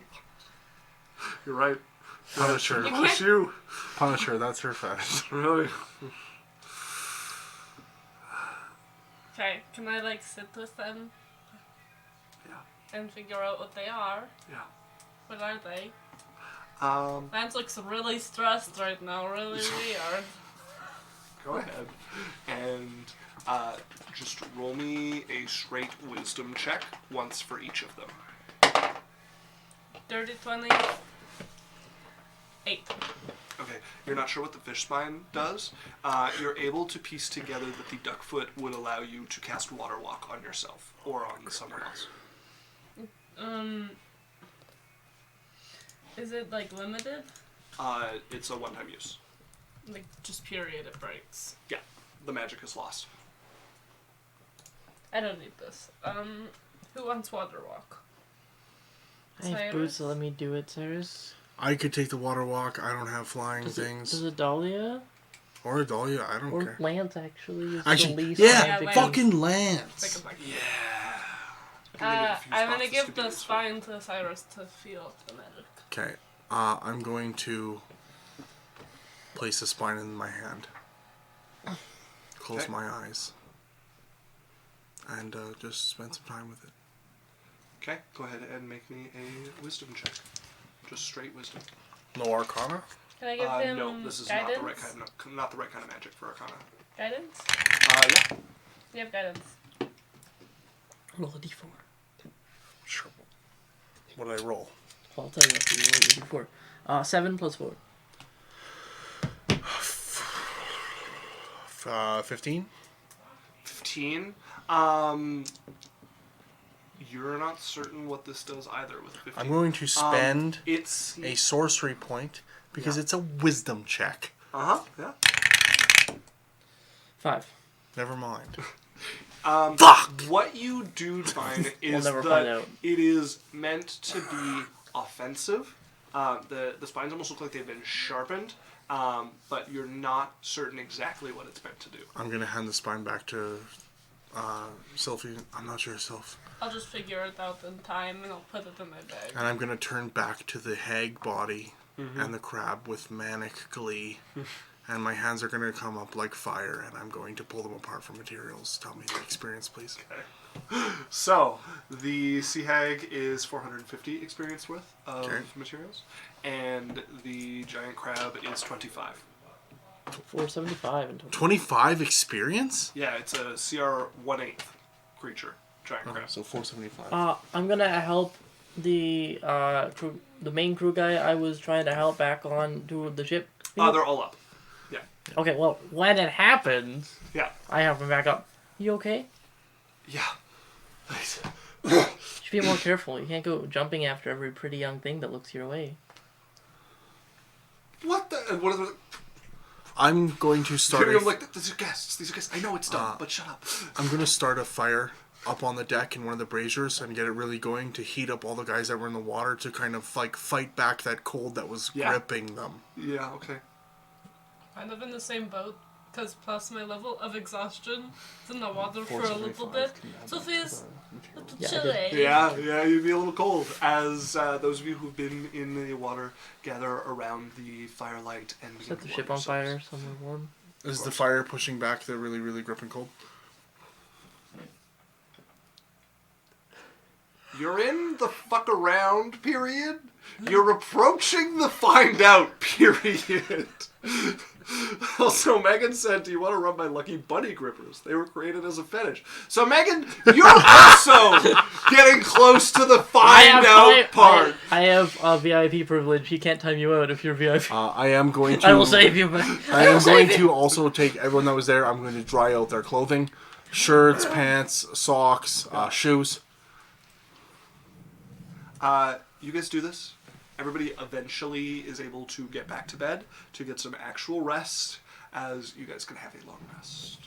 You're right.
Punisher.
You can't-
Shoe.
Punisher, that's her fetish.
Really?
Okay, can I like sit with them
Yeah.
and figure out what they are?
Yeah.
What are they?
Go
Lance looks really stressed right now, really weird.
ahead and just roll me a straight wisdom check once for each of them.
Dirty 20. 8.
Okay, you're not sure what the fish spine does. You're able to piece together that the duck foot would allow you to cast water walk on yourself or on someone else.
Is it like limited?
It's a one-time use.
Like just period it breaks.
Yeah, the magic is lost.
I don't need this. Who wants water walk?
I have boots, so let me do it, Cyrus.
I could take the water walk. I don't have flying things.
Does it Dahlia?
Or a Dahlia, I don't
Or
care.
Lance, actually, is
Actually,
the least
yeah,
magic
fucking
Take
Lance.
it back.
Yeah.
I'm gonna give the spine to Cyrus to feel the magic.
Okay, I'm going to place the spine in my hand. Close
Okay.
my eyes. And just spend some time with it.
Okay, go ahead and make me a wisdom check. Just straight wisdom.
No Arcana?
Can I give him
No, this is
guidance?
not the right kind of magic for Arcana.
Guidance?
Yeah.
You have guidance.
Roll a d4.
Sure. What did I roll?
I'll tell you after you roll your d4. 7 plus 4.
15?
15. You're not certain what this does either with 15.
I'm going to spend
It's
a sorcery point because it's a wisdom check.
yeah.
5.
Never mind.
Fuck. What you do find is
never
that
find out.
it is meant to be offensive. The spines almost look like they've been sharpened, but you're not certain exactly what it's meant to do.
I'm going to hand the spine back to Cylph'e. I'm not sure, Sylph.
I'll just figure it out in time and I'll put it in my bag.
And I'm going to turn back to the hag body and the crab with manic glee. And my hands are going to come up like fire, and I'm going to pull them apart for materials. Tell me the experience, please.
Okay. So, the sea hag is 450 experience worth of materials, and the giant crab is 25.
475 in total.
25 experience?
Yeah, it's a CR 1/8 creature, giant crab.
So 475.
I'm gonna help the crew, the main crew guy I was trying to help back on to the ship.
They're all up. Yeah.
Okay, well, when it happens,
Yeah.
I have him back up. You okay?
Yeah. Nice.
You should be more careful. You can't go jumping after every pretty young thing that looks your way.
What the? What are the?
I'm going to start.
I'm like, these are guests. These are guests. I know it's dumb, but shut up.
I'm going to start a fire up on the deck in one of the braziers and get it really going to heat up all the guys that were in the water to kind of like fight back that cold that was gripping them.
Yeah. Okay.
Kind of in the same boat, because plus my level of exhaustion is in the water for a little bit. Sylph'e's a little chilly.
Yeah, you'd be a little cold as those of you who've been in the water gather around the firelight and
Set the ship on fire somewhere warm.
Is the fire pushing back the really, really gripping cold?
You're in the fuck around period. You're approaching the find out period. Also, Megan said, do you want to run my lucky bunny grippers? They were created as a fetish. So, Megan, you're also getting close to the find out part.
I have VIP privilege. He can't time you out if you're VIP.
I am going to...
I will save you, but...
I am going to also take everyone that was there. I'm going to dry out their clothing. Shirts, pants, socks, shoes.
You guys do this. Everybody eventually is able to get back to bed to get some actual rest, as you guys can have a long rest.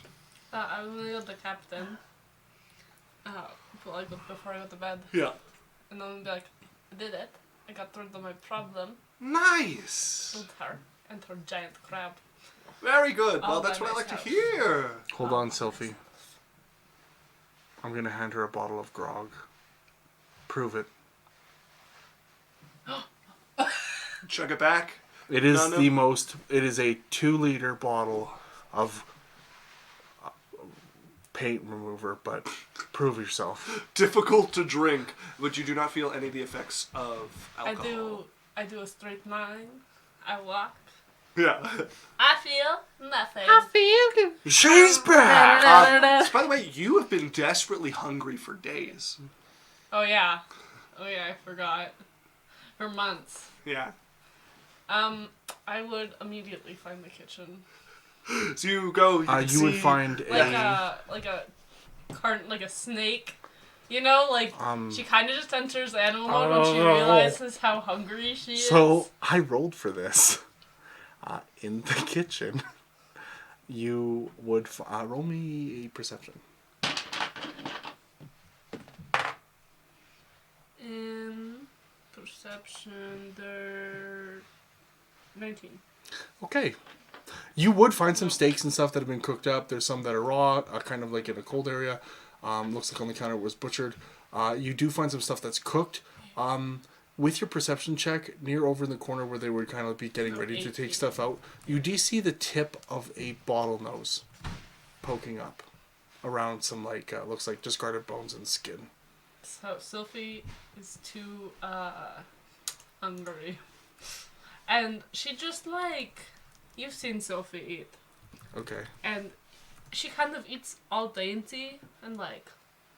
I was gonna go to the captain. But like before I go to bed.
Yeah.
And then be like, I did it. I got rid of my problem.
Nice.
Killed her and her giant crab.
Very good. Well,
All
that's
by
what I like to
myself.
hear.
Hold on, Cylph'e. I'm going to hand her a bottle of grog. Prove it.
Chug it back.
It is
No.
the most... It is a 2-liter bottle of paint remover, but prove yourself.
Difficult to drink, but you do not feel any of the effects of alcohol.
I do a straight line. I walk.
Yeah.
I feel nothing.
She's back!
So by the way, you have been desperately hungry for days.
Oh yeah, I forgot. For months.
Yeah.
I would immediately find the kitchen.
So you go.
You would find
Like
a...
like a snake. You know, like she kind of just enters animal mode when she
Oh.
realizes how hungry she is.
So, I rolled for this. In the kitchen, you would... roll me a perception.
In perception, they're 19.
Okay. You would find some steaks and stuff that have been cooked up. There's some that are raw, kind of like in a cold area. Looks like on the counter it was butchered. You do find some stuff that's cooked. With your perception check, near over in the corner where they would kind of be getting ready to take stuff out, you do see the tip of a bottlenose poking up around some, like, looks like discarded bones and skin.
So Sylph'e is too hungry, and she just like you've seen Sylph'e eat,
Okay.
and she kind of eats all dainty and like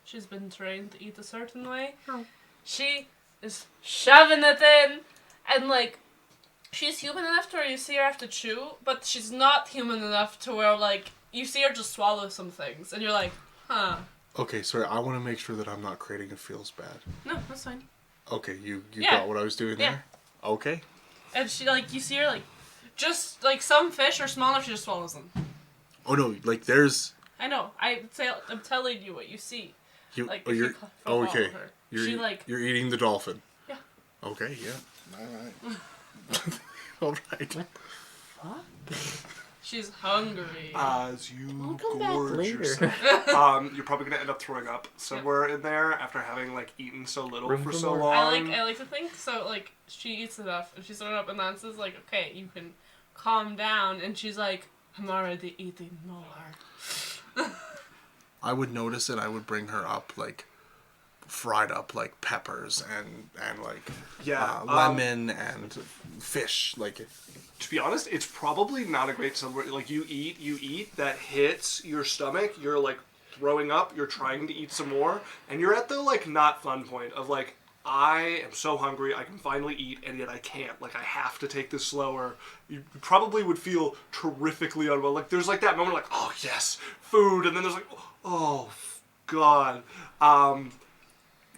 she's been trained to eat a certain way. She is shoving it in, and like she's human enough to where you see her have to chew, but she's not human enough to where like you see her just swallow some things, and you're like, huh.
Okay, sorry, I want to make sure that I'm not creating a feels bad.
No, that's fine.
Okay, you
Yeah.
got what I was doing there? Okay.
And she, like, you see her, like, just, like, some fish are small enough, she just swallows them.
Oh no, like there's...
I know. I'm telling you what you see.
You,
Like,
oh,
if you
you're...
follow
Oh, okay.
her.
You're,
She, like...
you're eating the dolphin.
Yeah.
Okay, yeah. Alright.
She's hungry.
As you
I'll come back
gorge
later.
yourself, you're probably gonna end up throwing up somewhere in there after having like eaten so little
Room
for
for
so
more.
long.
I like to think, so, like, she eats enough, and she's throwing up, and Nance's like, okay, you can calm down, and she's like, I'm already eating more.
I would notice it. I would bring her up, like, fried up, like, peppers and like,
Yeah,
lemon and fish. Like,
To be honest, it's probably not a great celebrate. Like you eat, that hits your stomach. You're like throwing up. You're trying to eat some more, and you're at the like not fun point of like, I am so hungry. I can finally eat, and yet I can't. Like I have to take this slower. You probably would feel terrifically unwell. Like there's like that moment, like oh yes, food, and then there's like oh god.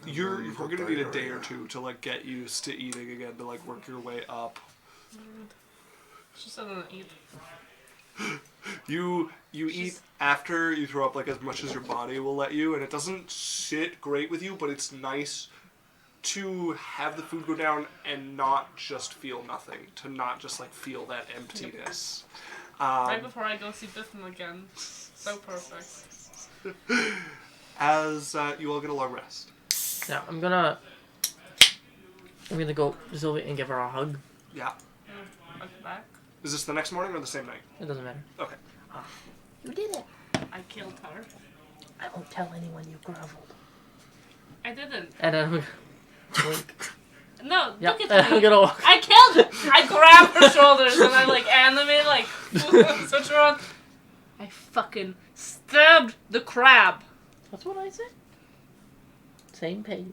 You're probably gonna need a day or two to like get used to eating again, to like work your way up.
She said I'm gonna eat.
You eat after you throw up like as much as your body will let you, and it doesn't sit great with you, but it's nice to have the food go down and not just feel nothing, to not just like feel that emptiness.
Right before I go see Biffin again. So perfect.
As you all get a long rest.
Yeah, I'm gonna go to Sylvie and give her a hug.
Yeah.
Hug back.
Is this the next morning or the same night?
It doesn't matter.
Okay.
You did it.
I killed her.
I won't tell anyone you groveled.
I didn't.
And then I'm gonna blink.
No,
Yep.
look
And
at
I'm
me.
gonna walk.
I killed her. I grabbed her shoulders and I like animate like switch around. I fucking stabbed the crab.
That's what I said. Same page.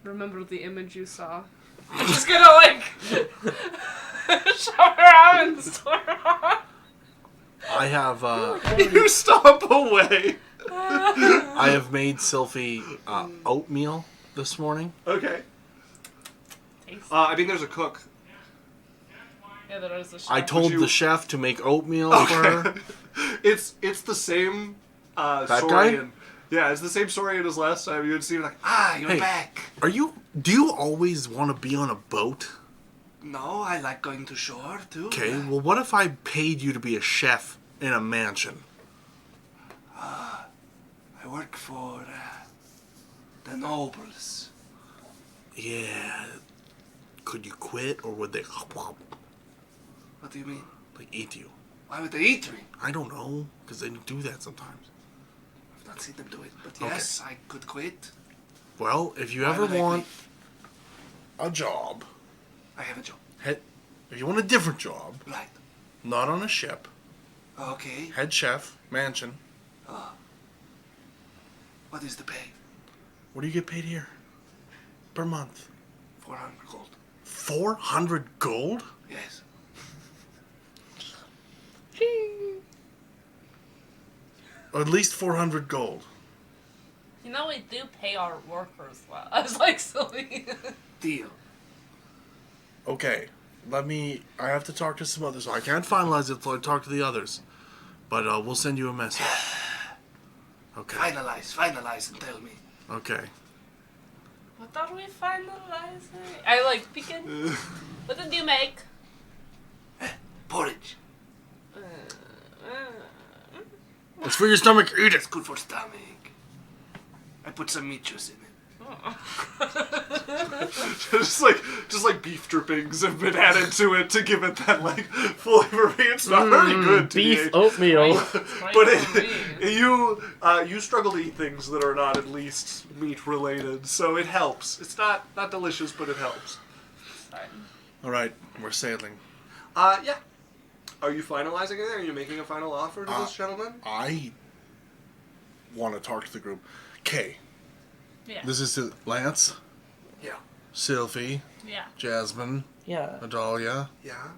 Remember the image you saw. I'm just gonna like shove her out and store her off.
I have
You stomp away.
I have made Cylph'e oatmeal this morning.
Okay.
Tasty.
I mean, there's a cook.
Yeah, there is a chef.
I told
you-
the chef to make oatmeal for her.
It's the same
That
Saurian. Yeah, it's the same Saurian as last time. You would see like, you're
Hey.
back.
Do you always want to be on a boat?
No, I like going to shore too.
Okay, well what if I paid you to be a chef in a mansion?
I work for the nobles.
Yeah. Could you quit or would they
What do you mean?
like eat you?
Why would they eat me?
I don't know, because they do that sometimes.
I've not seen them do it, but
Okay.
yes, I could quit.
Well, if you
Why
ever
would I
want
quit?
a job,
I have a job.
if you want a different job,
Right.
not on a ship,
Okay.
head chef, mansion,
What is the pay?
what do you get paid here? Per month?
400 gold.
400 gold?
Yes.
Or at least 400 gold.
You know we do pay our workers well. I was like silly.
Deal.
Okay, I have to talk to some others. I can't finalize it until I talk to the others. But we'll send you a message. Okay.
Finalize and tell me.
Okay.
What are we finalizing? I like peeking. What did you make?
Porridge.
It's for your stomach, eat it!
It's good for stomach. I put some meat juice in it. just like beef drippings have been added to it to give it that like flavor. It's not very good.
Beef
TBH.
oatmeal.
But you struggle to eat things that are not at least meat related, so it helps. It's not delicious, but it helps.
Alright, we're sailing.
Yeah. Are you finalizing it? Are you making a final offer to this gentleman?
I want to talk to the group. Okay,
Yeah.
this is Lance,
Yeah.
Cylph'e,
Yeah.
Jasmine,
Yeah.
Adalia.
Yeah.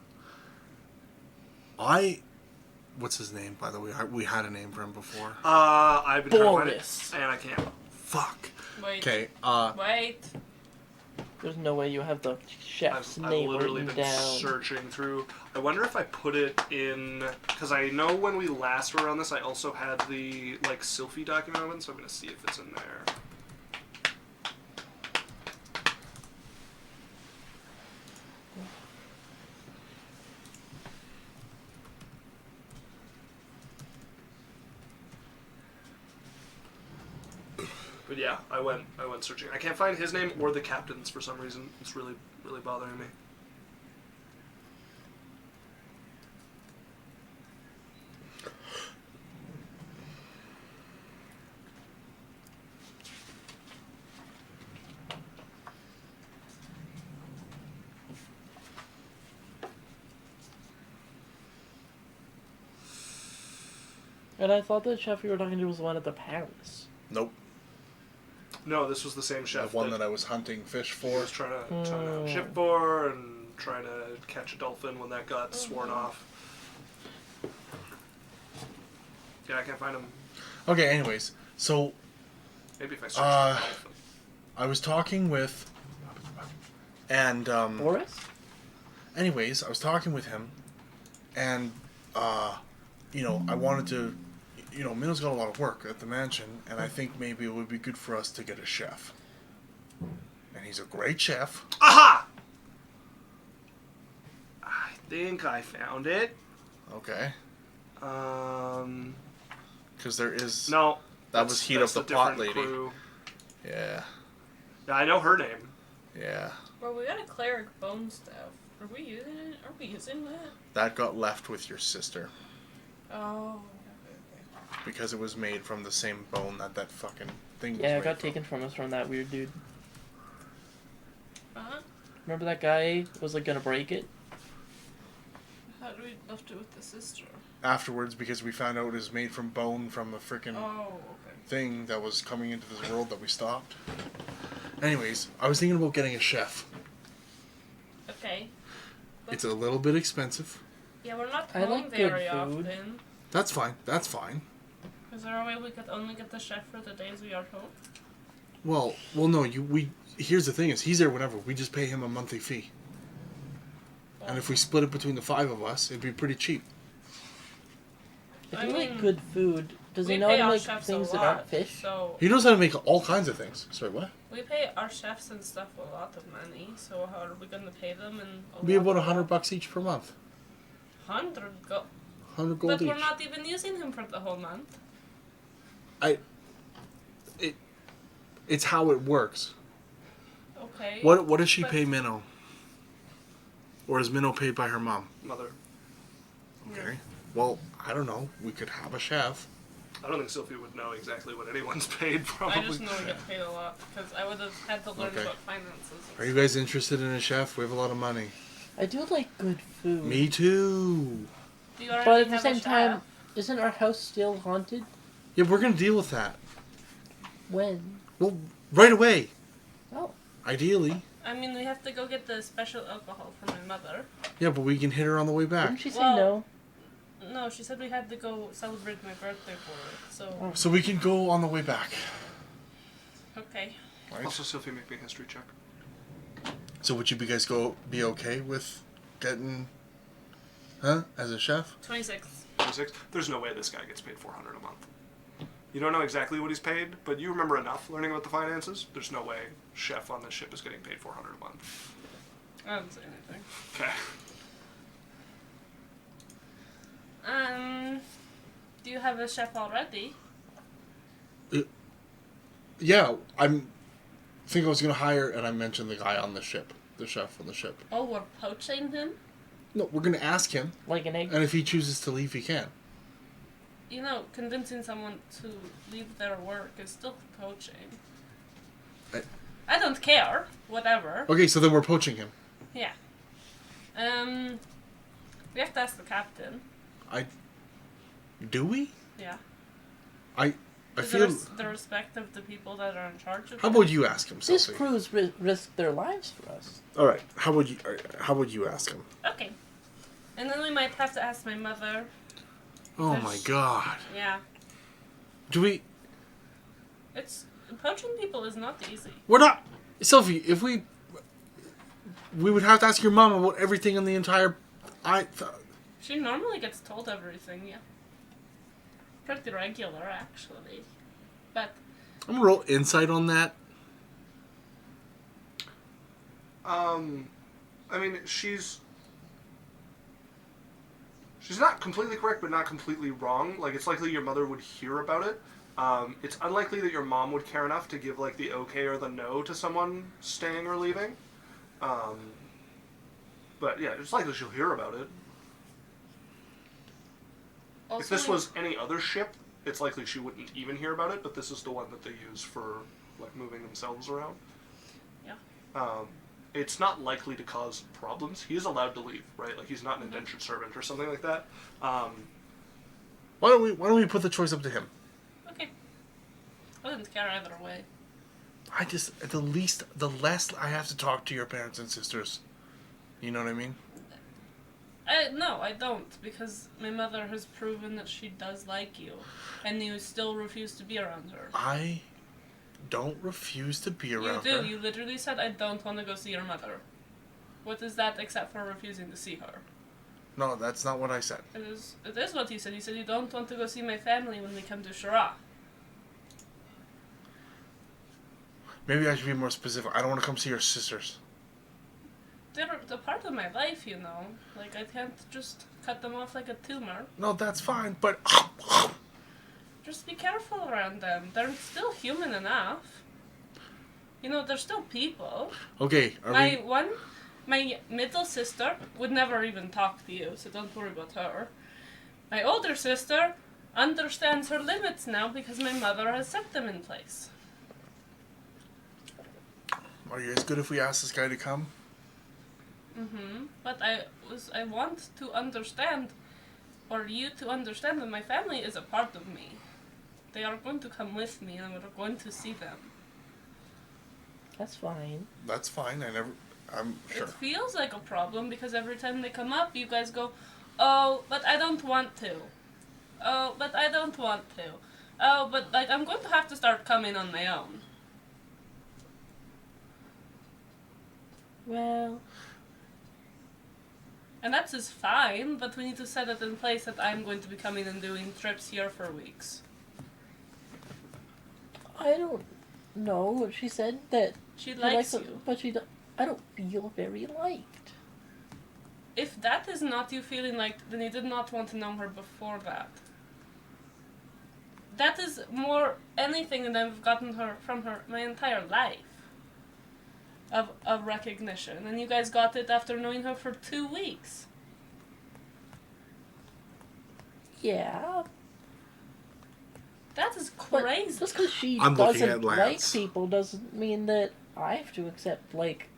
What's his name, by the way? We had a name for him before.
I've been trying to find
Boris.
it, and I can't.
Fuck.
Wait.
Okay,
Wait.
There's no way you have the chef's
I've
name
literally
written
been
down.
searching through. I wonder if I put it in, because I know when we last were on this, I also had the like Cylph'e document of it, so I'm gonna see if it's in there. But yeah, I went searching. I can't find his name or the captain's for some reason. It's really bothering me.
And I thought the chef you were talking to was the one at the palace.
nope.
No, this was the same
The
chef.
one that I was hunting fish
he
for.
was trying to ship for and trying to catch a dolphin when that got sworn off. Yeah, I can't find him.
Okay, anyways, so
Maybe if I search for dolphin.
I was talking with, and
Boris?
anyways, I was talking with him, and I wanted to, Minno's got a lot of work at the mansion, and I think maybe it would be good for us to get a chef. And he's a great chef.
Aha! I think I found it.
Okay. Because there is...
No.
That was Heat Up the
a
Pot
different
lady.
crew.
Yeah.
Yeah, I know her name.
Yeah.
Well, we got a cleric bone staff. Are we using it? Are we using that?
That got left with your sister.
Oh. Okay.
Because it was made from the same bone that fucking thing was
Yeah,
made
it got
from.
taken from us from that weird dude.
Uh-huh.
Remember that guy was like gonna break it?
How do we left it with the sister?
Afterwards, because we found out it was made from bone from a freaking
Oh, okay.
thing that was coming into this world that we stopped. Anyways, I was thinking about getting a chef.
Okay.
It's a little bit expensive.
Yeah, we're not
I
home
like good
very
food.
often.
That's fine. That's fine.
Is there a way we could only get the chef for the days we are home?
Well, no. Here's the thing: is he's there whenever. We just pay him a monthly fee, and if we split it between the 5 of us, it'd be pretty cheap.
If
I
you like
mean,
good food, does he
we
know
pay
how to
our
make
chefs
things
a
that
lot,
aren't fish?
So
He knows how to make all kinds of things. Sorry, what?
we pay our chefs and stuff a lot of money. So how are we gonna pay them? And
It'd be about $100 each per month.
100 go.
100 gold
But
each.
we're not even using him for the whole month.
It's how it works.
Okay.
What does she
But-
pay Minnow? Or is Minnow paid by her mom?
Mother.
Okay. Well, I don't know. We could have a chef.
I don't think Cylph'e would know exactly what anyone's paid, probably.
I just know we get paid a lot because I would have had to learn
Okay.
about finances.
Are you guys interested in a chef? We have a lot of money.
I do like good food.
Me too.
Do you already
But at the
have
same
a
time,
chef?
isn't our house still haunted?
Yeah, we're gonna deal with that.
When?
Well, right away.
Oh.
Ideally.
I mean, we have to go get the special alcohol for my mother.
Yeah, but we can hit her on the way back.
Didn't she say
Well-
no?
No, she said we had to go celebrate my birthday for it. So,
So we can go on the way back.
okay.
Right?
Also, Cylph'e, make me a history check.
So would you guys be okay with getting, as a chef?
26.
26. There's no way this guy gets paid $400 a month. You don't know exactly what he's paid, but you remember enough learning about the finances. There's no way chef on this ship is getting paid $400 a month.
I didn't say anything.
Okay.
Do you have a chef already?
Yeah, I think I was gonna hire, and I mentioned the guy on the ship, the chef on the ship.
Oh, we're poaching him?
No, we're gonna ask him,
Like an egg?
and if he chooses to leave, he can.
You know, convincing someone to leave their work is still poaching. I don't care. Whatever.
Okay, so then we're poaching him.
Yeah. We have to ask the captain.
Do we?
Yeah.
I
To
feel.
the respect of the people that are in charge of
How
it.
about you ask him
This
something?
crew's risked their lives for us.
All right. How would you ask him?
Okay. And then we might have to ask my mother.
Oh my God.
Yeah.
Do we?
Poaching people is not easy.
We're not. Cylph'e, if we would have to ask your mom about everything in the entire.
She normally gets told everything, yeah. Pretty regular, actually. But,
I'm gonna roll insight on that.
I mean, she's not completely correct, but not completely wrong. Like, it's likely your mother would hear about it. It's unlikely that your mom would care enough to give, like, the okay or the no to someone staying or leaving. But, yeah, it's likely she'll hear about it.
also,
If this was any other ship, it's likely she wouldn't even hear about it, but this is the one that they use for, like, moving themselves around.
Yeah.
It's not likely to cause problems. He is allowed to leave, right? Like, he's not an indentured servant or something like that.
Why don't we put the choice up to him?
Okay. I didn't care either way.
The less I have to talk to your parents and sisters. You know what I mean?
No, I don't, because my mother has proven that she does like you, and you still refuse to be around her.
I don't refuse to be around
You do.
her.
You literally said, I don't want to go see your mother. What is that except for refusing to see her?
No, that's not what I said.
It is what you said. You said you don't want to go see my family when we come to Sharah.
Maybe I should be more specific. I don't want to come see your sisters.
They're a part of my life, you know. Like, I can't just cut them off like a tumor.
No, that's fine, but...
Just be careful around them. They're still human enough. You know, they're still people.
Okay,
My middle sister would never even talk to you, so don't worry about her. My older sister understands her limits now because my mother has set them in place.
Are you guys good if we ask this guy to come?
But I want to understand, or you to understand that my family is a part of me. They are going to come with me and we're going to see them.
That's fine.
That's fine. I'm sure.
It feels like a problem because every time they come up, you guys go, oh, but I don't want to. Oh, but I don't want to. Oh, but like I'm going to have to start coming on my own.
Well...
And that's just fine, but we need to set it in place that I'm going to be coming and doing trips here for weeks.
I don't know. She said that
She likes
it,
you.
but I don't feel very liked.
If that is not you feeling liked, then you did not want to know her before that. That is more anything than I've gotten from her my entire life. Of recognition. And you guys got it after knowing her for 2 weeks.
Yeah.
That is
But
crazy.
just because she
I'm looking
doesn't
at
like
Lance.
people doesn't mean that I have to accept, like,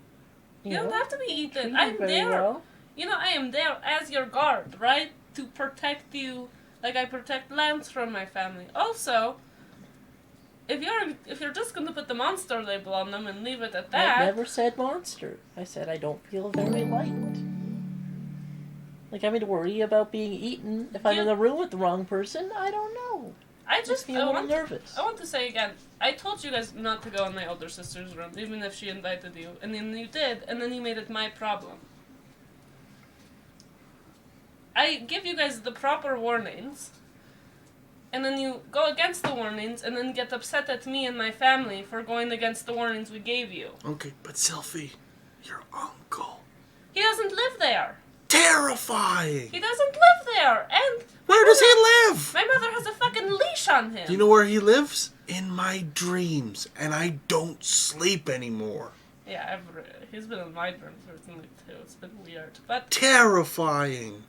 You
know,
don't have to be
treat
eaten.
her
I'm
very
there.
well.
You know, I am there as your guard, right? To protect you like I protect Lance from my family. Also, if you're just gonna put the monster label on them and leave it at that,
I never said monster. I said I don't feel very liked. Like, I'm going to worry about being eaten if I'm in the room with the wrong person. I don't know.
I
Makes
just
me a little nervous.
I want to say again, I told you guys not to go in my older sister's room, even if she invited you, and then you did, and then you made it my problem. I give you guys the proper warnings, and then you go against the warnings, and then get upset at me and my family for going against the warnings we gave you.
Okay, but Cylph'e, your uncle.
He doesn't live there.
Terrifying!
He doesn't live there, and
Where does he live?
my mother has a fucking leash on him.
Do you know where he lives? In my dreams, and I don't sleep anymore.
Yeah, he's been in my dreams recently too. It's been weird, but
Terrifying.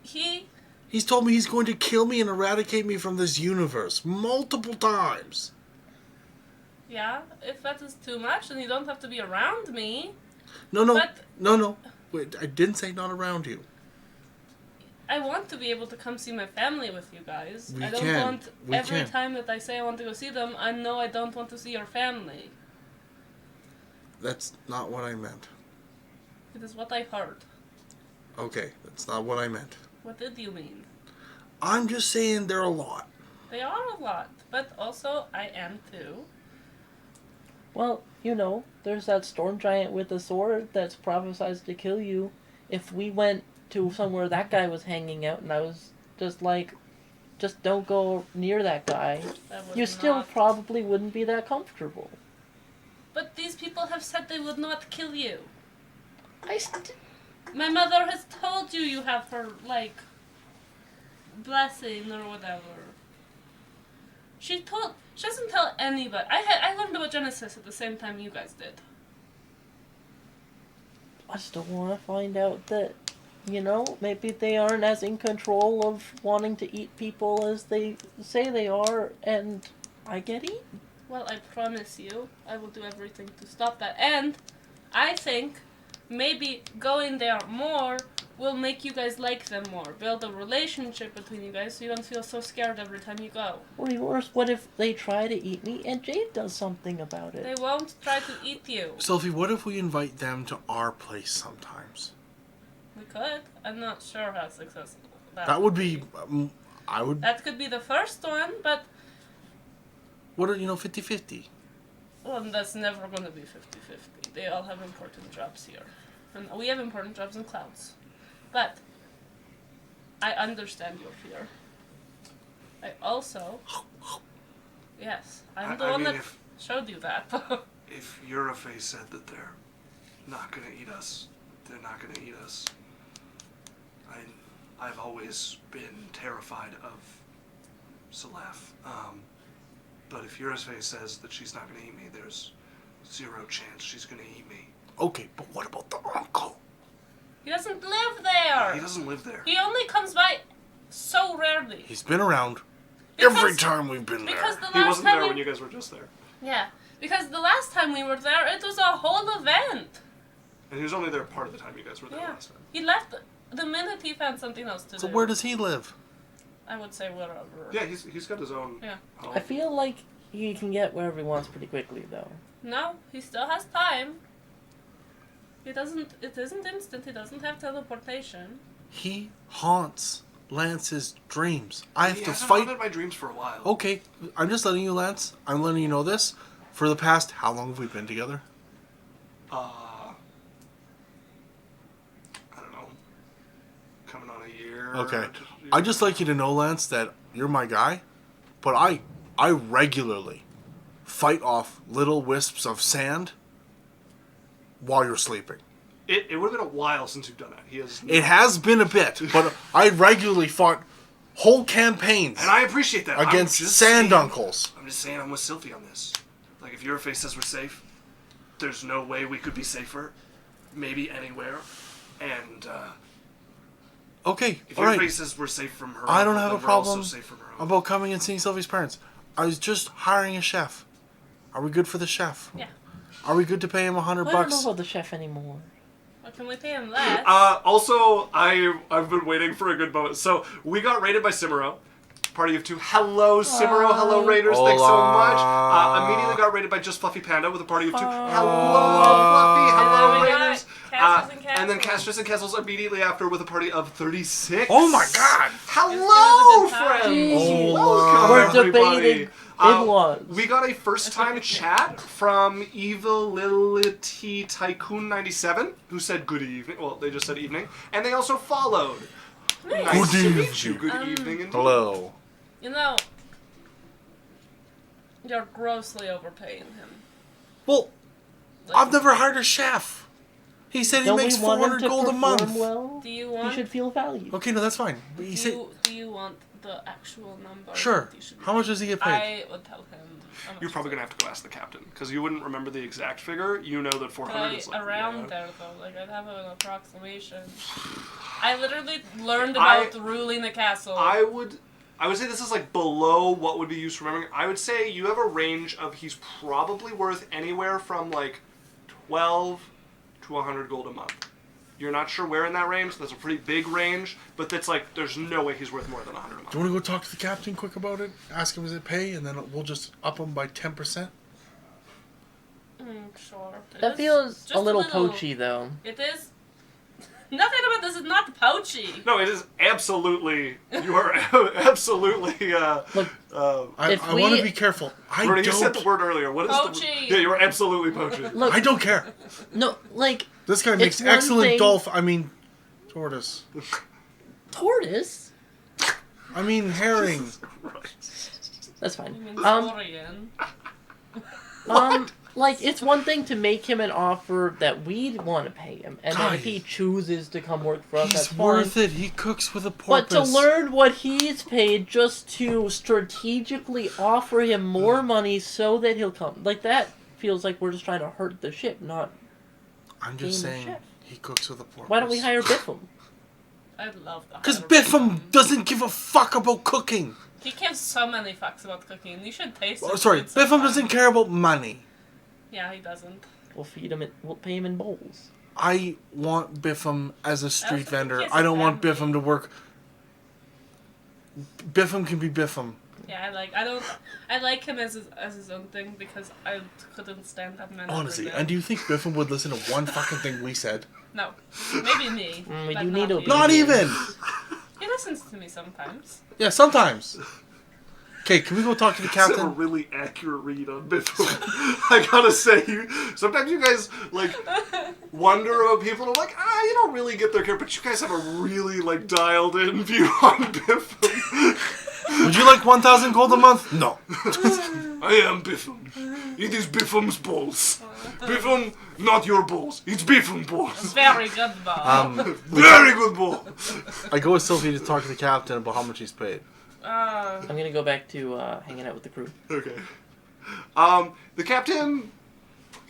he's
told me he's going to kill me and eradicate me from this universe multiple times.
yeah. If that is too much, then you don't have to be around me.
No.
But-
No. Wait, I didn't say not around you.
I want to be able to come see my family with you guys.
We
I don't
can.
want
We
every
can.
time that I say I want to go see them, I know I don't want to see your family.
That's not what I meant.
It is what I heard.
Okay, that's not what I meant.
What did you mean?
I'm just saying they're a lot.
They are a lot, but also I am too.
Well, you know, there's that storm giant with a sword that's prophesized to kill you. If we went to somewhere that guy was hanging out and I was just like, just don't go near that guy,
That would
you still
not-
probably wouldn't be that comfortable.
But these people have said they would not kill you. My mother has told you you have her, like, blessing or whatever. She doesn't tell anybody. I learned about Genesis at the same time you guys did.
I still want to find out that, you know, maybe they aren't as in control of wanting to eat people as they say they are, and I get eaten.
Well, I promise you, I will do everything to stop that. And I think maybe going there more will make you guys like them more. Build a relationship between you guys so you don't feel so scared every time you go.
Or even worse, what if they try to eat me and Jade does something about it?
They won't try to eat you.
Cylph'e, what if we invite them to our place sometimes?
We could. I'm not sure how successful
That would be... I would...
That could be the first one, but...
What are, 50-50?
Well, that's never going to be 50-50. They all have important jobs here. And we have important jobs in clouds. But I understand your fear. I also... Yes, I'm the one that showed you that.
If Eurofei said that they're not gonna eat us, they're not gonna eat us. I've always been terrified of Cylph'e. But if Eurofei says that she's not gonna eat me, there's zero chance she's gonna eat me.
Okay, but what about the uncle?
He doesn't live there.
He doesn't live there.
He only comes by so rarely.
He's been around
Because-
every time we've been there.
Because the
He
last
wasn't
time
there when you guys were just there.
Yeah, because the last time we were there, it was a whole event.
And he was only there part of the time you guys were there
Yeah.
last time.
He left the minute he found something else to
So
do.
where does he live?
I would say wherever.
Yeah, he's got his own
Yeah.
home.
I feel like he can get wherever he wants pretty quickly, though.
No, he still has time. It isn't instant, he doesn't have teleportation.
He haunts Lance's dreams. I have
He
to
hasn't
fight.
haunted my dreams for a while.
Okay, I'm just letting you, Lance. I'm letting you know this. For the past, how long have we been together?
I don't know. Coming on a year.
Okay. I just like you to know, Lance, that you're my guy, but I regularly fight off little wisps of sand while you're sleeping.
It would have been a while since you've done that.
It has been a bit, but I regularly fought whole campaigns
And I appreciate that.
against
I'm just
sand
saying-
uncles.
I'm just saying I'm with Cylph'e on this. Like, if Eurofei says we're safe, there's no way we could be safer. Maybe anywhere. And,
Okay,
if
all right.
Eurofei says we're safe from her,
I don't have
then
a
we're also
problem
safe from her.
about coming and seeing Sylvie's parents. I was just hiring a chef. Are we good for the chef?
Yeah.
Are we good to pay him $100
I don't know
bucks?
about the chef anymore.
What can we pay him less?
Also, I've been waiting for a good moment. So, we got raided by Cimero. Party of two. Hello, Cimero. Hello, Raiders. Thanks so much. Immediately got raided by Just Fluffy Panda with a party of two. Hello, Fluffy. Hello,
And then we got
Raiders.
Castles and
And then
Castles.
Castrus and Kessels immediately after with a party of 36.
Oh my god!
Hello,
It's been a good time.
friends.
Oh,
Welcome,
We're
everybody.
debating in-laws.
We got a first-time chat from Evil Lility Tycoon 97, who said good evening. Well, they just said evening, and they also followed. Nice
Good
to meet you.
evening.
Good evening indeed.
Hello.
You know, you're grossly overpaying him.
Well,
Like,
I've never hired a chef. He said he
Don't
makes
we want him
400
to
gold a
perform
month.
well?
do you
He
want?
should feel valued.
Okay, no, that's fine. But he said,
Do you want the actual number?
sure.
that you should
How much does he get paid?
I would tell him. how much
You're probably
is
gonna have to go ask the captain because you wouldn't remember the exact figure. You know that
it.
400 is like
around
yeah.
there though. Like I'd have an approximation. I literally learned
I-
about ruling the castle.
I would say this is like below what would be used for remembering. I would say you have a range of he's probably worth anywhere from like 12 to 100 gold a month. You're not sure where in that range. That's a pretty big range, but that's like there's no way he's worth more than 100 a month.
Do you want to go talk to the captain quick about it? Ask him his pay, and then we'll just up him by 10%?
Sure. It
That
is
feels
just
a little poachy, though.
It is. Nothing about this is not poachy.
No, it is absolutely. You are absolutely.
Look,
I
If
want to
we-
be careful. I
Brody, you said the
don't.
word earlier. What is the?
Poachy.
Yeah, you are absolutely poaching.
look,
I don't care.
no, like,
This guy makes
one
excellent
thing-
tortoise.
tortoise?
I mean herring.
That's
You
fine.
mean Saurian.
Like, it's one thing to make him an offer that we'd want to pay him, and then if he
Guys.
chooses to come work for us, that's
He's
fine.
worth it. He cooks with a
But
porpoise.
to learn what he's paid just to strategically offer him more money so that he'll come, like, that feels like we're just trying to hurt the ship, not...
I'm just
being the
saying
chef.
he cooks with a porpoise.
Why don't we hire Biffum?
I'd love that.
Because Biffum doesn't give a fuck about cooking.
He gives so many fucks about cooking. You should taste
Oh,
it.
sorry,
It's
Biffum
fun.
doesn't care about money.
Yeah, he doesn't.
We'll feed him. We'll pay him in bowls.
I want Biffum as a street
think
vendor.
he has
I
a
don't want
family.
Biffum to work. Biffum can be Biffum.
Yeah, I like him as his own thing because I couldn't stand that man.
Honestly,
over
and
there.
do you think Biffum would listen to one fucking thing we said?
No, maybe me.
We
but
do
not
need
you.
obedience.
Not even!
He listens to me sometimes.
Yeah, sometimes. Okay, can we go talk to the
That's a
captain?
really accurate read on Biffle. I gotta say, sometimes you guys like wonder about people and I'm like, you don't really get their character, but you guys have a really like dialed in view on Biffle.
Would you like 1,000 gold a month? No.
I am Biffum. It is Biffum's balls. Biffum, not your balls. It's Biffum balls.
Very good, Bob.
Very good ball.
I go with Cylph'e to talk to the captain about how much he's paid.
I'm gonna go back to hanging out with the crew.
Okay. The captain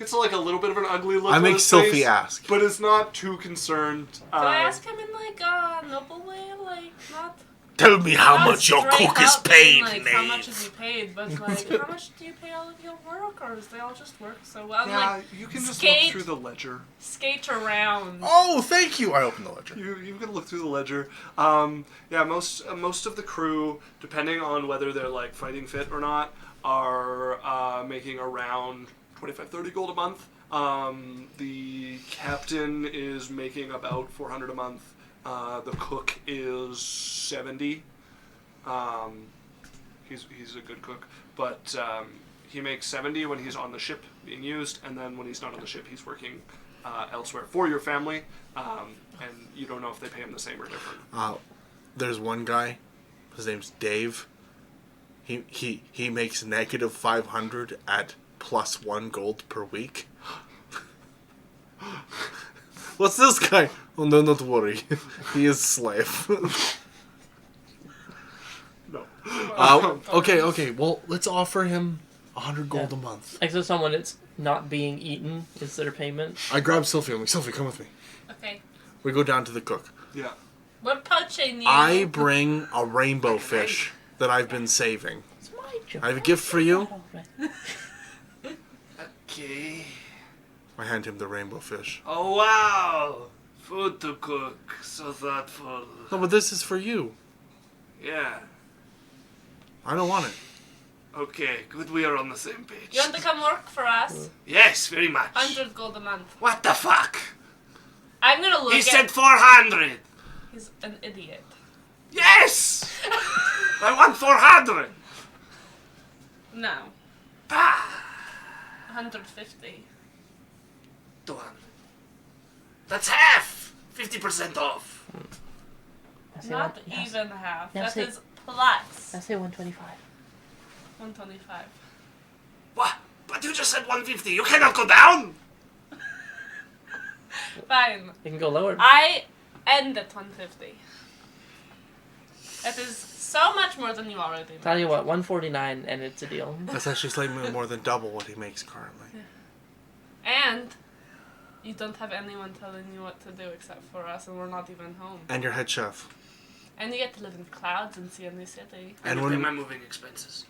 gets like a little bit of an ugly look
I
on
make
his
Cylph'e
face,
ask.
but is not too concerned.
Can I ask him in like a noble way, like not?
Tell me how
not
much your
straight
cook is
up
paid,
being, like, how much is he paid? But like, how much do you pay all of your workers? They all just work so well.
Yeah,
Like,
you can just
skate-
look through the ledger.
skate around.
Oh, thank you. I open the ledger.
You can look through the ledger. Yeah, most of the crew, depending on whether they're like fighting fit or not, are making around 25-30 gold a month. The captain is making about 400 a month. The cook is 70. He's a good cook, but he makes 70 when he's on the ship being used, and then when he's not on the ship, he's working elsewhere for your family. And you don't know if they pay him the same or different.
There's one guy. His name's Dave. He makes negative 500 at +1 gold per week. What's this guy? Oh no, not worry. He is slave.
No.
Okay. Well, let's offer him 100 gold a month.
Like, so someone that's not being eaten is their payment.
I grab Cylph'e. I'm like, Cylph'e, come with me.
Okay.
We go down to the cook.
Yeah.
We're poaching you.
I bring a rainbow fish that I've been saving.
It's my job.
I have a gift for you.
Okay.
I hand him the rainbow fish.
Oh wow! Food to cook. So thoughtful.
No, but this is for you.
Yeah.
I don't want it.
Okay, good. We are on the same page.
You want to come work for us?
Yes, very much.
100 gold a month.
What the fuck?
I'm gonna look
He
at.
said 400.
He's an idiot.
Yes. I want 400.
No.
Ah,
150.
200. That's half. 50% off.
I say
Not
one- I
even half.
Now
That
say-
is plus.
I say 125.
125.
What? But you just said 150. You cannot go down.
Fine.
You can go lower.
I end at 150. That is so much more than you already know.
Tell you what, 149 and it's a deal.
That's actually slightly more than double what he makes currently.
And you don't have anyone telling you what to do except for us, and we're not even home.
And your head chef.
And you get to live in clouds and see a new city.
And
you pay
when
my moving expenses.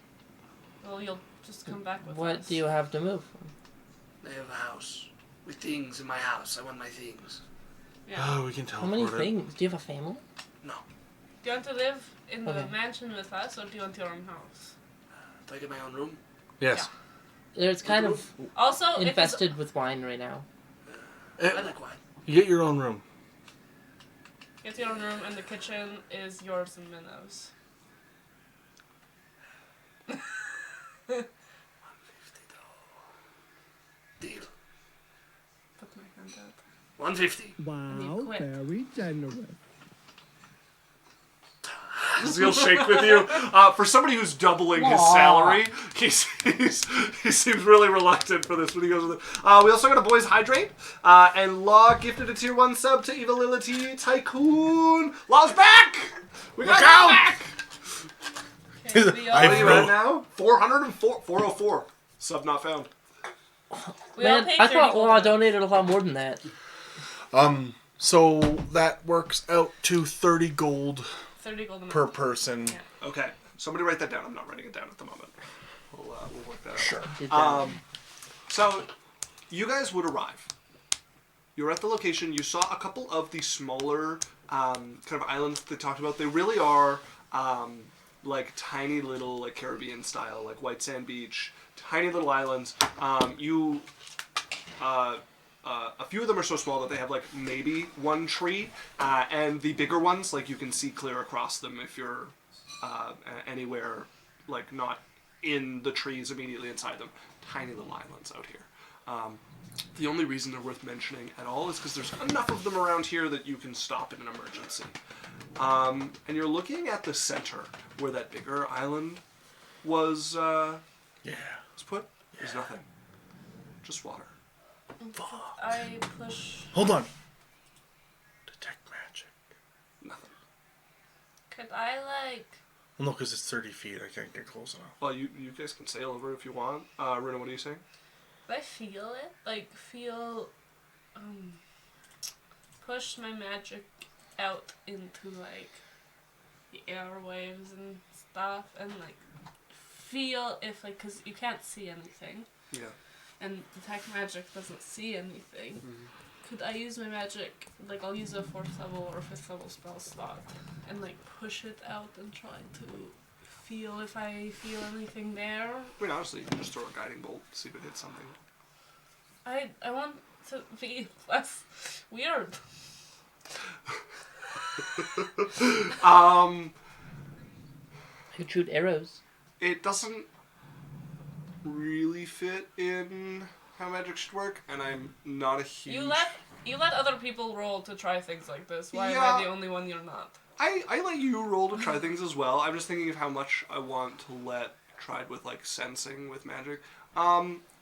Well, you'll just come back with us.
What do you have to move?
I have a house with things in my house. I want my things.
Yeah.
we can
How
teleport
many
it.
things? Do you have a family?
No.
Do you want to live in the
Okay.
mansion with us, or do you want your own house?
Do I get my own room?
Yes.
It's kind of
Also, if it's,
infested with wine right now.
I like wine.
You get your own room.
get your own room, and the kitchen is yours and Minnow's.
150 though. Deal.
Put my hand out.
150.
You
Wow,
quit.
very generous.
He'll shake with you. For somebody who's doubling his
Aw.
salary, he seems really reluctant for this when he goes with it. We also got a boys hydrate, and Law gifted a tier 1 sub to Evility Tycoon. Law's back. We got
Look
Law
out!
back.
Okay,
I
we
What are you
know.
at now? 404, 404. Sub not found.
all
Man,
paid
I
30
thought
gold.
Law donated a lot more than that.
So that works out to 30 gold
30 gold a month.
per person.
Yeah.
Okay, somebody write that down. I'm not writing it down at the moment. We'll work that out. Sure.
Did that.
So, you guys would arrive. You're at the location. You saw a couple of the smaller kind of islands that they talked about. They really are like tiny little like Caribbean style, like White Sand Beach, tiny little islands. A few of them are so small that they have like maybe one tree, and the bigger ones, like you can see clear across them if you're anywhere like not in the trees immediately inside them. Tiny little islands out here. The only reason they're worth mentioning at all is because there's enough of them around here that you can stop in an emergency. And you're looking at the center where that bigger island was put. There's nothing. Just water.
I push.
Hold on. Detect magic.
Nothing.
Could I like?
Well, no, because it's 30 feet. I can't get close enough.
Well, you guys can sail over if you want. Runa, what are you saying?
Could I feel it? Like push my magic out into like the airwaves and stuff, and like feel if like, cause you can't see anything.
Yeah.
And detect magic doesn't see anything.
Mm-hmm.
Could I use my magic, like I'll use a 4th level or 5th level spell slot, and like push it out and try to feel if I feel anything there?
I mean, honestly, you can just throw a guiding bolt, see if it hits something.
I want to be less weird.
I could shoot arrows.
It doesn't really fit in how magic should work, and I'm not a huge...
You let other people roll to try things like this. Why am
Yeah.
I the only one you're not?
I let you roll to try things as well. I'm just thinking of how much I want to let tried with like sensing with magic.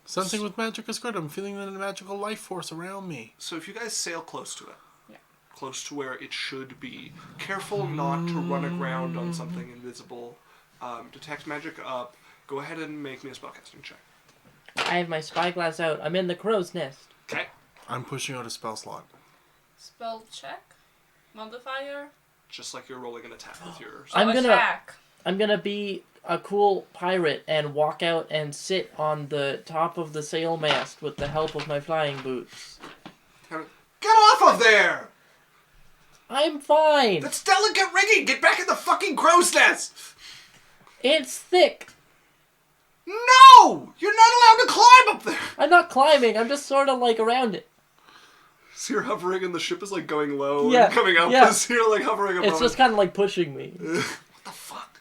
Sensing with magic is good. I'm feeling the magical life force around me.
So if you guys sail close to it,
Yeah.
close to where it should be, careful not to run aground on something invisible. Detect magic up. Go ahead and make me a spellcasting check.
I have my spyglass out. I'm in the crow's nest.
Okay.
I'm pushing out a spell slot.
Spell check? Modifier?
Just like you're rolling an attack with your...
Attack.
I'm gonna be a cool pirate and walk out and sit on the top of the sail mast with the help of my flying boots.
Get off of there!
I'm fine.
That's delicate rigging! Get back in the fucking crow's nest!
It's thick.
No! You're not allowed to climb up there!
I'm not climbing. I'm just sort of like around it.
So you're hovering and the ship is like going low
Yeah,
and coming up
yeah.
as you're like hovering above
It's just kind of like pushing me.
What the fuck?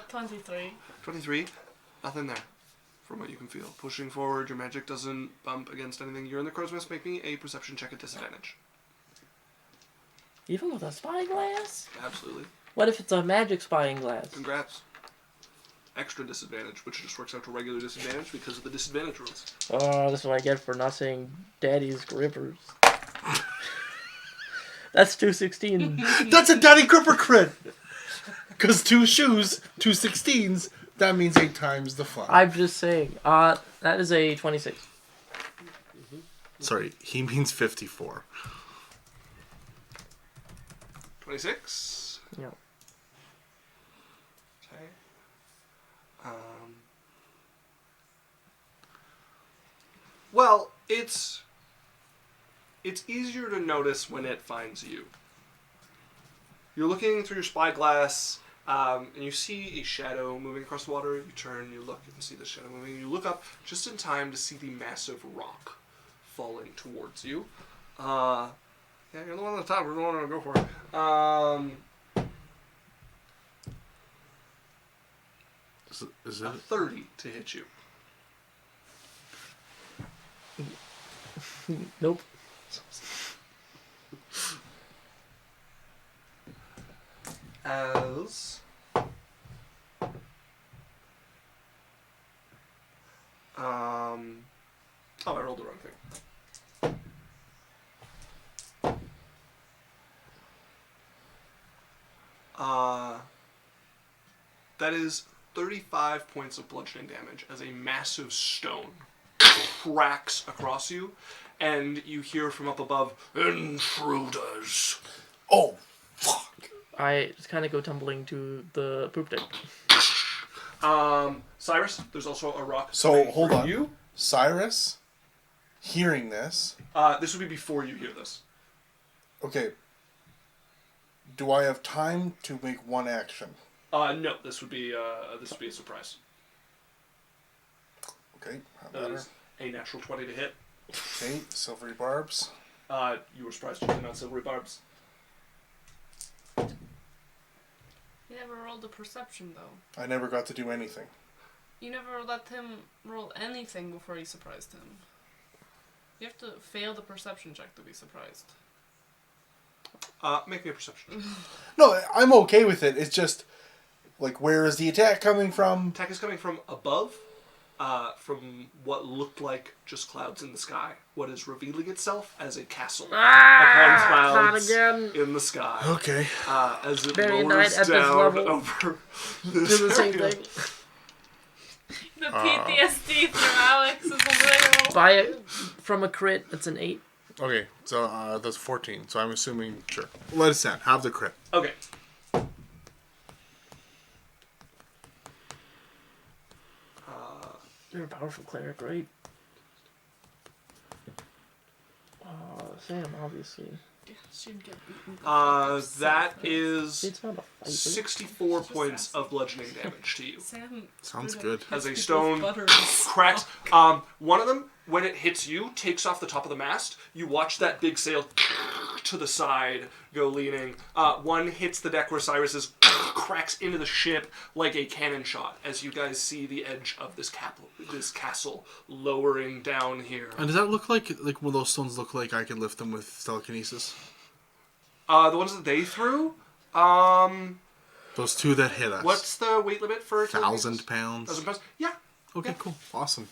23.
23? Nothing there. From what you can feel. Pushing forward, your magic doesn't bump against anything. You're in the crow's nest. Make me a perception check at disadvantage.
Even with a spyglass?
Absolutely.
What if it's a magic spying glass?
Congrats. Extra disadvantage, which just works out to regular disadvantage because of the disadvantage rules.
Oh, this is what I get for not saying Daddy's grippers. That's 216.
That's a Daddy Gripper crit! Because 2 shoes, 2 16s, that means 8 times the fun.
I'm just saying. That is a 26.
Sorry, he means 54.
26?
Yeah.
Okay. Well, it's easier to notice when it finds you. You're looking through your spyglass, and you see a shadow moving across the water. You turn, you look, and see the shadow moving. You look up just in time to see the massive rock falling towards you. Yeah, you're the one on the top. We're the one to go for it.
Is
A
it?
30 to hit you.
Nope.
As oh, I rolled the wrong thing. That is 35 points of bludgeoning damage as a massive stone cracks across you, and you hear from up above, "Intruders!"
Oh, fuck.
I just kind of go tumbling to the poop deck.
Cyrus, there's also a rock.
So,
coming
hold
through
on.
You.
Cyrus, hearing this,
This would be before you hear this.
okay, do I have time to make one action?
No, this would be a surprise.
Okay, how
That
better?
is a natural 20 to hit.
Okay, silvery barbs.
You were surprised to not silvery barbs.
You never rolled a perception, though.
I never got to do anything.
You never let him roll anything before you surprised him. You have to fail the perception check to be surprised.
Make me a perception.
No, I'm okay with it. It's just, like, where is the attack coming from?
Attack is coming from above, from what looked like just clouds in the sky. What is revealing itself as a castle upon clouds in the sky.
Okay.
As it
Very
lowers
nice at this
down
level.
over
Do
this
the same
area.
thing.
The PTSD from Alex is unreal.
Buy it from a crit. It's an 8.
Okay, so that's 14. So I'm assuming, sure. Let us stand. Have the crit.
Okay.
You're a powerful cleric, right? Sam, obviously.
Yeah, she'd get beaten.
That is
It's not a fight. is it?
64 points of bludgeoning damage to you.
Sam
Sounds
screwed
good.
up
As a
people's
stone
butter.
cracks. One of them, when it hits you, takes off the top of the mast. You watch that big sail to the side go leaning. One hits the deck where Cyrus is cracks into the ship like a cannon shot as you guys see the edge of this castle lowering down here.
And does that look like will those stones look like I could lift them with telekinesis?
The ones that they threw,
Those two that hit us.
what's the weight limit for
1,000 pounds?
1,000 pounds? Yeah.
Okay,
Yeah.
cool. Awesome.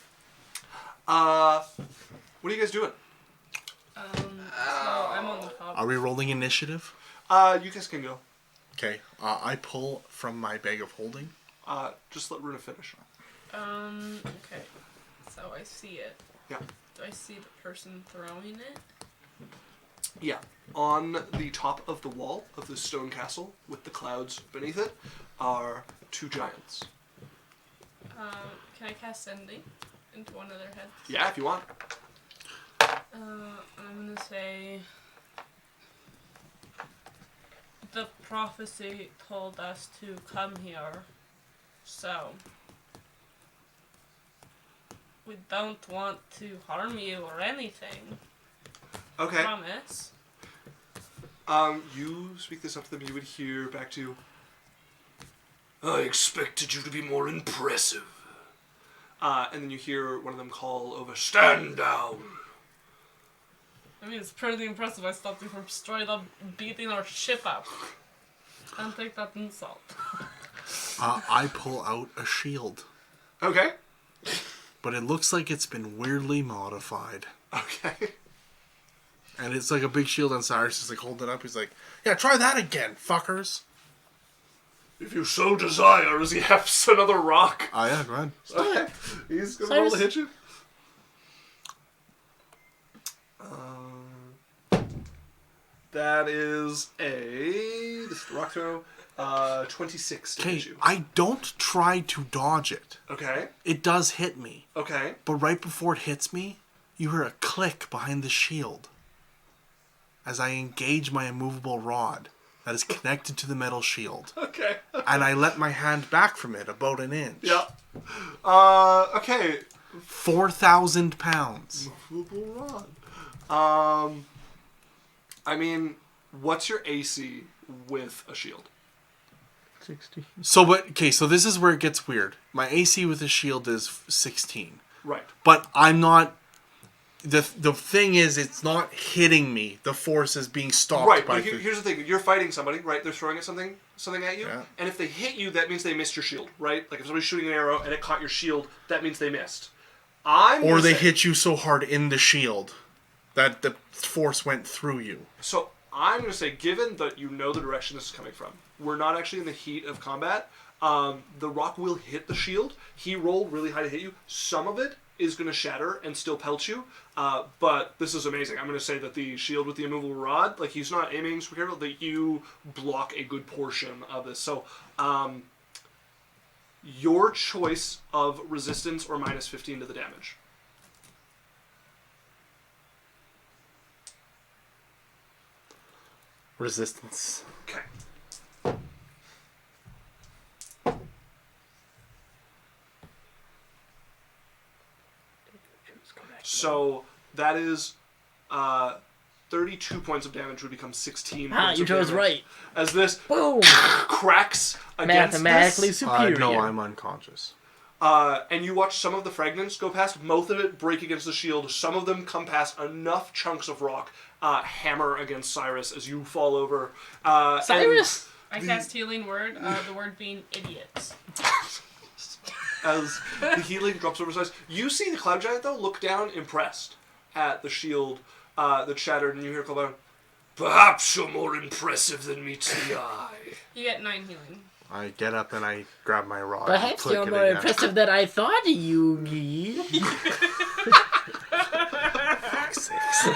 What are you guys doing?
So I'm on the top.
Are we rolling initiative?
You guys can go.
Okay. I pull from my bag of holding.
Just let Runa finish.
Okay. So I see it.
Yeah.
Do I see the person throwing it?
Yeah. On the top of the wall of the stone castle, with the clouds beneath it, are two giants.
Can I cast sending into one of their heads?
Yeah, if you want.
I'm gonna say the prophecy told us to come here, so we don't want to harm you or anything.
Okay.
Promise.
You speak this up to them, you would hear back to, I expected you to be more impressive. And then you hear one of them call over, stand down.
I mean, it's pretty impressive. I stopped you from straight up beating our ship up. Can't take that insult.
I pull out a shield,
Okay.
but it looks like it's been weirdly modified.
Okay.
And it's like a big shield, and Cyrus is like holding it up. He's like, "Yeah, try that again, fuckers."
If you so desire, as he hefts another rock.
Oh yeah, go ahead.
Okay. He's gonna roll to hit you. That is this is the rock throw. 26 to
Okay,
hit you.
I don't try to dodge it.
Okay.
It does hit me,
Okay.
but right before it hits me, you hear a click behind the shield as I engage my immovable rod that is connected to the metal shield,
Okay.
and I let my hand back from it about an inch.
Yeah. Okay.
4,000 pounds.
Movable rod. I mean, what's your AC with a shield?
60.
So, but okay, so this is where it gets weird. My AC with the shield is 16,
Right.
but I'm not. The thing is, it's not hitting me. The force is being stopped
Right,
by.
but here's the thing: you're fighting somebody, right? They're throwing something at you,
Yeah.
and if they hit you, that means they missed your shield, right? Like if somebody's shooting an arrow and it caught your shield, that means they missed.
Or they hit you so hard in the shield that the force went through you.
So I'm going to say, given that you know the direction this is coming from, we're not actually in the heat of combat. The rock will hit the shield. He rolled really high to hit you. Some of it is going to shatter and still pelt you. But this is amazing. I'm going to say that the shield with the immovable rod, like he's not aiming super careful, that you block a good portion of this. So your choice of resistance or minus 15 to the damage.
Resistance.
Okay. So that is 32 points of damage would become 16
Ah,
points
you
of
chose
damage.
right.
As this
Boom.
cracks against
Mathematically
this.
superior.
No, I'm unconscious.
And you watch some of the fragments go past, most of it break against the shield, some of them come past enough chunks of rock, hammer against Cyrus as you fall over.
Cyrus!
I cast healing word, the word being idiots.
As the healing drops over Cyrus. You see the Cloud Giant, though, look down, impressed at the shield that shattered, and you hear call out, "Perhaps you're more impressive than meets the eye."
You get 9 healing.
I get up and I grab my rod.
Perhaps
and click
you're
it
more
again.
impressive than I thought, Yugi.
Fuck's sakes.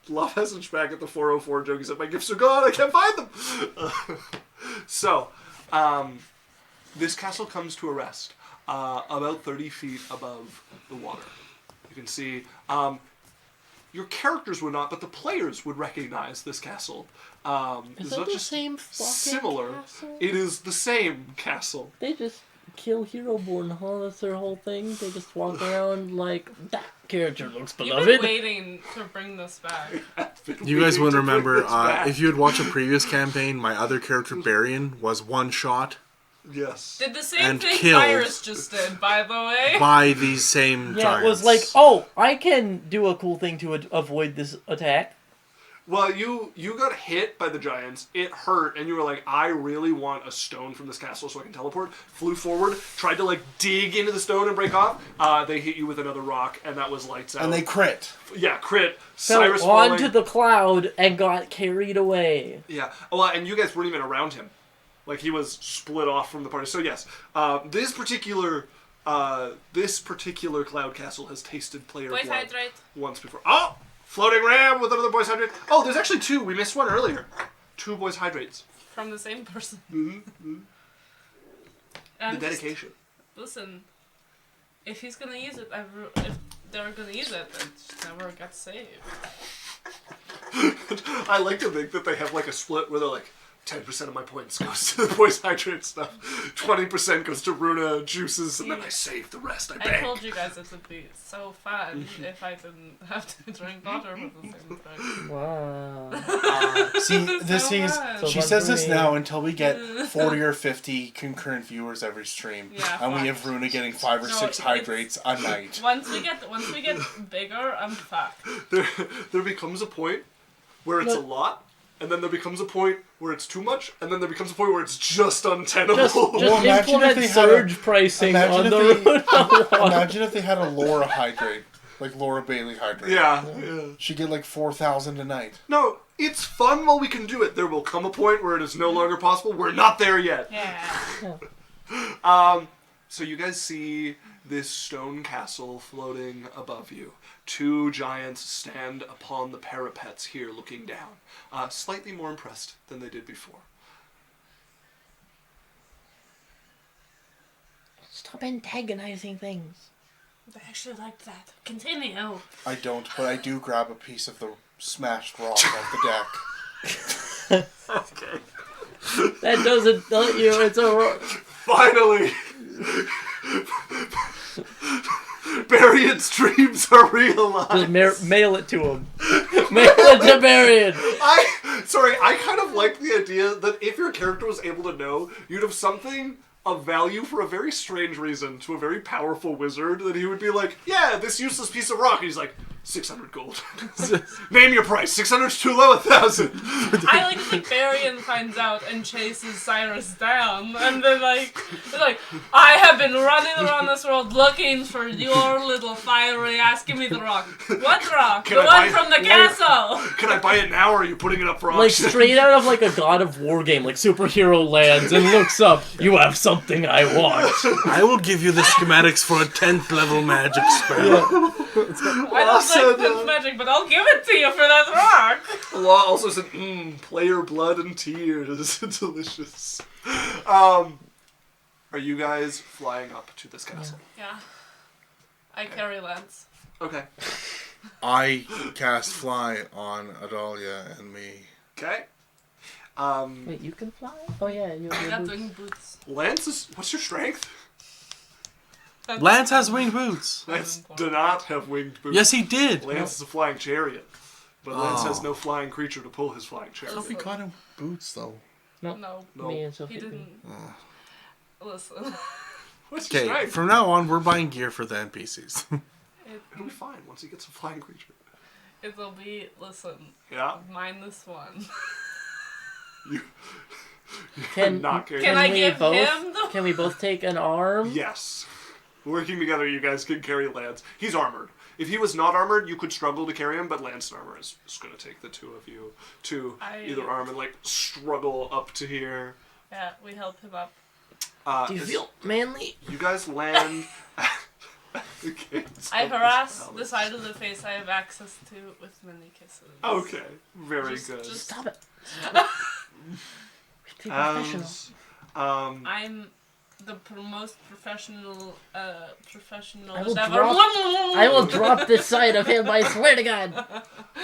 Law message back at the 404 joke. He said, "My gifts are gone. I can't find them." So, this castle comes to a rest about 30 feet above the water. You can see your characters would not, but the players would recognize this castle.
Is
it's
that
not
the
just
same fucking
similar.
castle?
It is the same castle.
They just kill Heroborn, huh? That's their whole thing? They just walk around like, that character looks
You've
beloved.
been waiting to bring this back.
You guys wouldn't remember,
Back.
if you had watched a previous campaign, my other character, Barian, was one shot
Yes.
Did the same
And
thing
killed.
Cyrus just did, by the way.
by these same
Yeah,
giants.
it was like, oh, I can do a cool thing to avoid this attack.
Well, you got hit by the giants. It hurt, and you were like, "I really want a stone from this castle so I can teleport." Flew forward, tried to dig into the stone and break off. They hit you with another rock, and that was lights out.
And they crit.
Yeah, crit.
Fell
Cyrus
onto
falling.
the cloud and got carried away.
Yeah. Well, and you guys weren't even around him. Like, he was split off from the party. So yes, this particular cloud castle has tasted player
Voice
blood
hydrate.
once before. Oh, floating ram with another boys hydrate. Oh, there's actually 2. We missed one earlier. 2 boys hydrates.
From the same person.
Mm-hmm.
And
The dedication.
Listen, if he's gonna use it, if they're gonna use it, it just never got saved.
I like to think that they have like a split where they're like, 10% of my points goes to the voice hydrate stuff, 20% goes to Runa juices, and then I save the rest. I
I
bank.
told you guys it would be so fun if I didn't have to drink water for the same thing.
Wow.
See, this
So
thing is,
fun.
So
she
fun
says
for
this
me.
now until we get 40 or 50 concurrent viewers every stream.
Yeah,
and we
fuck.
have Runa getting 5 or
No,
6
it's-
hydrates a night.
Once we get bigger, I'm fucked.
There becomes a point where it's a
No.
lot, and then there becomes a point where it's too much, and then there becomes a point where it's just untenable.
Just
Well, imagine if
implement
they had
surge pricing
imagine
on
if
the
they-
road.
Imagine if they had a Laura hydrate. Like Laura Bailey hydrate.
yeah.
She'd get like 4,000 a night.
No, it's fun while we can do it. There will come a point where it is no longer possible. We're not there yet.
Yeah.
So you guys see this stone castle floating above you. 2 giants stand upon the parapets here looking down, slightly more impressed than they did before.
Stop antagonizing things.
I actually liked that. Continue.
I don't, but I do grab a piece of the smashed rock off the deck.
Okay.
That doesn't let you. It's a.
Finally! Barion's dreams are realized.
Just mail it to him. Mail it to Barian.
I kind of like the idea that if your character was able to know, you'd have something of value for a very strange reason to a very powerful wizard that he would be like, yeah, this useless piece of rock. And he's like, 600 gold. Name your price. 600's too low, 1,000.
I like to think Barian finds out and chases Cyrus down, and then they're like, I have been running around this world looking for your little fiery ass. Give me the rock. What rock?
Can
The
I
one
buy it?
from the castle.
Can I buy it now, or are you putting it up for
Like
auction?
straight out of like a God of War game, like superhero lands and looks up. You have something I want.
I will give you the schematics for a 10th level magic spell.
I don't like this magic, but I'll give it to you for that rock.
Law also said, player blood and tears. Delicious. Are you guys flying up to this castle?
Yeah. I carry Lance.
Okay.
I cast fly on Adalia and me.
Okay.
Wait, you can fly? Oh yeah, you
I
have
got
your
wing
boots.
boots.
Lance is. What's your strength?
Lance has winged boots.
Lance do not have winged boots.
Yes, he did.
Lance is a flying chariot. But Lance has
Oh.
no flying creature to pull his flying chariot.
Sophie caught him boots though.
No,
No,
me and Sophie.
he
did.
didn't. Listen.
What's your
Okay,
strength?
from now on, we're buying gear for the NPCs.
It'll be fine once he gets a flying creature.
It'll be, listen,
Yeah.
minus one.
Can
Not carry.
Can I
we
give
both?
him the...
Can we both take an arm?
Yes. Working together, you guys can carry Lance. He's armored. If he was not armored, you could struggle to carry him, but Lance armor is going to take the two of you to either arm and like struggle up to here.
Yeah, we help him up.
Do you feel manly?
You guys land at the gates.
I
of this
harass
palace.
the side of the face I have access to with many kisses.
Okay, very
Just-
good.
just-
Stop it. Be professional.
As,
I'm the most professional
I will
ever.
drop- I will drop this side of him, I swear to God.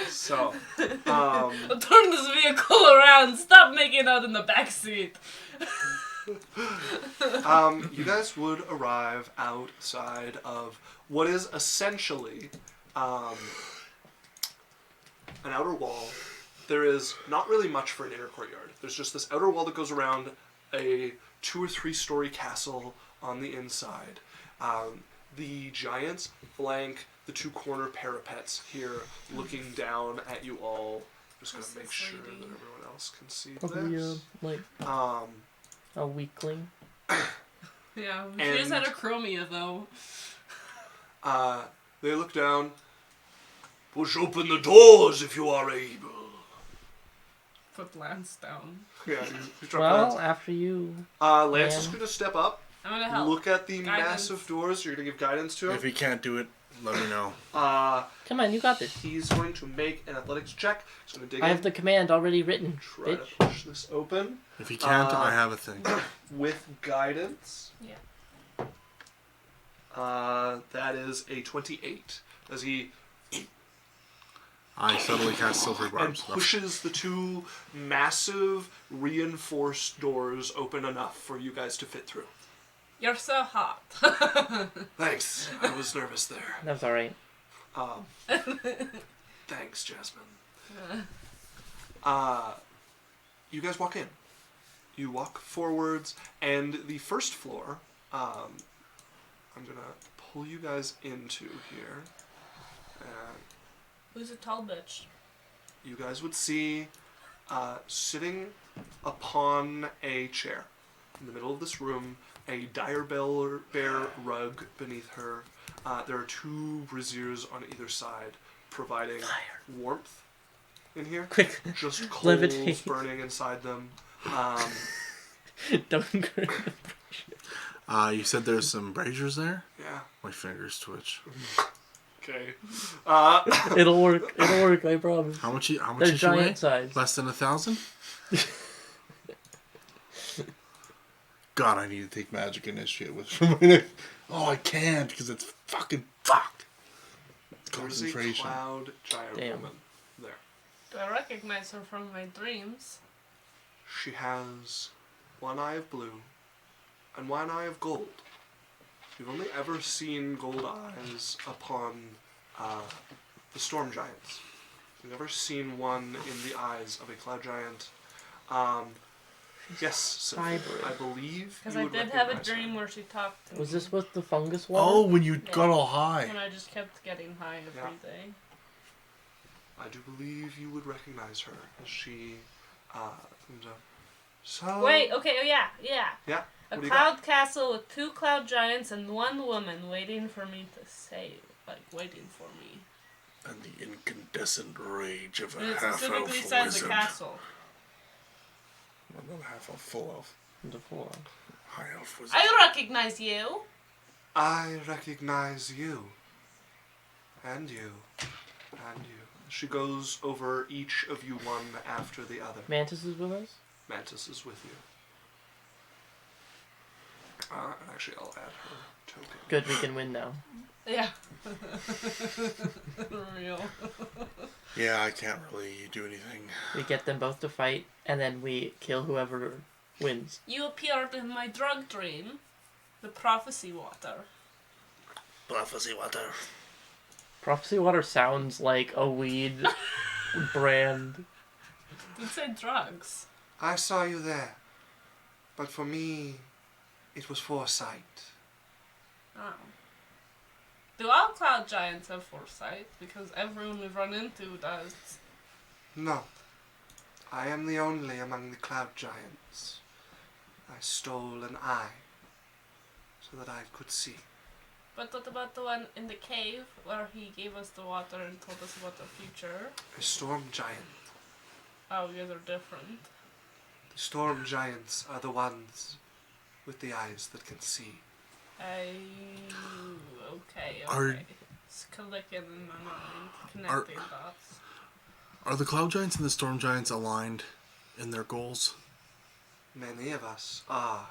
so,
Turn this vehicle around. Stop making out in the back seat.
you guys would arrive outside of what is essentially an outer wall. There is not really much for an inner courtyard. There's just this outer wall that goes around a 2 or 3 story castle on the inside. The giants flank the 2 corner parapets here, looking down at you all. Just gonna
Who's
make
this
sure that
lady?
everyone else can see
Probably
this.
like a weakling.
Yeah, she
And-
just had a chromia though.
They look down. Push open the doors if you are able.
Put Lance down.
Yeah, you drop
Well,
Lance.
after you.
Lance is
man.
going to step up,
I'm gonna help.
look at the
Guidance.
massive doors. You're going to give guidance to
If
him.
he can't do it, let me know.
Come on, you got this.
He's going to make an athletics check. He's going to dig
I
in,
have the command already written,
try
bitch.
to push this open
If he can't, I have a thing.
with guidance.
Yeah.
That is a 28. As he
I suddenly cast silver
and
barbs.
pushes the 2 massive reinforced doors open enough for you guys to fit through.
You're so hot.
Thanks. I was nervous there.
That's alright.
Thanks, Jasmine. You guys walk in. You walk forwards, and the first floor, I'm gonna pull you guys into here.
Who's a tall bitch?
You guys would see sitting upon a chair in the middle of this room, a dire bear rug beneath her. There are 2 braziers on either side, providing warmth in here.
Quick.
Just coals
Levitate.
burning inside them.
Don't
You said there's some braziers there?
Yeah.
My fingers twitch.
Okay.
It'll work. It'll work, I promise.
How much
They're
did you weigh?
giant size.
Less than 1,000? God, I need to take magic initiative with me. Oh, I can't because it's fucking fucked.
There's a
Concentration.
cloud giant
Damn.
woman there.
Do I recognize her from my dreams?
She has one eye of blue and one eye of gold. You've only ever seen gold eyes upon the storm giants. You've never seen one in the eyes of a cloud giant. Yes, Sophie,
Hybrid.
I believe
Because
you
I
would
did have a
recognize her.
dream where she talked to me.
Was this with the fungus
Oh,
water?
when you
Yeah.
got all high.
And I just kept getting high every
Yeah.
day.
I do believe you would recognize her as she comes up. So
Wait, okay, oh yeah.
Yeah.
A
What do you
cloud castle with 2 cloud giants and 1 woman waiting for me to save. Like, waiting for me.
And the incandescent rage of a
And it
half-elf
specifically says
wizard.
a castle.
Well, not a half-elf, full-elf.
The floor.
High-elf wizard.
I recognize you.
I recognize you. And you. And you. She goes over each of you one after the other.
Mantis is with us?
Mantis is with you. Actually, I'll add her token.
Good, we can win now.
Yeah. Real.
Yeah, I can't really do anything.
We get them both to fight, and then we kill whoever wins.
You appeared in my drug dream, the prophecy water.
Prophecy water.
Prophecy water sounds like a weed brand.
You said drugs.
I saw you there, but for me, it was foresight.
Oh. Do all cloud giants have foresight? Because everyone we've run into does.
No, I am the only among the cloud giants. I stole an eye, so that I could see.
But what about the one in the cave where he gave us the water and told us about the future?
A storm giant.
Oh, you guys are different.
The storm giants are the ones with the eyes that can see.
Okay.
Are-
It's clicking in my mind,
Are-
connecting dots.
Are the Cloud Giants and the Storm Giants aligned in their goals?
Many of us are.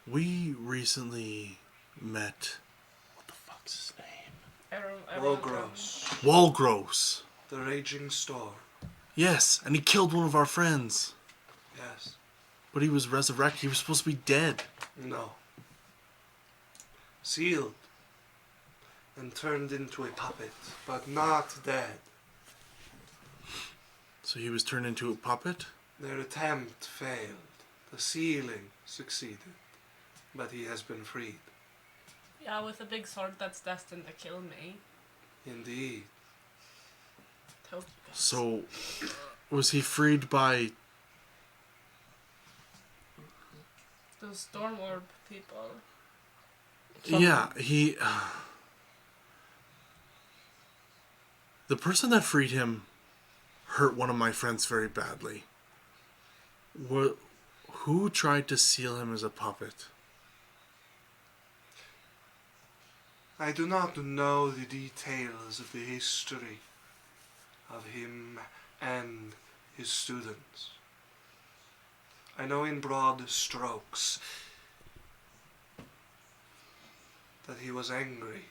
We recently met
What the fuck's his name?
Logros,
Walgros.
the raging storm.
Yes, and he killed one of our friends.
Yes.
But he was resurrected. He was supposed to be dead.
No. Sealed and turned into a puppet, but not dead.
So he was turned into a puppet?
Their attempt failed. The sealing succeeded, but he has been freed.
Yeah, with a big sword that's destined to kill me.
Indeed.
Told you guys.
So, was he freed by...
Those storm orb people.
Yeah, he... the person that freed him hurt one of my friends very badly. Who tried to seal him as a puppet?
I do not know the details of the history of him and his students. I know in broad strokes that he was angry,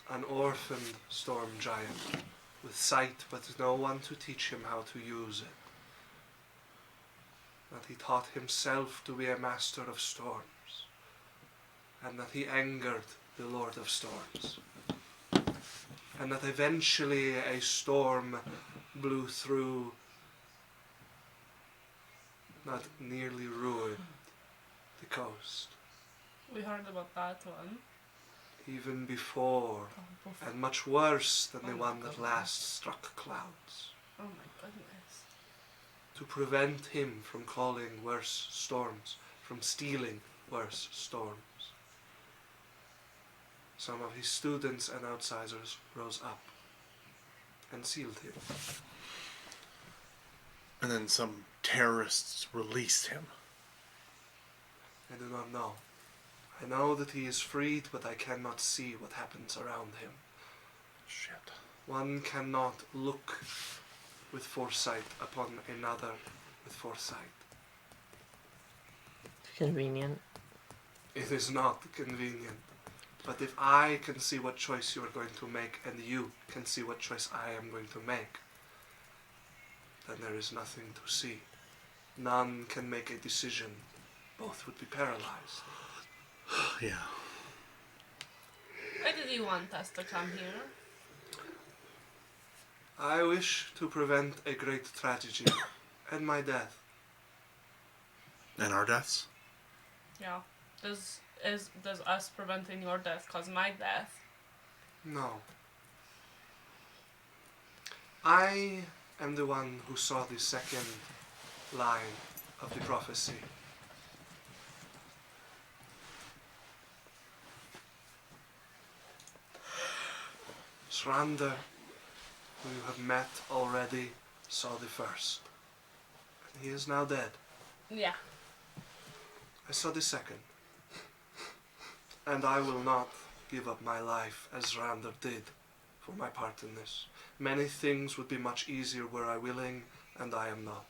an orphaned storm giant with sight but no one to teach him how to use it. That he taught himself to be a master of storms, and that he angered the Lord of Storms, and that eventually a storm blew through that nearly ruined the coast,
We heard about that one.
even before, and much worse than the one that last struck clouds,
Oh my goodness.
to prevent him from calling worse storms, from stealing worse storms. Some of his students and outsiders rose up and sealed him.
And then some terrorists released him.
I do not know. I know that he is freed, but I cannot see what happens around him.
Shit.
One cannot look with foresight upon another with foresight.
Convenient.
It is not convenient. But if I can see what choice you are going to make, and you can see what choice I am going to make, then there is nothing to see. None can make a decision. Both would be paralyzed.
Yeah.
Why did you want us to come here?
I wish to prevent a great tragedy and my death.
And our deaths?
Yeah. Does us preventing your death cause my death?
No. I am the one who saw the second line of the prophecy. Sranda, who you have met already, saw the first. And he is now dead.
Yeah.
I saw the second. And I will not give up my life as Randa did for my part in this. Many things would be much easier were I willing, and I am not.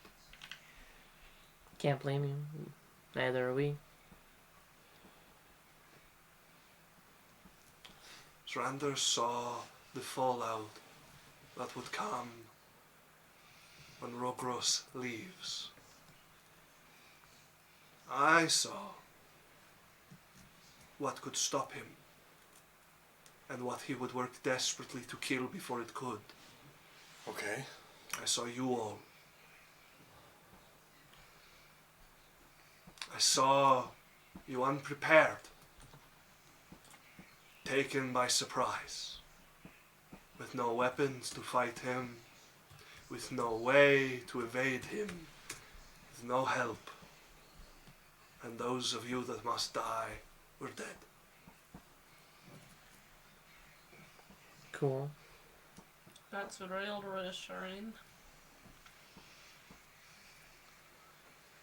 Can't blame you. Neither are we.
Thrander saw the fallout that would come when Rogros leaves. I saw what could stop him and what he would work desperately to kill before it could.
Okay.
I saw you all. I saw you unprepared, taken by surprise, with no weapons to fight him, with no way to evade him, with no help. And those of you that must die were dead.
Cool.
That's real reassuring.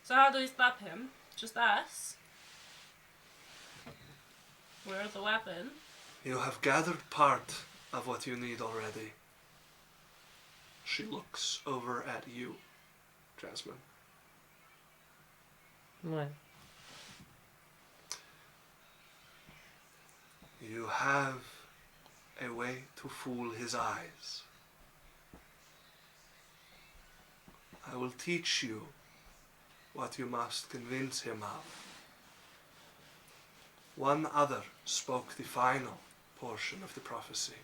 So how do we stop him? Just us? Where's the weapon?
You have gathered part of what you need already. She looks over at you, Jasmine.
What?
You have a way to fool his eyes. I will teach you what you must convince him of. One other spoke the final portion of the prophecy.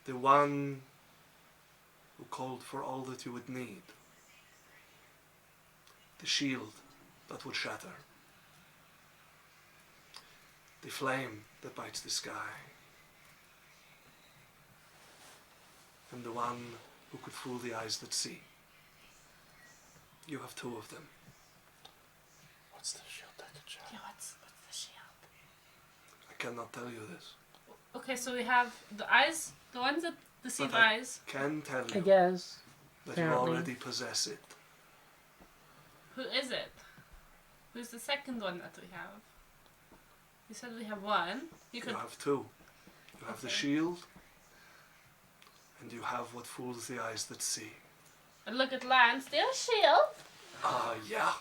The one who called for all that you would need. The shield that would shatter. The flame that bites the sky. And the one who could fool the eyes that see. You have two of them.
What's the shield that could shatter?
Yeah, what's the shield?
I cannot tell you this.
Okay, so we have the eyes, the ones that deceive
But I
eyes.
can tell
I
you
guess.
that
apparently.
you already possess it.
Who is it? Who's the second one that we have? You said we have one. You could.
You have two. You have the
Okay.
shield, and you have what fools the eyes that see.
And look at Lance. Still shield.
Yeah.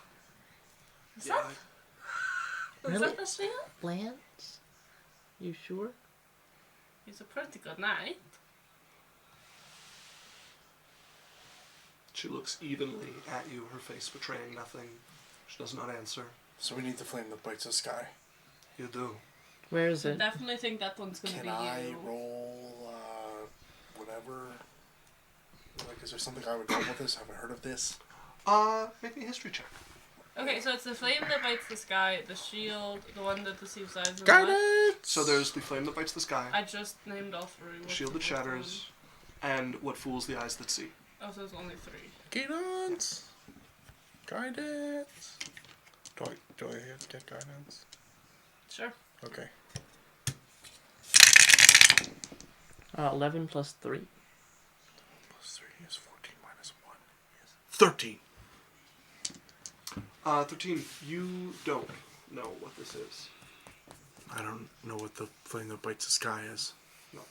Is
Yeah.
Is
Really?
that the shield?
Lance? You sure?
He's a pretty good knight.
She looks evenly at you, her face betraying nothing. She does not answer.
So we need the flame that bites the sky.
You do.
Where is
I
it?
definitely think that one's gonna
Can
be
I
you.
roll, whatever? Like, is there something I would know about this? Have I heard of this?
Make me a history check.
Okay, so it's the flame that bites the sky, the shield, the one that deceives eyes, and what?
Guidance!
So there's the flame that bites the sky,
I just named all three.
the
What's
shield
the
that
fourth
shatters, and what fools the eyes that see.
one? Oh, so it's only three.
Guidance! Guidance! Do I have to get guidance?
Sure.
Okay.
11 plus 3.
Plus 3 is 14 minus 1 is 13.
13. You don't know what this is.
I don't know what the flame that bites the sky is.
No.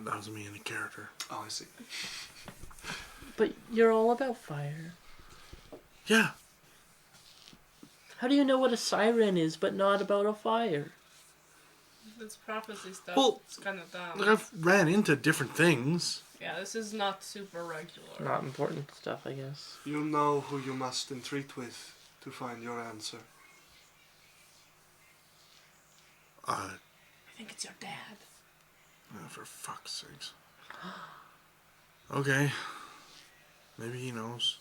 That was me in a character.
Oh, I see.
But you're all about fire.
Yeah.
How do you know what a siren is, but not about a fire?
It's prophecy stuff.
Well,
it's kind of dumb.
Like, I've ran into different things.
Yeah, this is not super regular.
Not important stuff, I guess.
You know who you must entreat with to find your answer.
I think it's your dad.
Oh, for fuck's sakes. Okay. Maybe he knows.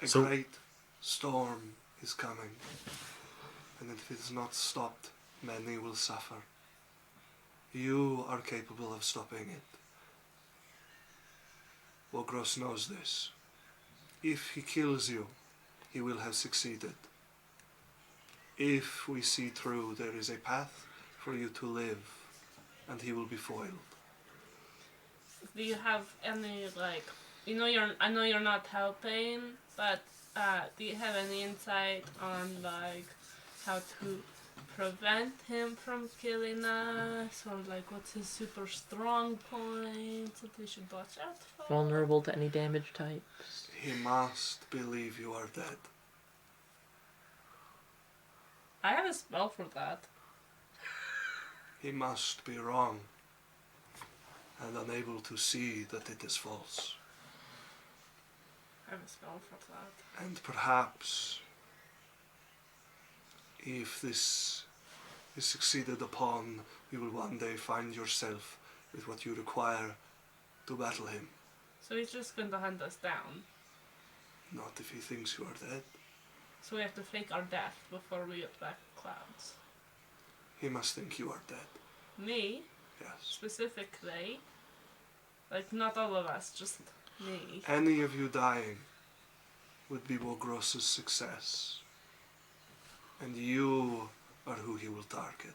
A
So-
great storm is coming, and if it is not stopped, many will suffer. You are capable of stopping it. Wogros knows this. If he kills you, he will have succeeded. If we see through, there is a path for you to live, and he will be foiled.
Do you have any like? I know you're not helping, but do you have any insight on like how to prevent him from killing us, or like what's his super strong points that we should watch out for?
Vulnerable to any damage types.
He must believe you are dead.
I have a spell for that.
He must be wrong and unable to see that it is false.
I have a spell for that.
And perhaps, if this is succeeded upon, you will one day find yourself with what you require to battle him.
So he's just going to hunt us down.
Not if he thinks you are dead.
So we have to fake our death before we get back to clouds.
He must think you are dead.
Me,
Yes.
specifically. Like, not all of us, just me.
Any of you dying would be Wogros's success. And you are who he will target.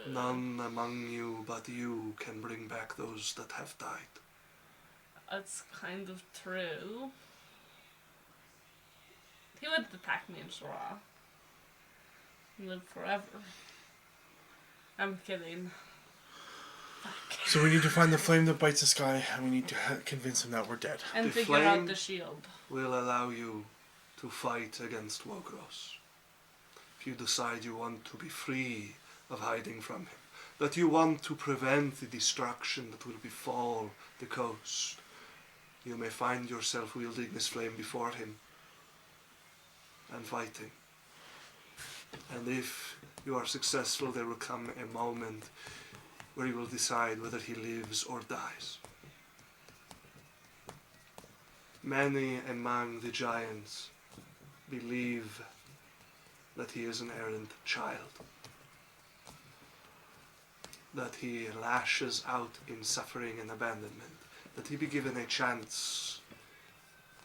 None among you but you can bring back those that have died.
That's kind of true. He would attack me in Sharah. And live forever. I'm kidding.
So we need to find the flame that bites the sky, and we need to convince him that we're dead.
And
The
figure out
flame-
the shield.
Will allow you to fight against Wogros. If you decide you want to be free of hiding from him, that you want to prevent the destruction that will befall the coast, you may find yourself wielding this flame before him and fighting. And if you are successful, there will come a moment where you will decide whether he lives or dies. Many among the giants believe that he is an errant child, that he lashes out in suffering and abandonment, that he be given a chance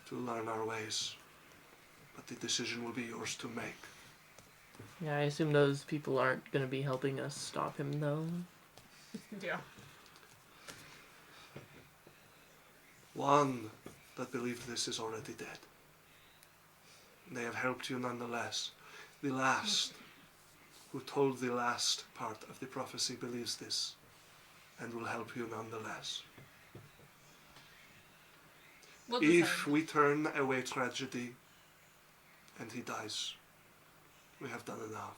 to learn our ways. But the decision will be yours to make.
Yeah, I assume those people aren't going to be helping us stop him, though.
Yeah.
One that believed this is already dead. They have helped you nonetheless. The last, who told the last part of the prophecy, believes this and will help you nonetheless.
We'll
If
decide.
we turn away tragedy and he dies, we have done enough.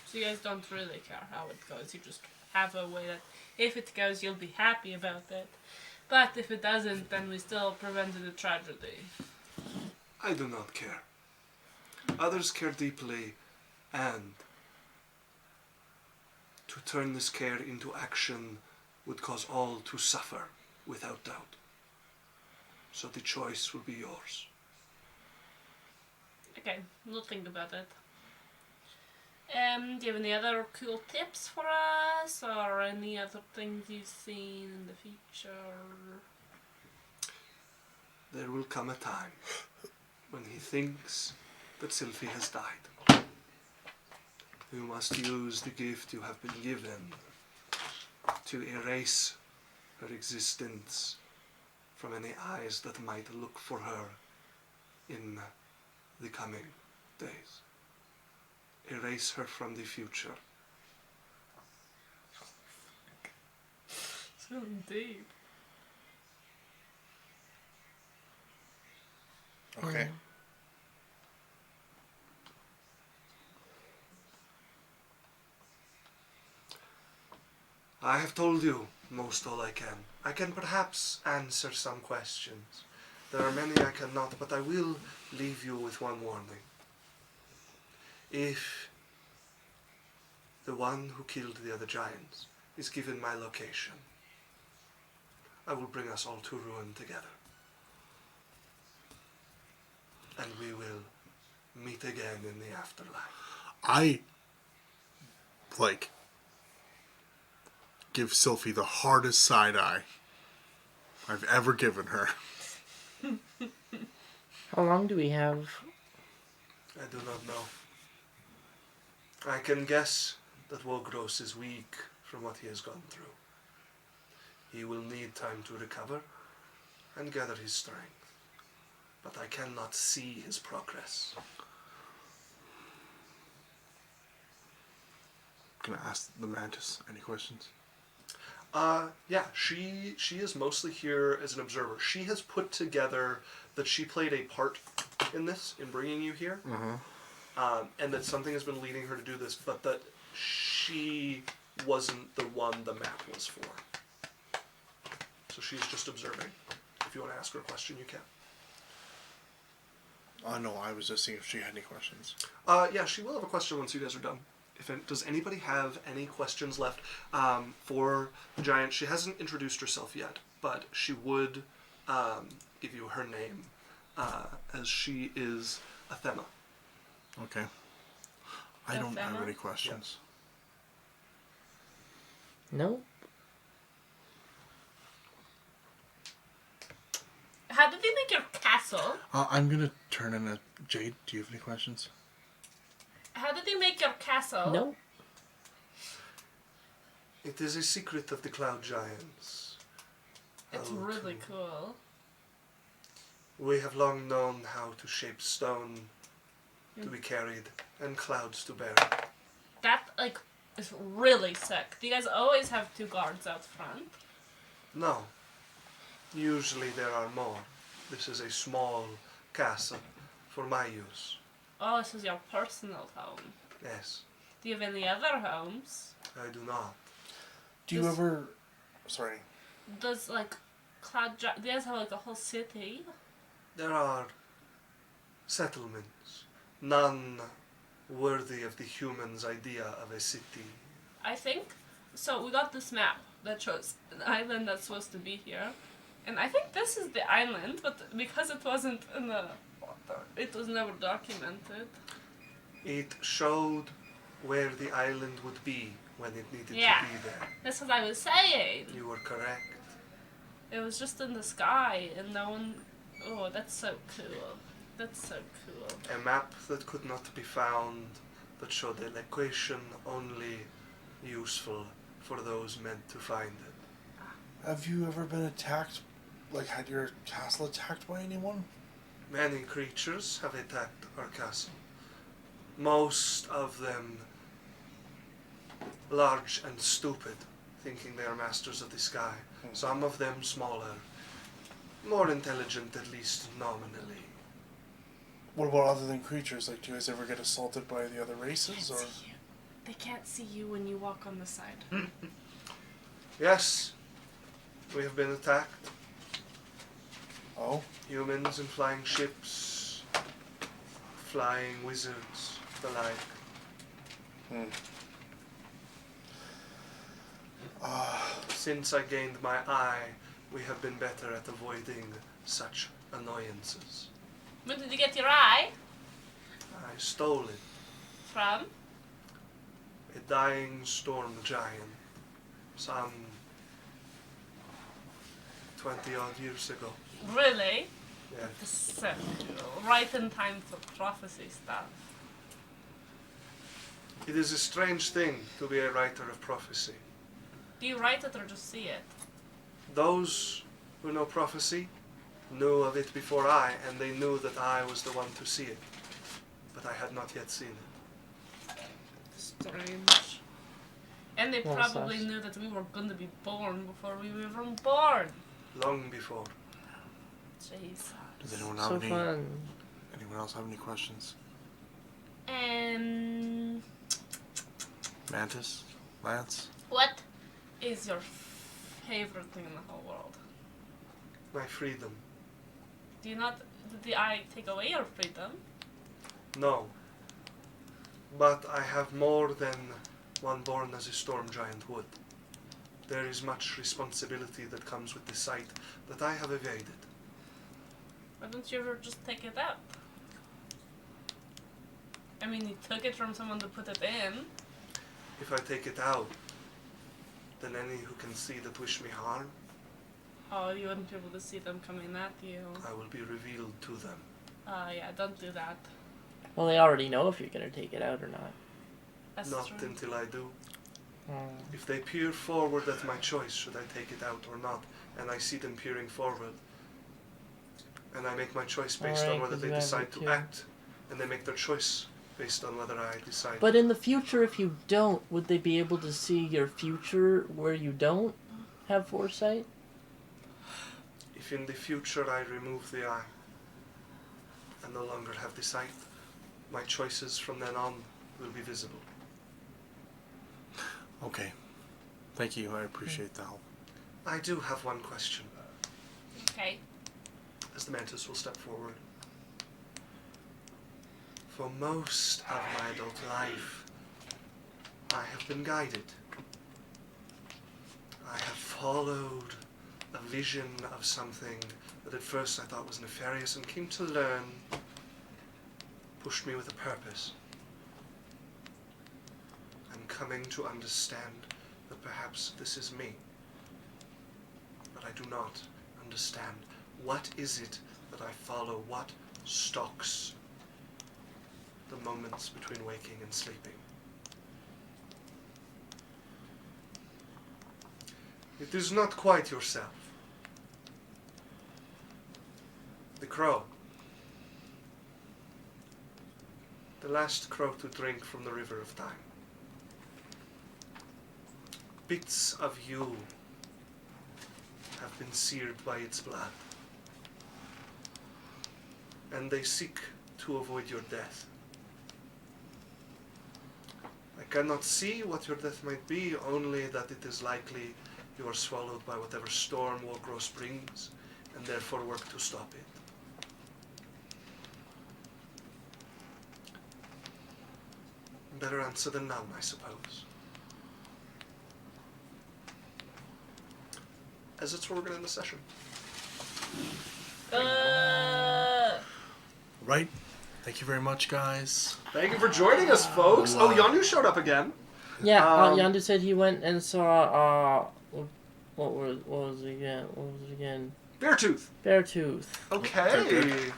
So you guys don't really care how it goes. You just have a way that if it goes, you'll be happy about it. But if it doesn't, then we still prevented a tragedy.
I do not care. Others care deeply, and to turn this care into action would cause all to suffer, without doubt. So the choice will be yours.
Okay, we'll think about it. Do you have any other cool tips for us, or any other things you've seen in the future?
There will come a time when he thinks that Cylph'e has died. You must use the gift you have been given to erase her existence from any eyes that might look for her in the coming days. Erase her from the future.
So deep.
Okay.
I have told you most all I can. I can perhaps answer some questions. There are many I cannot, but I will leave you with one warning. If the one who killed the other giants is given my location, I will bring us all to ruin together. And we will meet again in the afterlife.
I give Cylph'e the hardest side eye I've ever given her.
How long do we have?
I do not know. I can guess that Wogros is weak from what he has gone through. He will need time to recover and gather his strength. But I cannot see his progress.
Can I ask the Mantis any questions?
Yeah, she is mostly here as an observer. She has put together that she played a part in this, in bringing you here, and that something has been leading her to do this, but that she wasn't the one the map was for. So she's just observing. If you want to ask her a question, you can.
No, I was just seeing if she had any questions.
Yeah, she will have a question once you guys are done. Does anybody have any questions left for the giant? She hasn't introduced herself yet, but she would give you her name, as she is Athema.
Okay. I don't have any questions.
No.
How did they make your castle?
I'm gonna turn in a Jade. Do you have any questions?
How did they make your castle?
No.
It is a secret of the Cloud Giants.
It's really cool.
We have long known how to shape stone to be carried and clouds to bear.
That, like, is really sick. Do you guys always have 2 guards out front?
No. Usually there are more. This is a small castle for my use.
Oh, this is your personal home.
Yes,
Do you have any other homes?
I do not.
Do you
This-
ever... Sorry.
Does, like, do you guys have, like, a whole city?
There are settlements, none worthy of the human's idea of a city.
I think, so we got this map that shows an island that's supposed to be here. And I think this is the island, but because it wasn't in the water, it was never documented.
It showed where the island would be when it needed to
Yeah.
be there.
That's what I was saying.
You were correct.
It was just in the sky, and no one... Oh, that's so cool. That's so cool.
A map that could not be found, that showed a location only useful for those meant to find it.
Have you ever been attacked, like had your castle attacked by anyone?
Many creatures have attacked our castle. Most of them large and stupid, thinking they are masters of the sky. Some of them smaller, more intelligent, at least nominally.
What about other than creatures? Like, do you guys ever get assaulted by the other races, or?
They can't see you when you walk on the side.
Yes, we have been attacked.
Oh,
Humans in flying ships, flying wizards, the like. Since I gained my eye, we have been better at avoiding such annoyances.
When did you get your eye?
I stole it.
From?
A dying storm giant. Some 20 odd years ago.
Really?
Yeah.
This is so cool. Right in time for prophecy stuff.
It is a strange thing to be a writer of prophecy.
Do you write it or just see it?
Those who know prophecy knew of it before I, and they knew that I was the one to see it. But I had not yet seen it.
Strange. And they
Well,
probably
sus.
knew that we were going to be born before we were even born.
Long before.
Jeez.
does anyone have
So
any?
fun.
Anyone else have any questions? Mantis, Lance.
What is your favorite thing in the whole world?
My freedom.
Do you not... Did the eye take away your freedom?
No. But I have more than one born as a storm giant would. There is much responsibility that comes with the sight that I have evaded.
Why don't you ever just take it out? I mean, you took it from someone to put it in.
If I take it out, then any who can see that wish me harm,
Oh, you wouldn't be able to see them coming at you.
I will be revealed to them.
Yeah, don't do that.
Well, they already know if you're gonna take it out or not.
That's
Not
true.
until I do.
Mm.
If they peer forward at my choice, should I take it out or not, and I see them peering forward, and I make my choice based
Alright,
on whether
'cause
they
you have
decide
it
to
too.
act, and they make their choice based on whether I decide.
But in the future, if you don't, would they be able to see your future where you don't? have foresight?
If in the future I remove the eye and no longer have the sight, my choices from then on will be visible.
Okay. Thank you. I appreciate the help.
I do have one question,
Okay.
as the Mantis will step forward. For most of my adult life, I have been guided. I have followed a vision of something that at first I thought was nefarious and came to learn pushed me with a purpose. I'm coming to understand that perhaps this is me, but I do not understand. What is it that I follow? What stalks the moments between waking and sleeping? It is not quite yourself. The crow. The last crow to drink from the river of time. Bits of you have been seared by its blood, and they seek to avoid your death. I cannot see what your death might be, only that it is likely you are swallowed by whatever storm Wargrowth brings, and therefore work to stop it. Better answer than none, I suppose. As it's where we're going to end the session.
Right. Thank you very much, guys.
Thank you for joining us, folks. Oh, Yondu showed up again.
Yeah,
Um,
Yandu said he went and saw, what was it again?
Beartooth.
Beartooth.
Okay.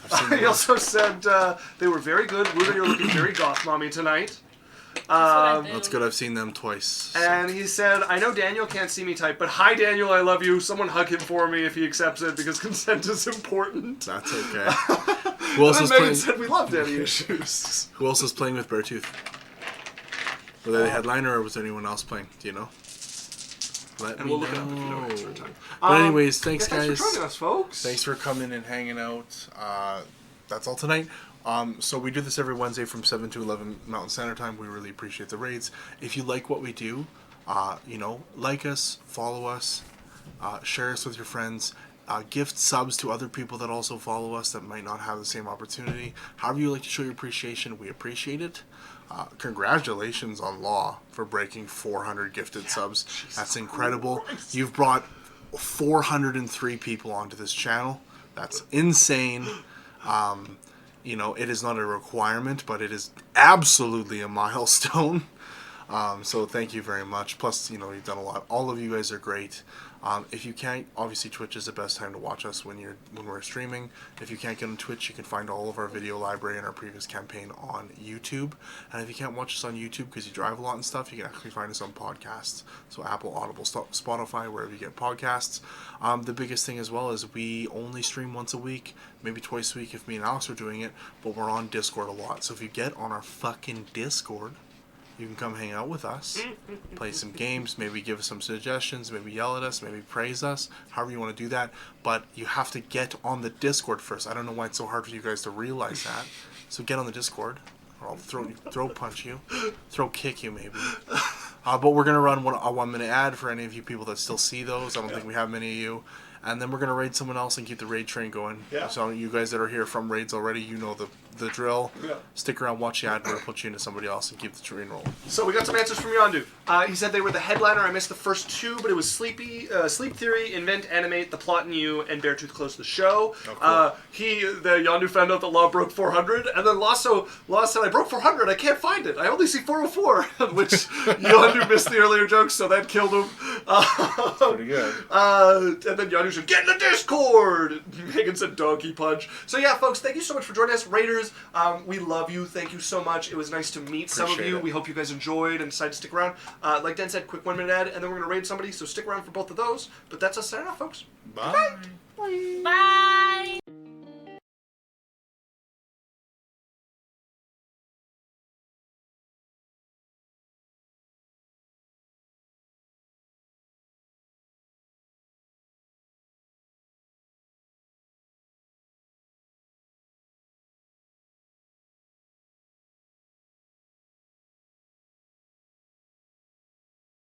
I've seen
He also said they were very good. Ruder, you're looking very goth mommy tonight.
That's good. I've seen them twice. So.
And he said, I know Daniel can't see me type, but hi Daniel, I love you. Someone hug him for me if he accepts it, because consent is important.
That's okay. Who else
And
is
then Megan
playing?
said we love daddy issues.
Who else is playing with Beartooth? Were they the headliner, or was there anyone else playing? Do you know? Let
And
me
we'll look it
know.
up if you don't answer in time.
But anyways, thanks
yeah,
guys.
Thanks for joining us, folks.
Thanks for coming and hanging out. That's all tonight. So we do this every Wednesday from 7 to 11 Mountain Standard Time. We really appreciate the raids. If you like what we do, like us, follow us, share us with your friends, gift subs to other people that also follow us that might not have the same opportunity. However you like to show your appreciation, we appreciate it. Congratulations on Law for breaking 400 gifted subs. That's incredible.
Christ.
You've brought 403 people onto this channel. That's insane. It is not a requirement, but it is absolutely a milestone. So thank you very much. Plus, you've done a lot. All of you guys are great. If you can't, obviously Twitch is the best time to watch us when we're streaming. If you can't get on Twitch, you can find all of our video library and our previous campaign on YouTube. And if you can't watch us on YouTube because you drive a lot and stuff, you can actually find us on podcasts. So Apple, Audible, Spotify, wherever you get podcasts. The biggest thing as well is we only stream once a week, maybe twice a week if me and Alex are doing it, but we're on Discord a lot. So if you get on our fucking Discord, you can come hang out with us, play some games, maybe give us some suggestions, maybe yell at us, maybe praise us, however you want to do that. But you have to get on the Discord first. I don't know why it's so hard for you guys to realize that. So get on the Discord, or I'll throw punch you, throw kick you maybe. But we're going to run a 1 minute ad for any of you people that still see those. I don't think we have many of you. And then we're going to raid someone else and keep the raid train going.
Yeah.
So you guys that are here from raids already, you know the drill.
Yeah.
Stick around, watch the ad, we'll put you into somebody else and keep the train rolling.
So we got some answers from Yondu. He said they were the headliner. I missed the first two, but it was Sleep Theory, Invent, Animate, The Plot and You, and Beartooth closed the show.
Oh, cool.
Yondu found out that Law broke 400, and then Law said, I broke 400, I can't find it. I only see 404, which Yondu missed the earlier jokes, so that killed him.
Pretty good.
And then Yondu said, get in the Discord! Megan said, donkey punch. So yeah, folks, thank you so much for joining us. Raiders, we love you. Thank you so much. It was nice to meet some of
Appreciate
you.
it.
We hope you guys enjoyed and decided to stick around. Like Dan said, quick 1 minute ad, and then we're going to raid somebody, so stick around for both of those. But that's us signing off, folks.
Bye.
Bye.